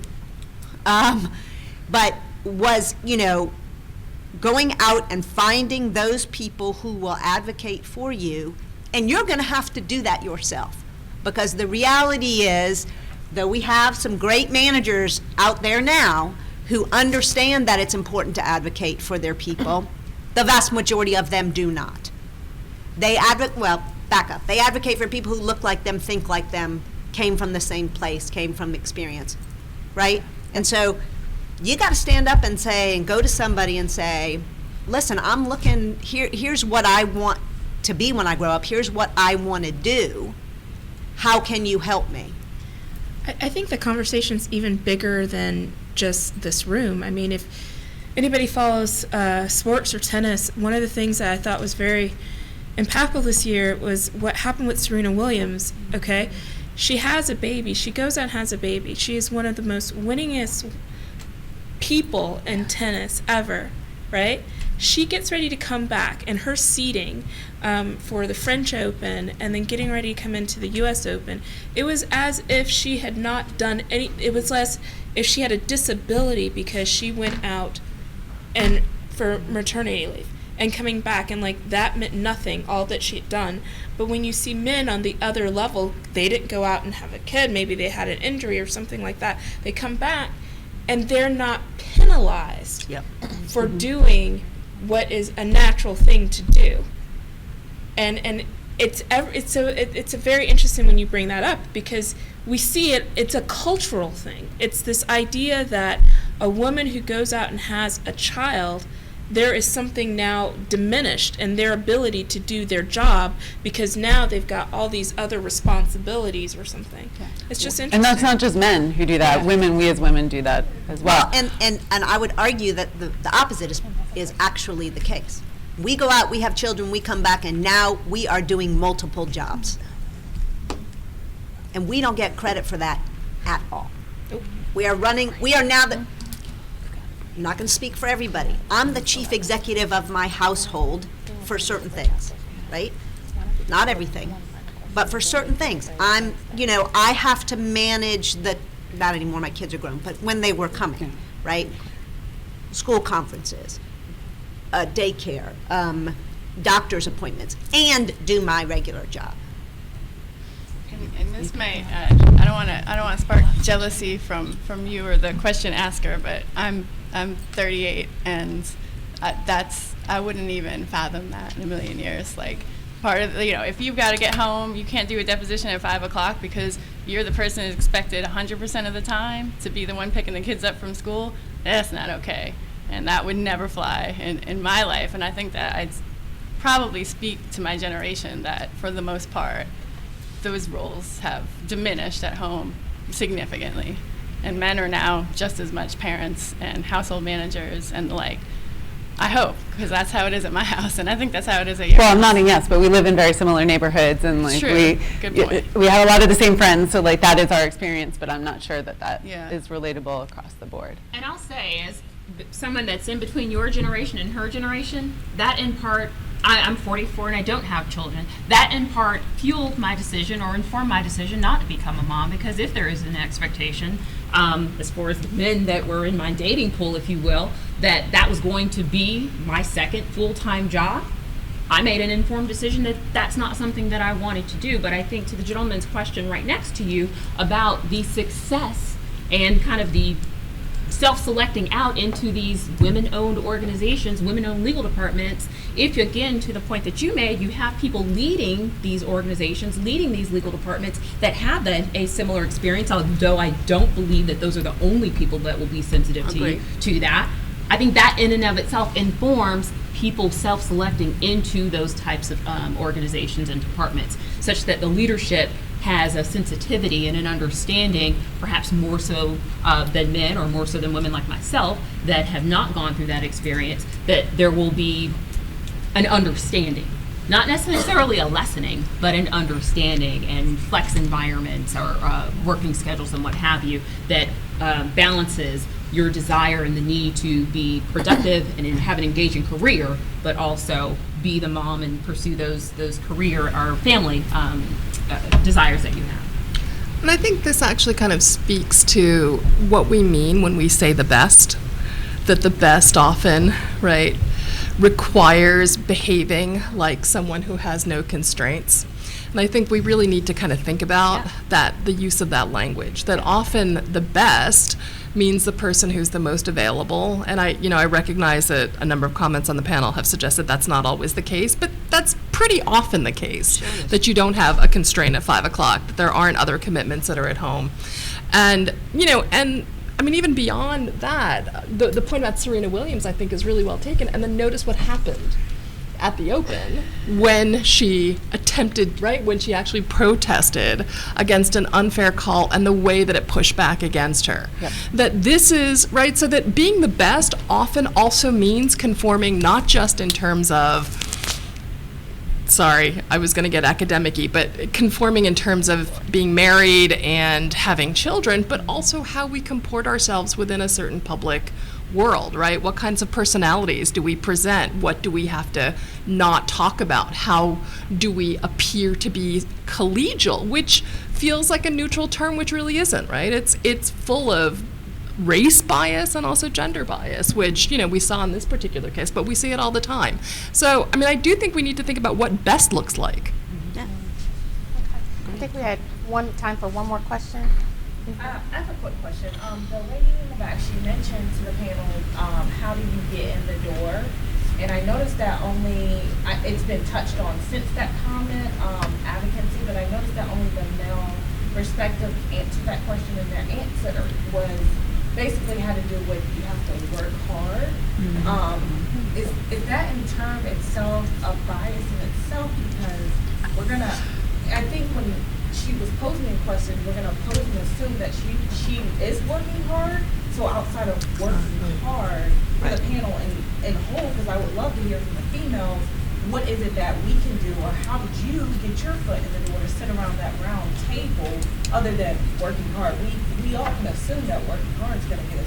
But was, going out and finding those people who will advocate for you, and you're going to have to do that yourself, because the reality is, though we have some great managers out there now who understand that it's important to advocate for their people, the vast majority of them do not. They back up. They advocate for people who look like them, think like them, came from the same place, came from experience, right? And so you got to stand up and say, and go to somebody and say, listen, I'm looking, here's what I want to be when I grow up. Here's what I want to do. How can you help me? I think the conversation's even bigger than just this room. I mean, if anybody follows sports or tennis, one of the things that I thought was very impactful this year was what happened with Serena Williams, okay? She has a baby. She goes out and has a baby. She is one of the most winningest people in tennis ever, right? She gets ready to come back, and her seeding for the French Open and then getting ready to come into the U.S. Open, it was as if she had not done any, it was less if she had a disability because she went out and for maternity leave and coming back, and like that meant nothing, all that she had done. But when you see men on the other level, they didn't go out and have a kid, maybe they had an injury or something like that, they come back and they're not penalized for doing what is a natural thing to do. And it's very interesting when you bring that up, because we see it's a cultural thing. It's this idea that a woman who goes out and has a child, there is something now diminished in their ability to do their job because now they've got all these other responsibilities or something. Yeah. It's just interesting. And that's not just men who do that. Yeah. Women, we as women do that as well. And I would argue that the opposite is actually the case. We go out, we have children, we come back, and now we are doing multiple jobs. And we don't get credit for that at all. Nope. We are now I'm not going to speak for everybody. I'm the chief executive of my household for certain things, right? Not everything, but for certain things. I have to manage not anymore, my kids are grown, but when they were coming, right? School conferences, daycare, doctor's appointments, and do my regular job. And this may, I don't want to spark jealousy from you or the question asker, but I'm 38, and I wouldn't even fathom that in a million years. Like, part of if you've got to get home, you can't do a deposition at 5 o'clock because you're the person who's expected 100% of the time to be the one picking the kids up from school. That's not okay, and that would never fly in my life. And I think that I'd probably speak to my generation that for the most part, those roles have diminished at home significantly. And men are now just as much parents and household managers and the like. I hope, because that's how it is at my house, and I think that's how it is at your house. Well, I'm nodding yes, but we live in very similar neighborhoods, and Good point. we have a lot of the same friends, so that is our experience, but I'm not sure that is relatable across the board. And I'll say, as someone that's in between your generation and her generation, that in part I'm 44 and I don't have children. That in part fueled my decision or informed my decision not to become a mom, because if there is an expectation, as far as the men that were in my dating pool, if you will, that was going to be my second full-time job, I made an informed decision that that's not something that I wanted to do. But I think to the gentleman's question right next to you about the success and kind of the self-selecting out into these women-owned organizations, women-owned legal departments, if again, to the point that you made, you have people leading these organizations, leading these legal departments that have a similar experience, although I don't believe that those are the only people that will be sensitive to that. I think that in and of itself informs people self-selecting into those types of organizations and departments, such that the leadership has a sensitivity and an understanding, perhaps more so than men or more so than women like myself that have not gone through that experience, that there will be an understanding. Not necessarily a lessening, but an understanding and flex environments or working schedules and what have you that balances your desire and the need to be productive and have an engaging career, but also be the mom and pursue those career or family desires that you have. And I think this actually kind of speaks to what we mean when we say the best, that the best often, right, requires behaving like someone who has no constraints. And I think we really need to kind of think about the use of that language, that often the best means the person who's the most available. And I recognize that a number of comments on the panel have suggested that's not always the case, but that's pretty often the case, that you don't have a constraint at 5 o'clock, that there aren't other commitments that are at home. And, I mean, even beyond that, the point about Serena Williams, I think, is really well taken. And then notice what happened at the Open when she attempted, when she actually protested against an unfair call and the way that it pushed back against her. Yep. That this is, so that being the best often also means conforming not just in terms of, sorry, I was going to get academic-y, but conforming in terms of being married and having children, but also how we comport ourselves within a certain public world, right? What kinds of personalities do we present? What do we have to not talk about? How do we appear to be collegial, which feels like a neutral term, which really isn't, right? It's full of race bias and also gender bias, which, we saw in this particular case, but we see it all the time. So, I mean, I do think we need to think about what best looks like. Yeah. Okay. I think we had time for one more question. I have a quick question. The lady in the back, she mentioned to the panel, how do you get in the door? And I noticed that it's been touched on since that comment, advocacy, but I noticed that only the male perspective answered that question, and their answer was basically had to do with you have to work hard. Mm-hmm. Is that in term itself a bias in itself? Because I think when she was posing a question, we're going to pose and assume that she is working hard. So outside of working hard for the panel in whole, because I would love to hear from the females, what is it that we can do, or how did you get your foot in the door to sit around that round table other than working hard? We all can assume that working hard is going to get us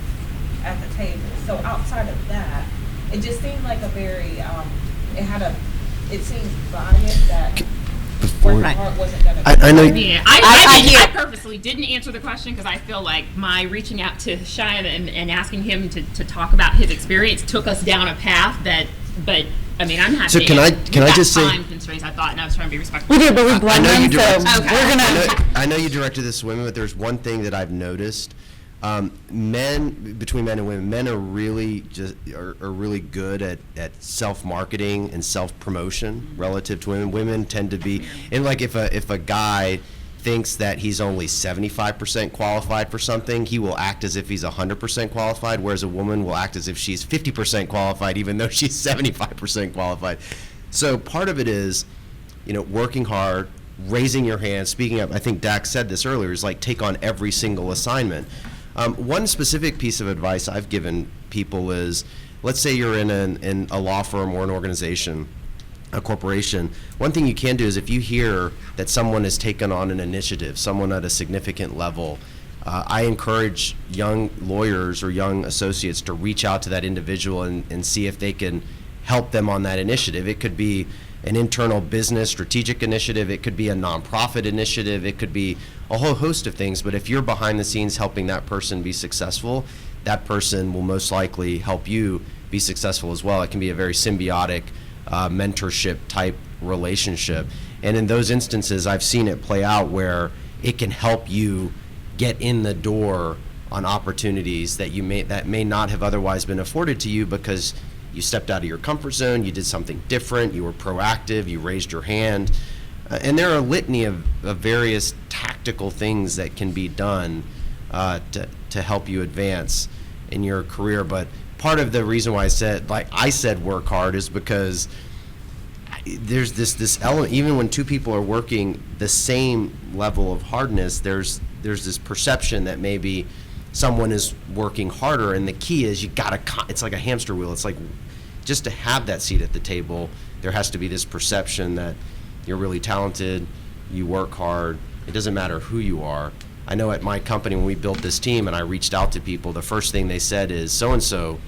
at the table. So outside of that, it just seemed like a very, it seems biased that working hard wasn't going to I know. Yeah, I purposely didn't answer the question because I feel like my reaching out to Cheyenne and asking him to talk about his experience took us down a path but I mean, I'm happy. So can I just say? Time constraints, I thought, and I was trying to be respectful. We did, but we blend them, so we're gonna. I know you directed this to women, but there's one thing that I've noticed. Between men and women, men are really are really good at self-marketing and self-promotion relative to women. Women tend to be, and like if a guy thinks that he's only 75% qualified for something, he will act as if he's 100% qualified, whereas a woman will act as if she's 50% qualified, even though she's 75% qualified. So part of it is, working hard, raising your hand, speaking up. I think Dax said this earlier, is like take on every single assignment. One specific piece of advice I've given people is, let's say you're in a law firm or an organization, a corporation. One thing you can do is if you hear that someone has taken on an initiative, someone at a significant level, I encourage young lawyers or young associates to reach out to that individual and see if they can help them on that initiative. It could be an internal business strategic initiative, it could be a nonprofit initiative, it could be a whole host of things, but if you're behind the scenes helping that person be successful, that person will most likely help you be successful as well. It can be a very symbiotic mentorship type relationship. And in those instances, I've seen it play out where it can help you get in the door on opportunities that may not have otherwise been afforded to you because you stepped out of your comfort zone, you did something different, you were proactive, you raised your hand. And there are a litany of various tactical things that can be done to help you advance in your career. But part of the reason why I said work hard is because there's this element, even when two people are working the same level of hardness, there's this perception that maybe someone is working harder, and the key is it's like a hamster wheel. It's like, just to have that seat at the table, there has to be this perception that you're really talented, you work hard, it doesn't matter who you are. I know at my company when we built this team and I reached out to people, the first thing they said is, so-and-so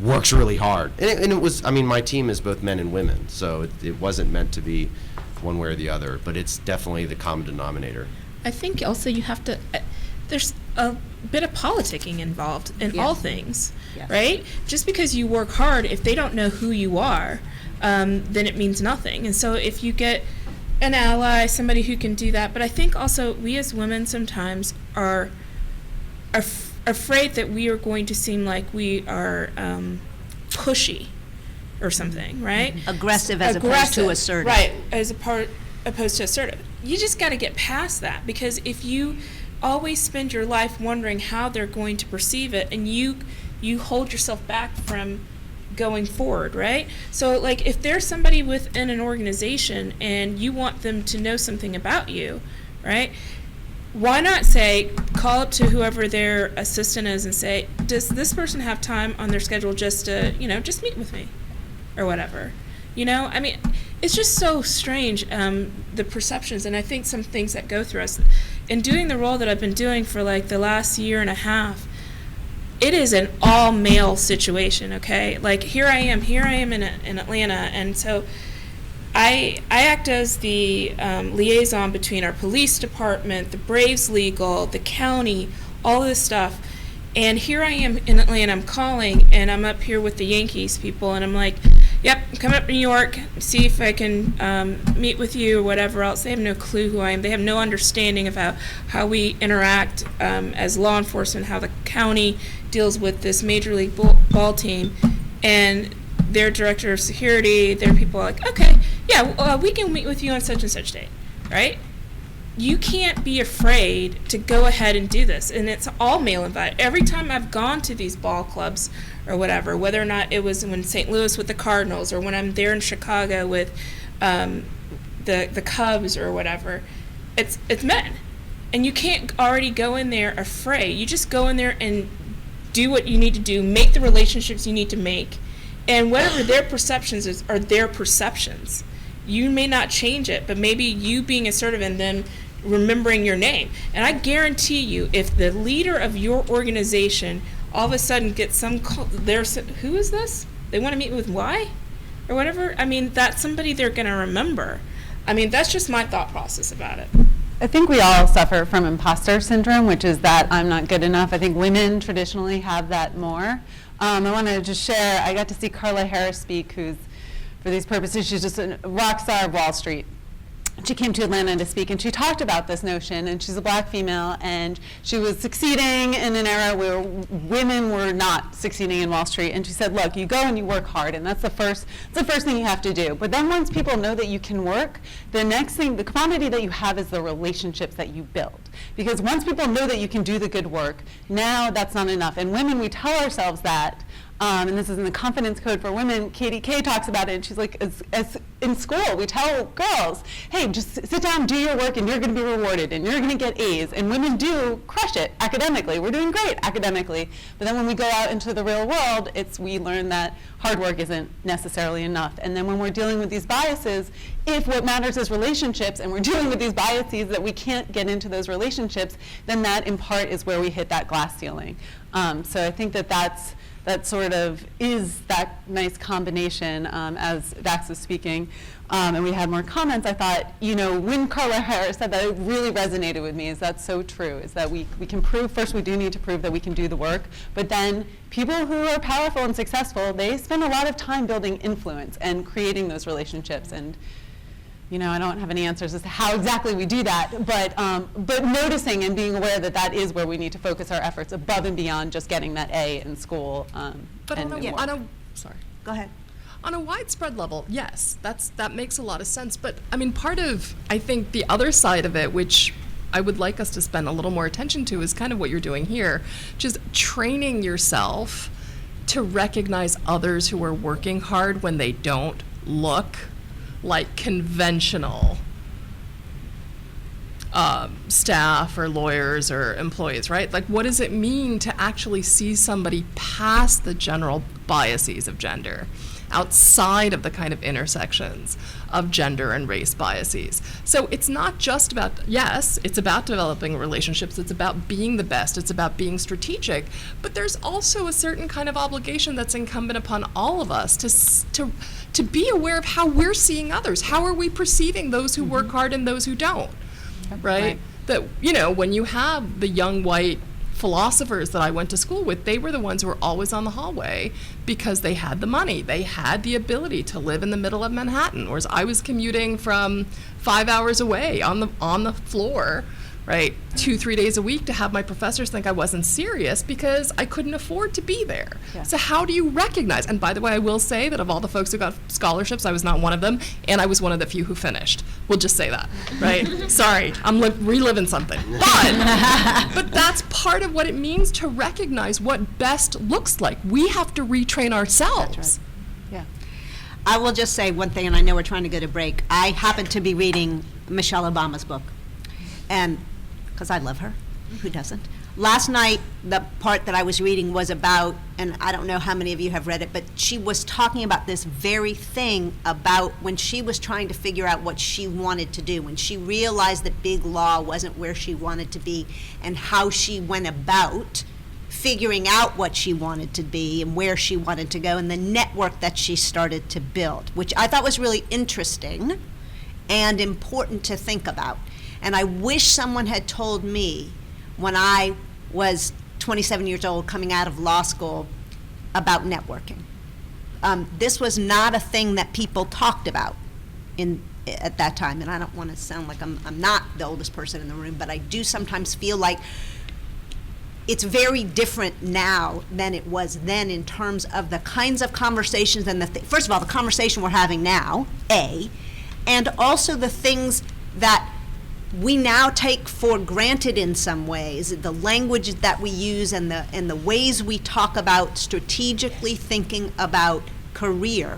works really hard. And it was, my team is both men and women, so it wasn't meant to be one way or the other, but it's definitely the common denominator. I think also you have to, there's a bit of politicking involved in all things, right? Just because you work hard, if they don't know who you are, then it means nothing. And so if you get an ally, somebody who can do that, but I think also we as women sometimes are afraid that we are going to seem like we are pushy or something, right? Aggressive as opposed to assertive. Right, opposed to assertive. You just got to get past that, because if you always spend your life wondering how they're going to perceive it, and you hold yourself back from going forward, right? So like if there's somebody within an organization and you want them to know something about you, right? Why not call up to whoever their assistant is and say, does this person have time on their schedule just to, just meet with me or whatever? It's just so strange, the perceptions, and I think some things that go through us. In doing the role that I've been doing for like the last year and a half, it is an all-male situation, okay? Like here I am in Atlanta, and so I act as the liaison between our police department, the Braves Legal, the county, all this stuff. And here I am in Atlanta, I'm calling, and I'm up here with the Yankees people, and I'm like, yep, I'm coming up to New York, see if I can meet with you or whatever else. They have no clue who I am. They have no understanding of how we interact as law enforcement, how the county deals with this major league ball team. And their director of security, their people are like, okay, yeah, we can meet with you on such and such date, right? You can't be afraid to go ahead and do this. And it's all male invited. Every time I've gone to these ball clubs or whatever, whether or not it was in St. Louis with the Cardinals or when I'm there in Chicago with the Cubs or whatever, it's men. And you can't already go in there afraid. You just go in there and do what you need to do, make the relationships you need to make, and whatever their perceptions are their perceptions. You may not change it, but maybe you being assertive and then remembering your name. And I guarantee you, if the leader of your organization all of a sudden gets some call, who is this? They want to meet with Y? Or whatever? That's somebody they're going to remember. That's just my thought process about it. I think we all suffer from imposter syndrome, which is that I'm not good enough. I think women traditionally have that more. I want to just share, I got to see Carla Harris speak, who's, for these purposes, she's just a rock star of Wall Street. She came to Atlanta to speak, and she talked about this notion, and she's a black female, and she was succeeding in an era where women were not succeeding in Wall Street, and she said, look, you go and you work hard, and that's the first thing you have to do. But then once people know that you can work, the next thing, the commodity that you have is the relationships that you build. Because once people know that you can do the good work, now that's not enough. And women, we tell ourselves that, and this is in the confidence code for women. Katie Kay talks about it, and she's like, as in school, we tell girls, hey, just sit down, do your work, and you're going to be rewarded, and you're going to get A's. And women do crush it academically. We're doing great academically. But then when we go out into the real world, we learn that hard work isn't necessarily enough. And then when we're dealing with these biases, if what matters is relationships, and we're dealing with these biases that we can't get into those relationships, then that in part is where we hit that glass ceiling. So I think that's that sort of is that nice combination as Dax was speaking. And we had more comments. I thought, when Carla Harris said that, it really resonated with me. Is that so true? Is that we can prove, first we do need to prove that we can do the work, but then people who are powerful and successful, they spend a lot of time building influence and creating those relationships. And I don't have any answers as to how exactly we do that, but noticing and being aware that that is where we need to focus our efforts above and beyond just getting that A in school. But sorry. Go ahead. On a widespread level, yes, that makes a lot of sense. But I mean, part of, I think, the other side of it, which I would like us to spend a little more attention to, is kind of what you're doing here, just training yourself to recognize others who are working hard when they don't look like conventional staff or lawyers or employees, right? Like, what does it mean to actually see somebody past the general biases of gender, outside of the kind of intersections of gender and race biases? So it's not just about, yes, it's about developing relationships, it's about being the best, it's about being strategic, but there's also a certain kind of obligation that's incumbent upon all of us to be aware of how we're seeing others. How are we perceiving those who work hard and those who don't, right? That, when you have the young white philosophers that I went to school with, they were the ones who were always on the hallway because they had the money, they had the ability to live in the middle of Manhattan, whereas I was commuting from 5 hours away on the floor, right, 2-3 days a week, to have my professors think I wasn't serious because I couldn't afford to be there. Yeah. So how do you recognize? And by the way, I will say that of all the folks who got scholarships, I was not one of them, and I was one of the few who finished. We'll just say that, right? Sorry, I'm reliving something. But that's part of what it means to recognize what best looks like. We have to retrain ourselves. That's right. Yeah. I will just say one thing, and I know we're trying to go to break. I happen to be reading Michelle Obama's book, and because I love her, who doesn't? Last night, the part that I was reading was about, and I don't know how many of you have read it, but she was talking about this very thing about when she was trying to figure out what she wanted to do, when she realized that big law wasn't where she wanted to be, and how she went about figuring out what she wanted to be and where she wanted to go, and the network that she started to build, which I thought was really interesting and important to think about. And I wish someone had told me when I was 27 years old coming out of law school about networking. This was not a thing that people talked about at that time. And I don't want to sound like I'm not the oldest person in the room, but I do sometimes feel like it's very different now than it was then in terms of the kinds of conversations and first of all, the conversation we're having now, and also the things that we now take for granted in some ways, the language that we use and the ways we talk about strategically thinking about career.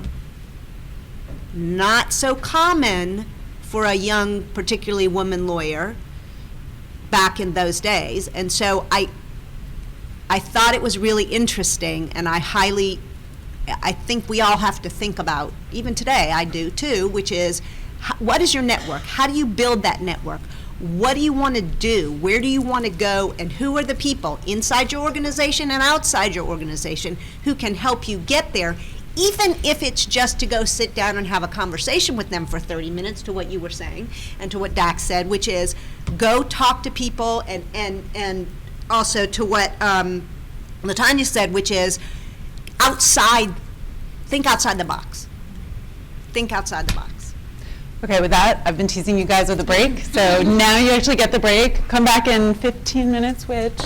Not so common for a young, particularly woman lawyer back in those days. And so I thought it was really interesting, and I think we all have to think about, even today I do too, which is, what is your network? How do you build that network? What do you want to do? Where do you want to go? And who are the people inside your organization and outside your organization who can help you get there, even if it's just to go sit down and have a conversation with them for 30 minutes, to what you were saying and to what Dax said, which is go talk to people, and also to what LaTanya said, which is think outside the box. Think outside the box. Okay, with that, I've been teasing you guys with a break, so now you actually get the break. Come back in 15 minutes, which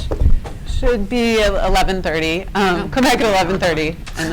should be 11:30. Come back at 11:30, and then